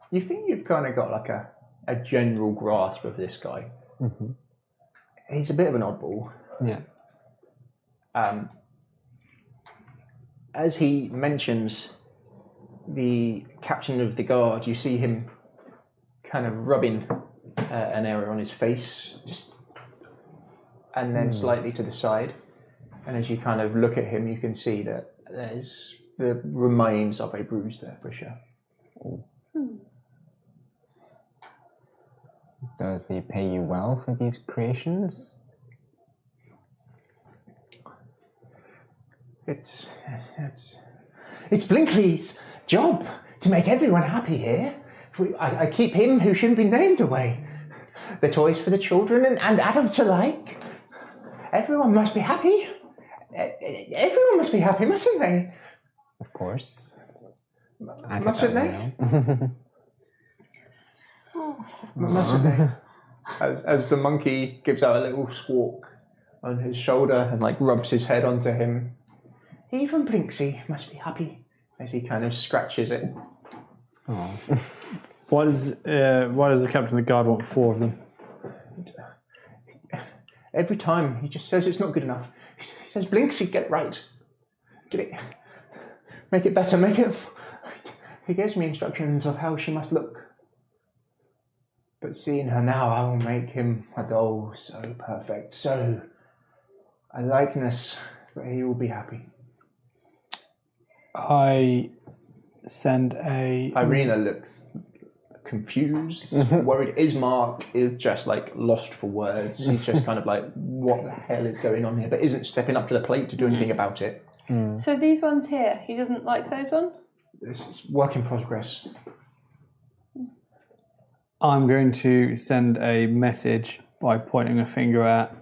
You think you've kind of got like a general grasp of this guy. Mm-hmm. He's a bit of an oddball. Yeah. As he mentions the captain of the guard, you see him kind of rubbing an area on his face, and then slightly to the side. And as you kind of look at him, you can see that there's the remains of a bruise there for sure. Does he pay you well for these creations? It's Blinkley's job to make everyone happy here. I keep him who shouldn't be named away. The toys for the children and adults alike. Everyone must be happy. Everyone must be happy, mustn't they? Of course. Mustn't they? Mustn't they? As the monkey gives out a little squawk on his shoulder and like rubs his head onto him. Even Blinksy must be happy as he kind of scratches it. Oh. Why does the captain of the guard want 4 of them? Every time he just says it's not good enough. He says, Blinksy, get it right. Get it. Make it better, make it. He gives me instructions of how she must look. But seeing her now, I will make him a doll so perfect, so a likeness that he will be happy. I send a... Irina looks confused, worried. Ismark is just like lost for words. He's just kind of like, what the hell is going on here? But isn't stepping up to the plate to do anything about it. So these ones here, he doesn't like those ones? This is work in progress. I'm going to send a message by pointing a finger at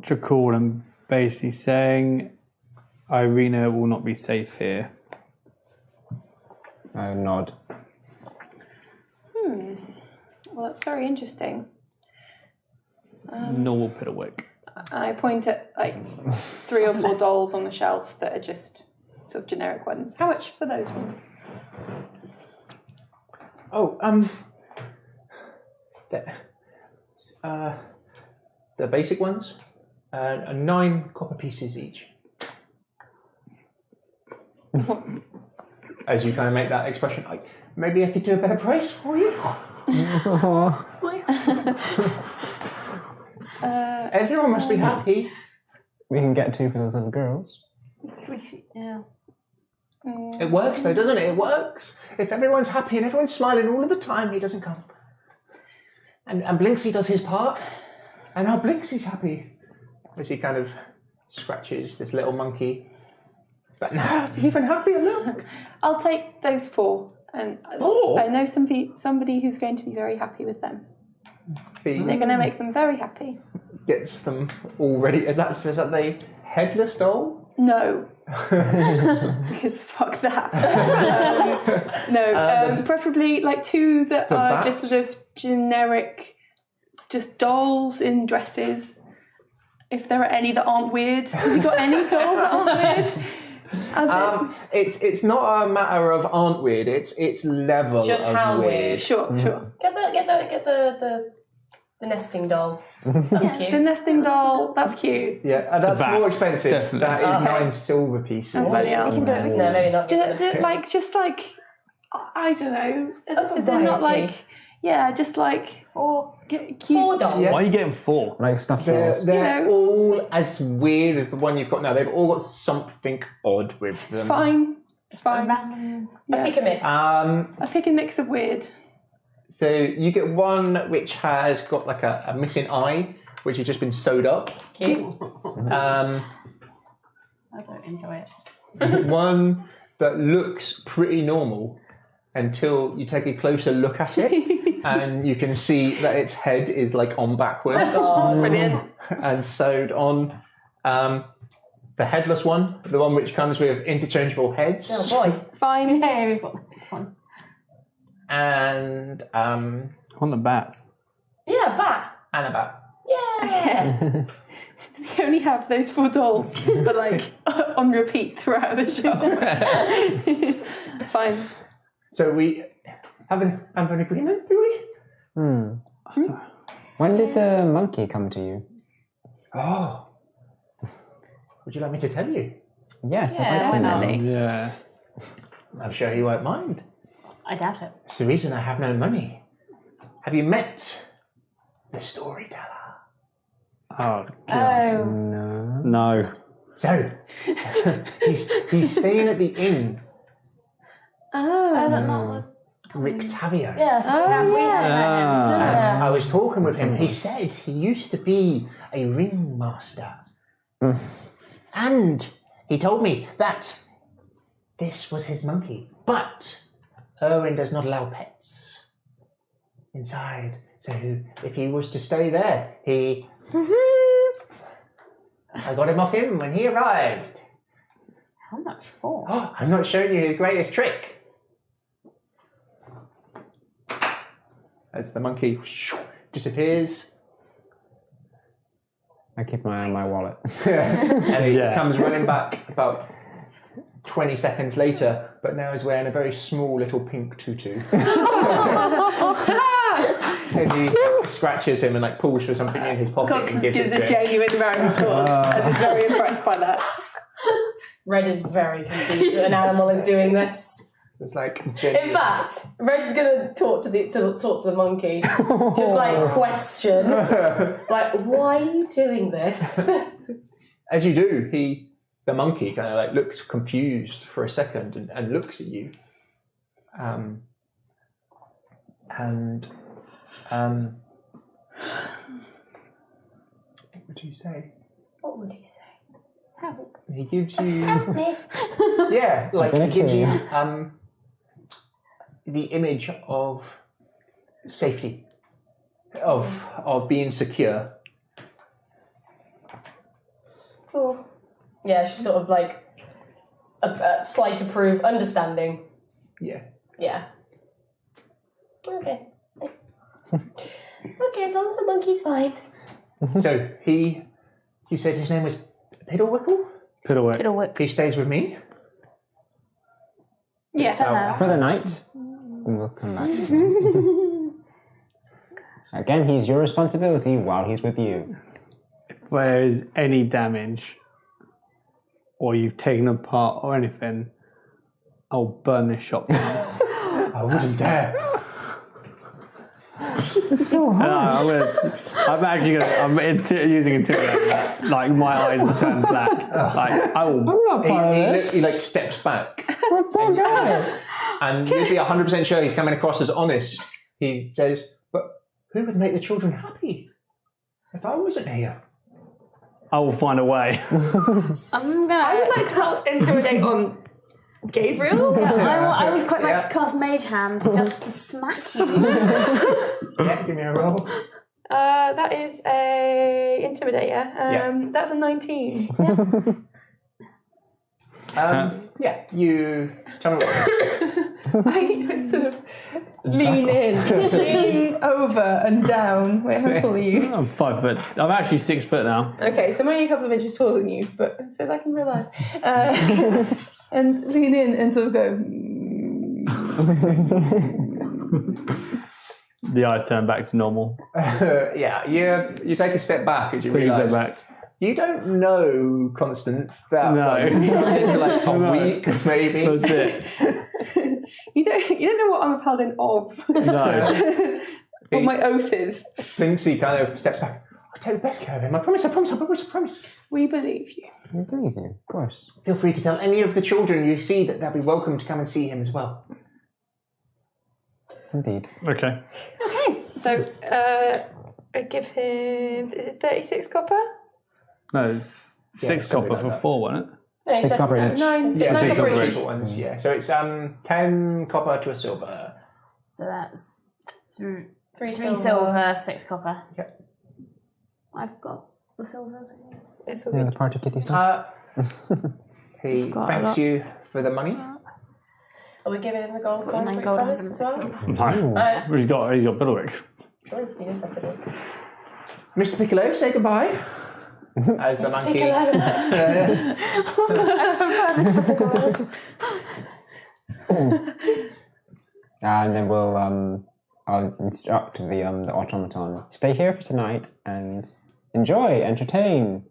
Trakul and basically saying Irina will not be safe here. I nod. Well, that's very interesting. Nor will Piddlewick. And I point at like 3 or 4 dolls on the shelf that are just sort of generic ones. How much for those ones? Oh, the basic ones, 9 copper pieces each. As you kind of make that expression, like, maybe I could do a better price for you. Everyone must be happy. We can get 2 for those little girls. Yeah. It works though, doesn't it? It works. If everyone's happy and everyone's smiling all of the time, he doesn't come. And Blinksy does his part, and now Blinksy's happy. As he kind of scratches this little monkey. But now even happier, look. I'll take those 4. And 4? I know somebody who's going to be very happy with them. They're He going to make them very happy. gets them all ready. Is that the headless doll? No. Because fuck that. Preferably like 2 that the are bats? just sort of generic, just dolls in dresses. If there are any that aren't weird. Has he got any dolls that aren't weird? It's not a matter of aren't weird. It's level Just of how weird. Sure. Get the nesting doll. That's cute. The nesting doll, that's cute. Yeah, and that's bats, more expensive. definitely. That is 9 silver pieces. Bloody hell. We can do it. No, maybe not. I don't know. A They're not variety. like, just like 4 cute. 4 dolls. Why are you getting 4? Like stuff. They're all as weird as the one you've got now. They've all got something odd with them. Fine. It's fine. Random. I pick a mix. I pick a mix of weird. So you get one which has got like a missing eye, which has just been sewed up. Cute. I don't enjoy it. One that looks pretty normal until you take a closer look at it, and you can see that its head is like on backwards Oh, brilliant. and sewed on. The headless one, the one which comes with interchangeable heads, Oh boy. Fine. Yeah, we've got that one. and I want the bats. Yeah, bat. Annabelle. Yeah. Does he only have those 4 dolls, but like on repeat throughout the show? Fine. So we have an agreement, do we? When did the monkey come to you? Oh. Would you like me to tell you? Yes, Yeah, I'd like to know. definitely. Yeah. I'm sure he won't mind. I doubt it. It's the reason I have no money. Have you met the storyteller? Oh, God. Oh, No. No. So, he's staying at the inn, is that not Rick Tavio. the... Yes, we have met him. I was talking with him. He said he used to be a ringmaster. And he told me that this was his monkey. But Erwin does not allow pets inside. So if he was to stay there, I got him off him when he arrived. How much for? Oh, I'm not showing you his greatest trick. As the monkey disappears, I keep my eye on my wallet. and he Yeah. comes running back about 20 seconds later, but now he's wearing a very small little pink tutu. And he scratches him and like pulls for something in his pocket and Constance gives gives it a to him. genuine round of applause and is very impressed by that. Red is very confused that an animal is doing this. It's like In genuine. fact, Red's gonna talk to the monkey. Just like question, like, why are you doing this? As you do, the monkey kind of like looks confused for a second and looks at you. What would you say? What would he say? Help! He gives you, Help me! yeah, like he gonna gives kill you you. the image of safety, of being secure. Oh. Yeah, she's sort of like a slight approve, understanding. Yeah. Yeah. Okay. Okay, as long as the monkey's fine. So you said his name was Piddlewickle? Piddlewick. It'll work. He stays with me. Yes. For the night, and we'll come back. Again, he's your responsibility while he's with you. If there is any damage, or you've taken apart or anything, I'll burn this shop down. I wouldn't dare. So hard. I'm using intimidate. Like my eyes have turned black. Like I will. I'm not part of this. He like steps back. Poor guy. And you'd be 100% sure he's coming across as honest. He says, but who would make the children happy if I wasn't here? I will find a way. I'm gonna. I would like to help intimidate on Gabriel. I would quite like to cast Mage Hand just to smack you. Yeah, give me a roll. That is a intimidator. That's a 19. Yeah, you tell me what. I sort of lean in, lean over and down. Wait, how tall are you? I'm 5 foot. I'm actually 6 foot now. Okay, so I'm only a couple of inches taller than you, but so like in real life. And lean in and sort of go. The eyes turn back to normal. Yeah, you take a step back as you Take a step realise. back. You don't know Constance that No. well. It's like a week, maybe. That's it. You don't know what I'm a paladin of. No. What my oath is. Binksy kind of steps back. I'll take the best care of him. I promise. We believe you. I believe you, of course. Feel free to tell any of the children you see that they'll be welcome to come and see him as well. Indeed. Okay. Okay. So, I give him, is it 36 copper? No, it's 6 something copper like for that. 4, wasn't it? No, Six copper each. Nine, Yeah, nine six copper copper each. each. ones. Yeah, so it's 10 copper to a silver. So that's three Three silver, 6 copper. Yep. I've got the silvers. It's all Yeah, the good. party kitty stuff. He got a thanks lot. you for the money. Are we giving him the gold coins 49 like gold promised and as well? 6 silver. No. He's got Billerwick. Sure, he does have the Mr. Piccolo, say goodbye. As the monkey. And then I'll instruct the automaton. Stay here for tonight and enjoy, entertain.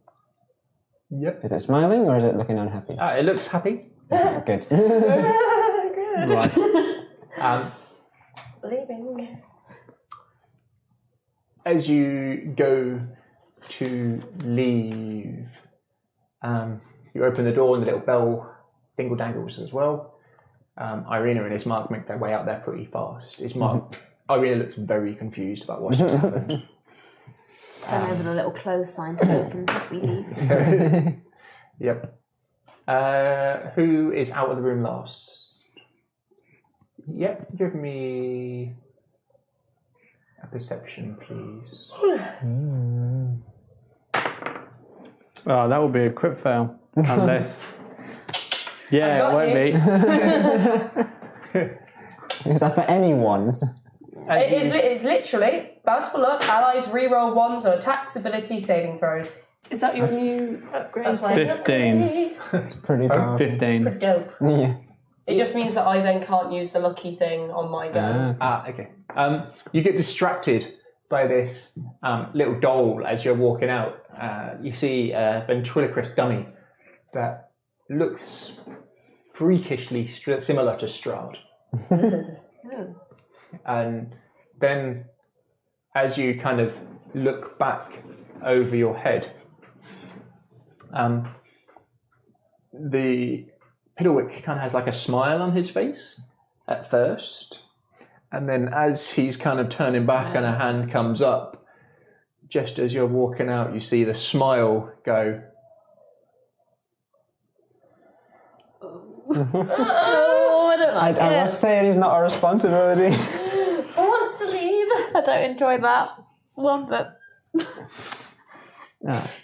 Yep. Is it smiling or is it looking unhappy? It looks happy. Good. Right. Leaving. As you go to leave, you open the door and the little bell dingle dangles as well. Irina and Ismark make their way out there pretty fast. Irina looks very confused about what's just happened. Turn over the little close sign to open as we leave. Yep. Who is out of the room last? Yep, give me a perception, please. Oh, that would be a crit fail. Unless... Yeah, got it won't you. be. Is that for anyone's? It's literally bounce for luck, allies reroll ones or attacks, ability, saving throws. Is that your new upgrade? That's my 15. upgrade. It's pretty powerful. 15. Pretty dope. Yeah. It just means that I then can't use the lucky thing on my go. Okay. You get distracted by this little doll as you're walking out. You see a ventriloquist dummy that looks freakishly similar to Strahd. And then as you kind of look back over your head, the Piddlewick kind of has like a smile on his face at first, and then as he's kind of turning back and a hand comes up, just as you're walking out, you see the smile go. Oh, I don't like I it. was saying it's not our responsibility. I want to leave. I don't enjoy that one bit.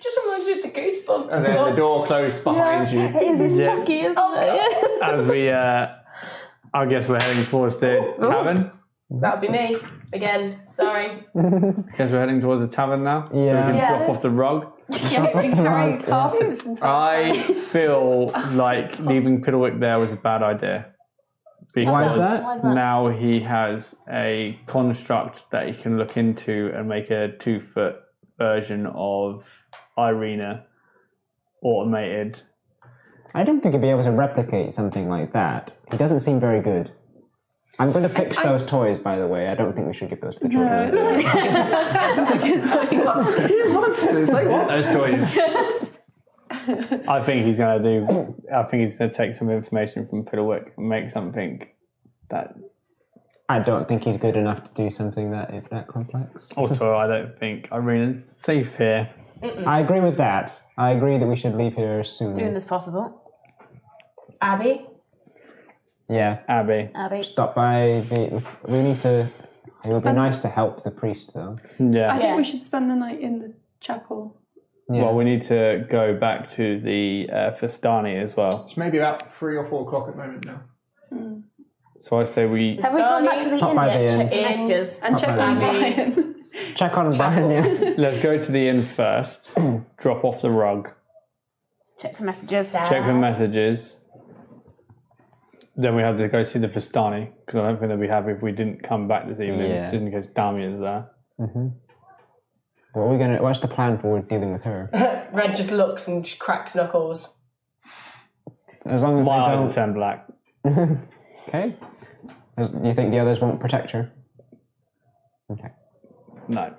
Just reminds me of the goosebumps. And then the door closed behind you. It is Chucky, isn't it? As we, I guess we're heading towards the tavern. That would be me. Again, sorry. Guess we're heading towards the tavern now. So we Yeah. can Yeah. drop off the rug. Yeah, we're carrying carvings and I feel like leaving Piddlewick there was a bad idea. Because Why is that? Why is that? now he has a construct that he can look into and make a 2-foot version of Irina automated. I don't think he'd be able to replicate something like that. He doesn't seem very good. I'm going to fix those toys, by the way. I don't think we should give those to the children. Monsters, they want Those toys. I think he's going to take some information from Piddlewick and make something that. I don't think he's good enough to do something that is that complex. Also, I don't think Irina's safe here. I agree with that. I agree that we should leave here soon. Soon as possible. Abby? Yeah. Abby. Abby. Stop by. We need to. It would be nice to help the priest, though. Yeah. I think we should spend the night in the chapel. Yeah. Well, we need to go back to the Vastani as well. It's maybe about 3 or 4 o'clock at the moment now. So I say we. Have we gone back to the Not inn by yet? the Check the inn. messages. And check on Brian. Check on Brian. Yeah. Let's go to the inn first. Drop off the rug. Check the messages. Check the messages. Then we have to go see the Vastani because I don't think they'd be happy if we didn't come back this evening, Yeah. just in case Damian's there. What are we gonna? What's the plan for dealing with her? Red just looks and cracks knuckles. As long as My they eyes don't. will turn black. Okay. Do you think the others won't protect her? Okay. No.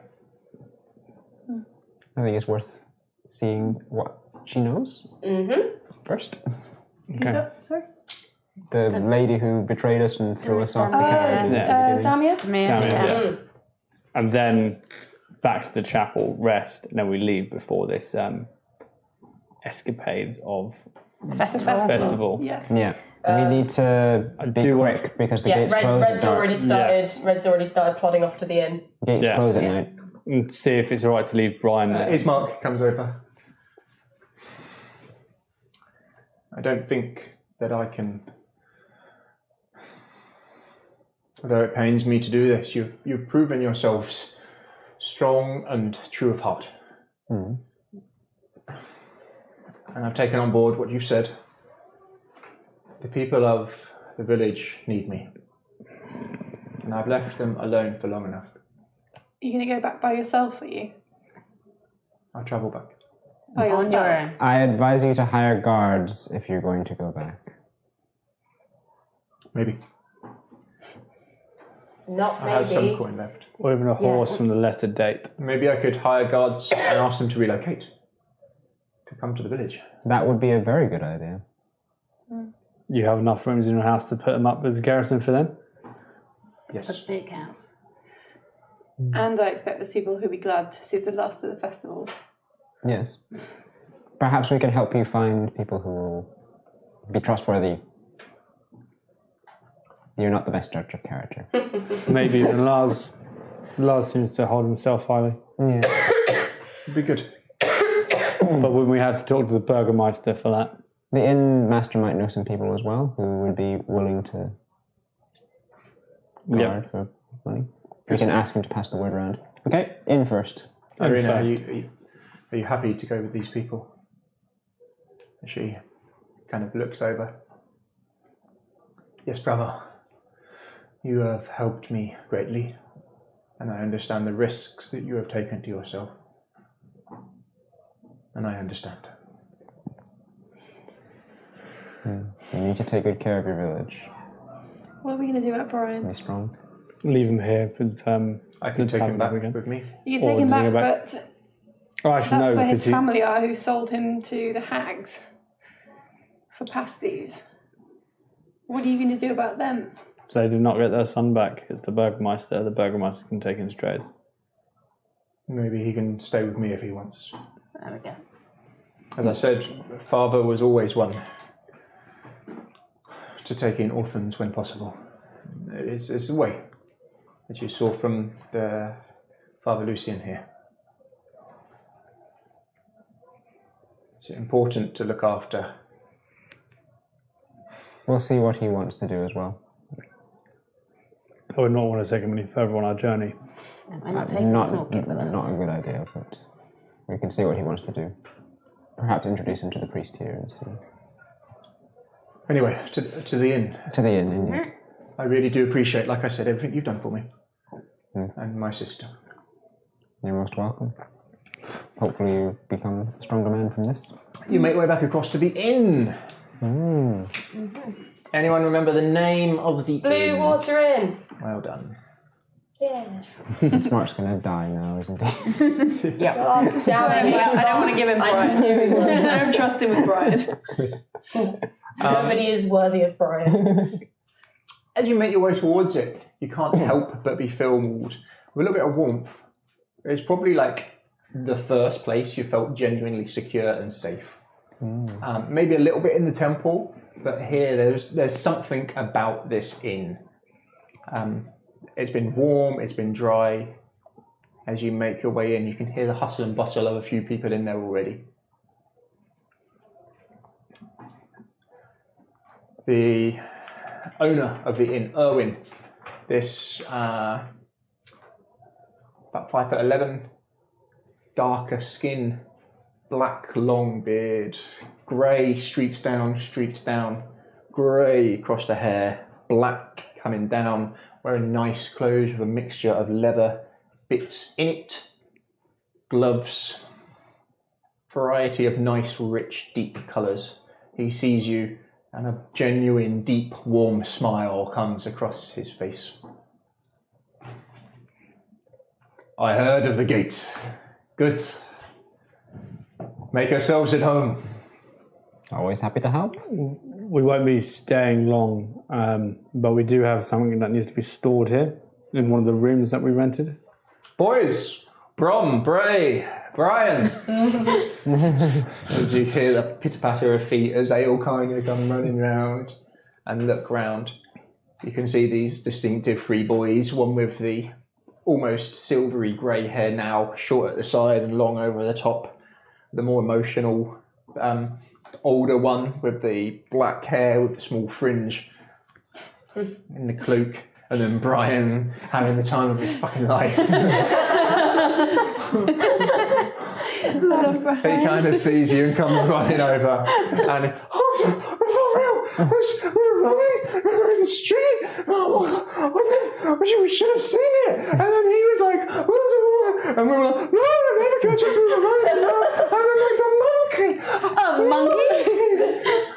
I think it's worth seeing what she knows first. Who's that? Sorry? The lady who betrayed us and threw us off the carriage. Damia? Yeah. And then back to the chapel, rest, and then we leave before this escapade of festival. Yeah. Yeah. We need to be quick because the gates close Red's at dark. already started. Red's already started plodding off to the inn. Gates close at night. And see if it's all right to leave Brian there. Ismark comes over. I don't think that I can. Although it pains me to do this, you've proven yourselves strong and true of heart. And I've taken on board what you've said. The people of the village need me. And I've left them alone for long enough. You're going to go back by yourself, are you? I'll travel back. By yourself? I advise you to hire guards if you're going to go back. Maybe. Not I have some maybe. coin left. Or even a horse from the letter date. Maybe I could hire guards and ask them to relocate. To come to the village. That would be a very good idea. You have enough rooms in your house to put them up as a garrison for them? Yes. A big house. And I expect there's people who'll be glad to see the last of the festival. Yes. Perhaps we can help you find people who will be trustworthy. You're not the best judge of character. Maybe even Lars seems to hold himself highly. Yeah. It'd be good. But when we have to talk to the Burgermeister for that. The inn master might know some people as well who would be willing to guard for money. We can ask him to pass the word around. Okay, in first. Irina, are you happy to go with these people? She kind of looks over. Yes, bravo. You have helped me greatly, and I understand the risks that you have taken to yourself. And I understand. You need to take good care of your village. What are we going to do about Brian? Be strong. Leave him here with I can take him back again. with me. You can take him back, but Oh, I should know that's where his because family are who sold him to the hags for pasties. What are you going to do about them? they do not get their son back. It's the Burgermeister. The Burgermeister can take him straight. Maybe he can stay with me if he wants. There we go. As I said, father was always one to take in orphans when possible. It's the way that you saw from the Father Lucian here. It's important to look after. We'll see what he wants to do as well. I would not want to take him any further on our journey. We're not taking the small kid with us. Not a good idea, but we can see what he wants to do. Perhaps introduce him to the priest here and see. Anyway, to the inn. To the inn, indeed. I really do appreciate, like I said, everything you've done for me. And my sister. You're most welcome. Hopefully you become a stronger man from this. You make your way back across to the inn. Anyone remember the name of the Blue inn? Water Inn. Well done. Yeah. Smart's gonna die now, isn't he? Yeah. Oh, damn it. I don't want to give him Brian. I don't trust him with Brian. Nobody is worthy of Brian. As you make your way towards it, you can't help but be filled with a little bit of warmth. It's probably like the first place you felt genuinely secure and safe. Maybe a little bit in the temple, but here there's something about this inn. It's been warm, it's been dry. As you make your way in, you can hear the hustle and bustle of a few people in there already. The owner of the inn, Erwin, this about 5'11", darker skin, black long beard, grey streaked down, grey across the hair, black coming down, wearing nice clothes with a mixture of leather bits in it, gloves, variety of nice, rich, deep colours. He sees you And a genuine, deep, warm smile comes across his face. I heard of the gates. Good. Make yourselves at home. Always happy to help. We won't be staying long, but we do have something that needs to be stored here in one of the rooms that we rented. Boys, Brom, Bray, Brian. As you hear the pitter-patter of feet as they all kind of come running round and look round, you can see these distinctive three boys, one with the almost silvery grey hair now, short at the side and long over the top, the more emotional older one with the black hair with the small fringe in the cloak, and then Brian having the time of his fucking life. He kind of sees you and comes running over and we're running in the street. We should have seen it. And then he was like, and we were like, no, never catch us. We were running around. And then there's a monkey. A monkey?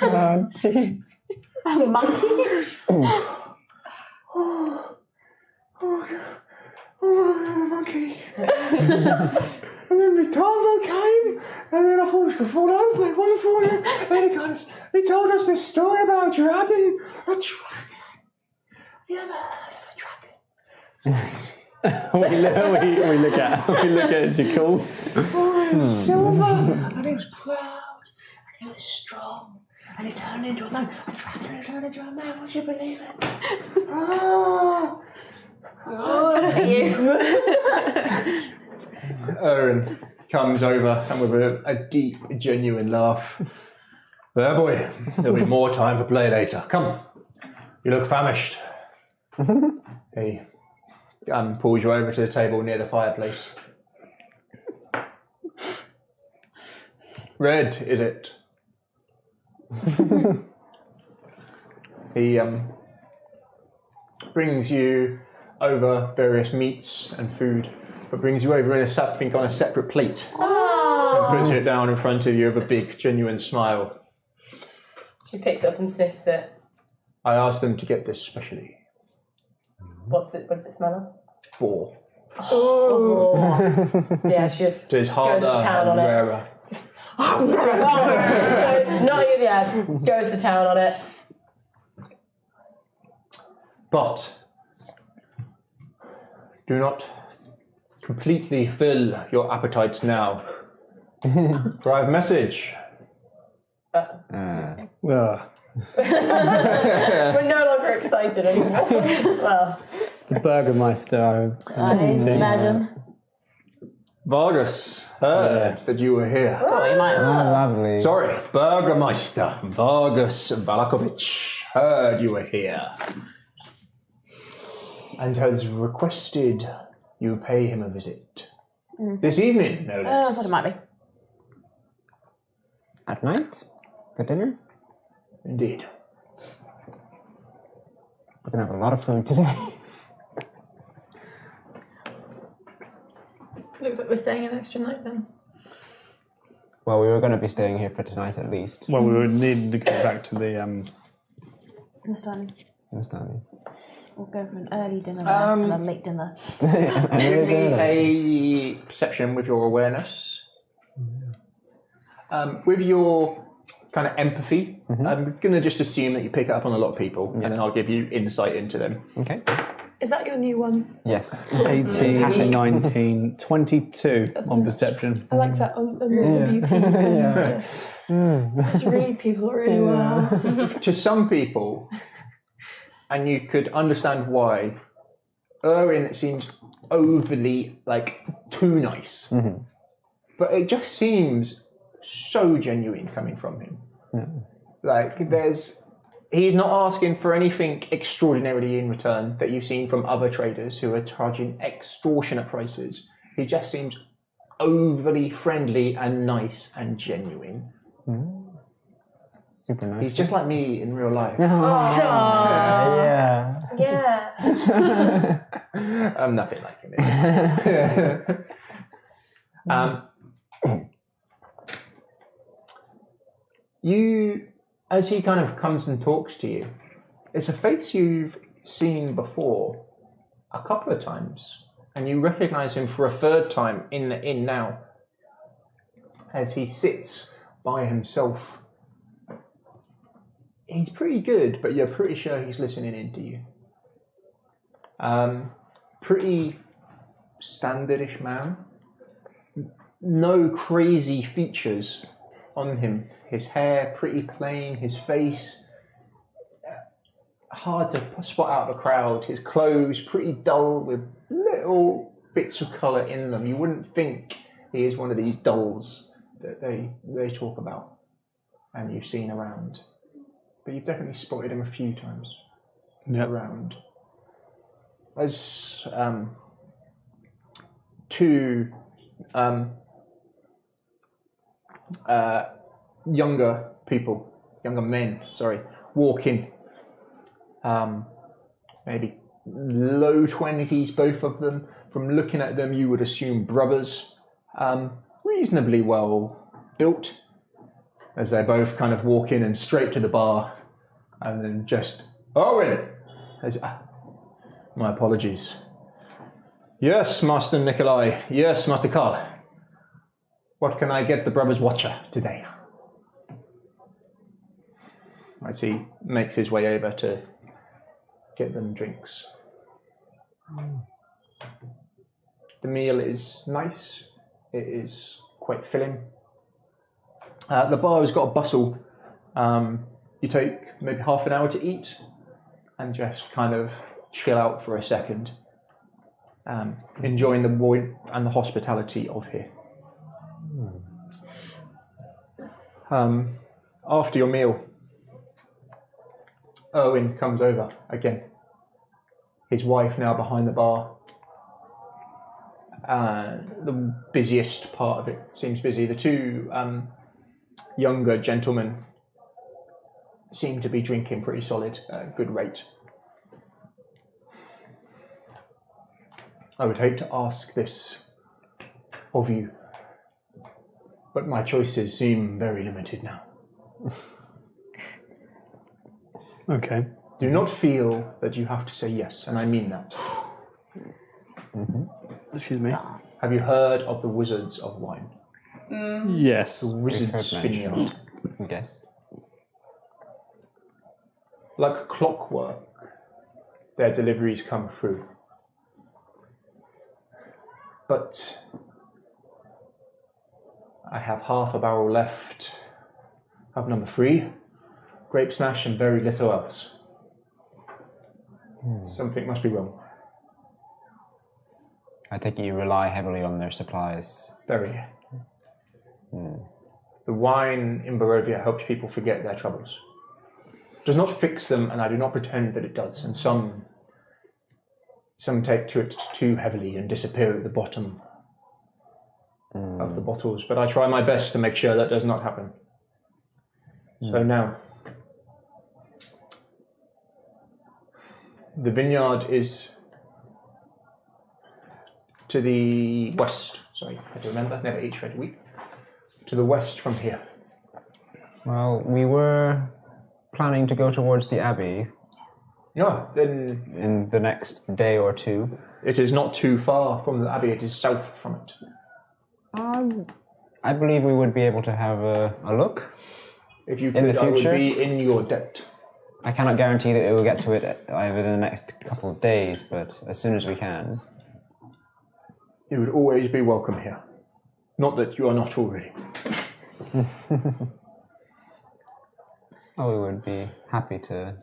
Oh, jeez. A monkey? The monkey. And then the Tava came, and then I thought it was going to fall over, but it wasn't falling. And he told us this story about a dragon. A dragon? You ever heard of a dragon? we look at Jacob. Silver, and he was proud, and he was strong, and he turned into a man. A dragon turned into a man, would you believe it? Aaron comes over and with a deep, genuine laugh. There, boy, there'll be more time for play later. Come, you look famished. He pulls you over to the table near the fireplace. Red, is it? He brings you over various meats and food, but brings you over in something on a separate plate. And puts it down in front of you with a big, genuine smile. She picks it up and sniffs it. I asked them to get this specially. What does it smell of? Boar. Oh. Yeah, she just So it's harder goes to town and on rarer. it. Goes to town on it. But do not completely fill your appetites now. For I have a message. We're no longer excited anymore. Well, The Burgermeister. I imagine. Vargas heard that you were here. Oh, you might have. Lovely. Sorry, Burgermeister Vargas Valakovich heard you were here and has requested you pay him a visit. This evening, no I less. thought it might be. At night? For dinner? Indeed. We're going to have a lot of food today. Looks like we're staying an extra night then. Well, we were going to be staying here for tonight at least. Well, we would need to go back to the. Understanding. Understanding. We'll go for an early dinner and a late dinner. Give me a perception with your awareness. With your kind of empathy, I'm going to just assume that you pick up on a lot of people, and then I'll give you insight into them. Okay. Is that your new one? Yes. 18, 19, 22 on perception. I like that on the beauty. Just read people really well. To some people, and you could understand why, Erwin seems overly, too nice. But it just seems so genuine coming from him. He's not asking for anything extraordinarily in return that you've seen from other traders who are charging extortionate prices. He just seems overly friendly and nice and genuine. Super nice. He's just like me in real life. Yeah. yeah. I'm nothing like him. You as he kind of comes and talks to you, it's a face you've seen before a couple of times, and you recognise him for a third time in the inn now, as he sits by himself. He's pretty good, but you're pretty sure he's listening in to you. Pretty standardish man. No crazy features on him. His hair pretty plain, his face hard to spot out of the crowd. His clothes pretty dull with little bits of colour in them. You wouldn't think he is one of these dulls that they talk about and you've seen around. But you've definitely spotted him a few times around. As two younger men, walk in. Maybe low 20s, both of them. From looking at them, you would assume brothers. Reasonably well built, as they both kind of walk in and straight to the bar, and then just, Owen! My apologies. Yes, Master Nikolai. Yes, Master Karl. What can I get the Brothers Watcher today? As he makes his way over to get them drinks. The meal is nice. It is quite filling. The bar has got a bustle. You take maybe half an hour to eat and just kind of chill out for a second, enjoying the warmth and the hospitality of here. After your meal, Owen comes over again. His wife now behind the bar. The busiest part of it seems busy. The two younger gentlemen seem to be drinking pretty solid, good rate. I would hate to ask this of you, but my choices seem very limited now. Okay. Do not feel that you have to say yes, and I mean that. Excuse me. Have you heard of the Wizards of Wine? Yes. The Wizards Vineyard. Yes. Like clockwork, their deliveries come through. But I have half a barrel left of number 3, grape smash, and very little else. Something must be wrong. I take it you rely heavily on their supplies. Very. The wine in Barovia helps people forget their troubles. Does not fix them, and I do not pretend that it does. And some take to it too heavily and disappear at the bottom of the bottles. But I try my best to make sure that does not happen. So now, the vineyard is to the west. Sorry, I have to remember, never eat straight a week. To the west from here. Well, we were planning to go towards the Abbey. Yeah, then in the next day or two. It is not too far from the Abbey, it is south from it. I believe we would be able to have a look. If you could, I would be in your debt. I cannot guarantee that we will get to it either in the next couple of days, but as soon as we can. You would always be welcome here. Not that you are not already. Oh, we would be happy to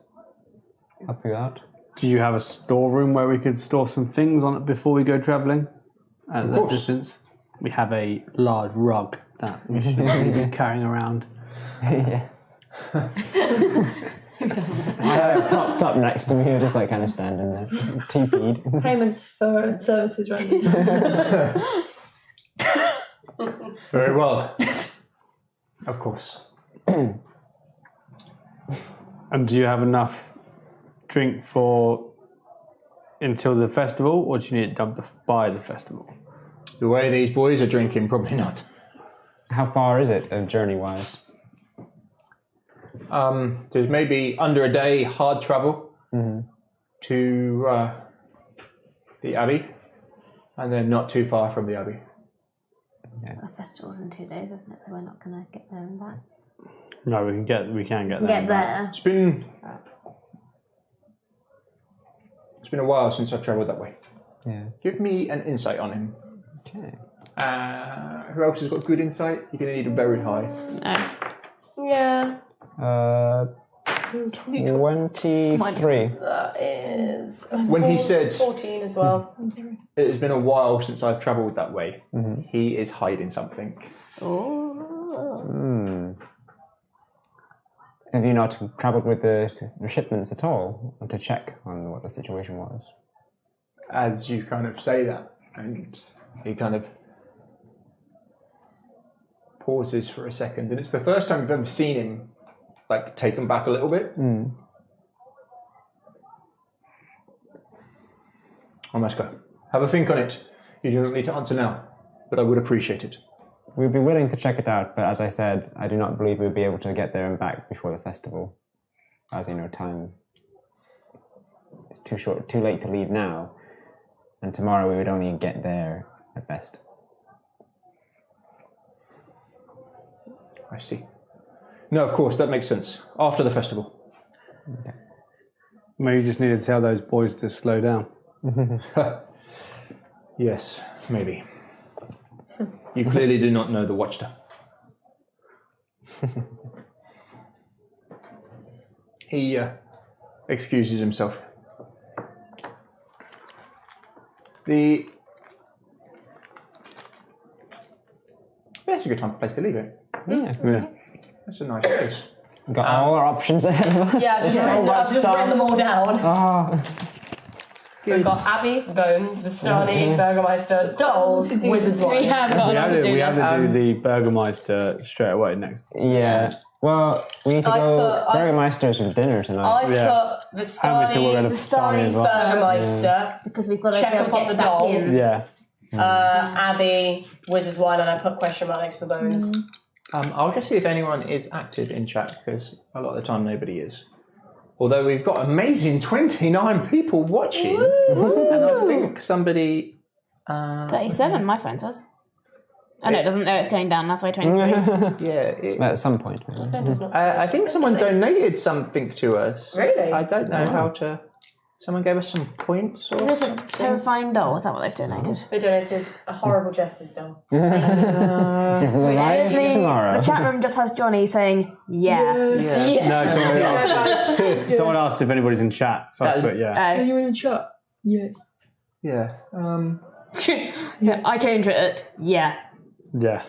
help you out. Do you have a storeroom where we could store some things on it before we go travelling? At that distance? We have a large rug that we should be carrying around. Yeah. Propped up next to me, you're just like kind of standing there, teepeed. Payment for services right now. Very well. Of course. And do you have enough drink for until the festival, or do you need it done by the festival? The way these boys are drinking, probably not. How far is it, journey-wise? There's maybe under a day hard travel to the Abbey, and then not too far from the Abbey. The festival's in 2 days, isn't it? So we're not going to get there and back. No, we can get there. Get and back. there. It's been a while since I've travelled that way. Yeah. Give me an insight on him. Okay. Who else has got good insight? You're going to need a very high. Yeah. 23. That is a When he said 14 as well. it has been a while since I've travelled that way, he is hiding something. Have you not travelled with the shipments at all to check on what the situation was? As you kind of say that, and he kind of pauses for a second, and it's the first time you've ever seen him like taken back a little bit. I must go. Have a think on it. You do not need to answer now, but I would appreciate it. We'd be willing to check it out, but as I said, I do not believe we'll be able to get there and back before the festival. As you know, time is too short, too late to leave now, and tomorrow we would only get there at best. I see. No, of course, that makes sense. After the festival. Okay. Maybe you just need to tell those boys to slow down. Yes, maybe. You clearly do not know the Watcher. He excuses himself. That's a good place to leave it. Yeah. That's a nice place. We've got all our options ahead of us. Yeah, I've just written them all down. Oh. We've got Abbey, Bones, Vastani, Burgermeister, Dolls, Wizard's Watch. We have to do the Burgermeister straight away next. Yeah. Well, we need to go Burgermeister's for dinner tonight. I've put Vastani, Burgermeister, because we've got to check up on the doll. Yeah. Abbey, Wizard's Wine, and I put question mark next to the Bones. I'll just see if anyone is active in chat, because a lot of the time nobody is. Although we've got amazing 29 people watching, and I think somebody... 37, my phone says. Oh, no, it doesn't know it's going down, that's why 23. Yeah. At some point. I think someone donated something to us. Really? I don't know how to... Someone gave us some points or There's a something. terrifying doll, is that what they've donated? They donated a horrible Jester's doll. Live tomorrow. The chat room just has Johnny saying, yeah. No, someone asked if anybody's in chat, so I put yeah. Are you in chat? Yeah. Yeah. I came to it, yeah. Yeah.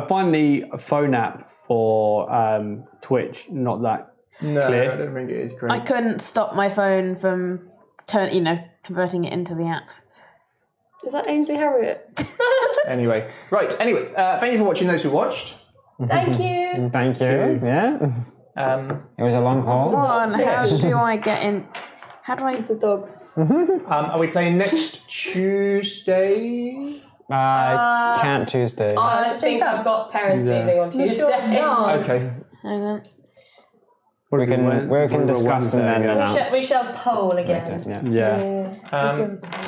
Find the phone app for Twitch, not that No, clear. I don't think it is great. I couldn't stop my phone from converting it into the app. Is that Ainsley Harriet? Anyway, thank you for watching those who watched. Thank you. Thank you. Yeah. It was a long haul. Hold on, how do I get in? How do I... It's a dog. Are we playing next Tuesday? I can't Tuesday. I think I've got parents' evening on Tuesday. Okay. Hang on. We can discuss and then announce. We shall poll again. Later, Yeah.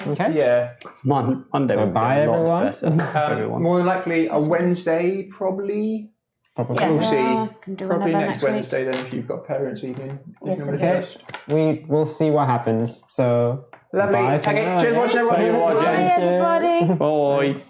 Okay. Yeah. Monday. So would be bye, a lot everyone. better for everyone. More than likely a Wednesday, probably. Probably. Yeah. We'll Can see. do Probably whenever next next Wednesday then, if you've got parents' evening. Yes, Okay. We will see what happens. So Lovely. bye for Okay, now, cheers, I watch guess. everyone. Thank you for watching. Bye, everybody. Bye.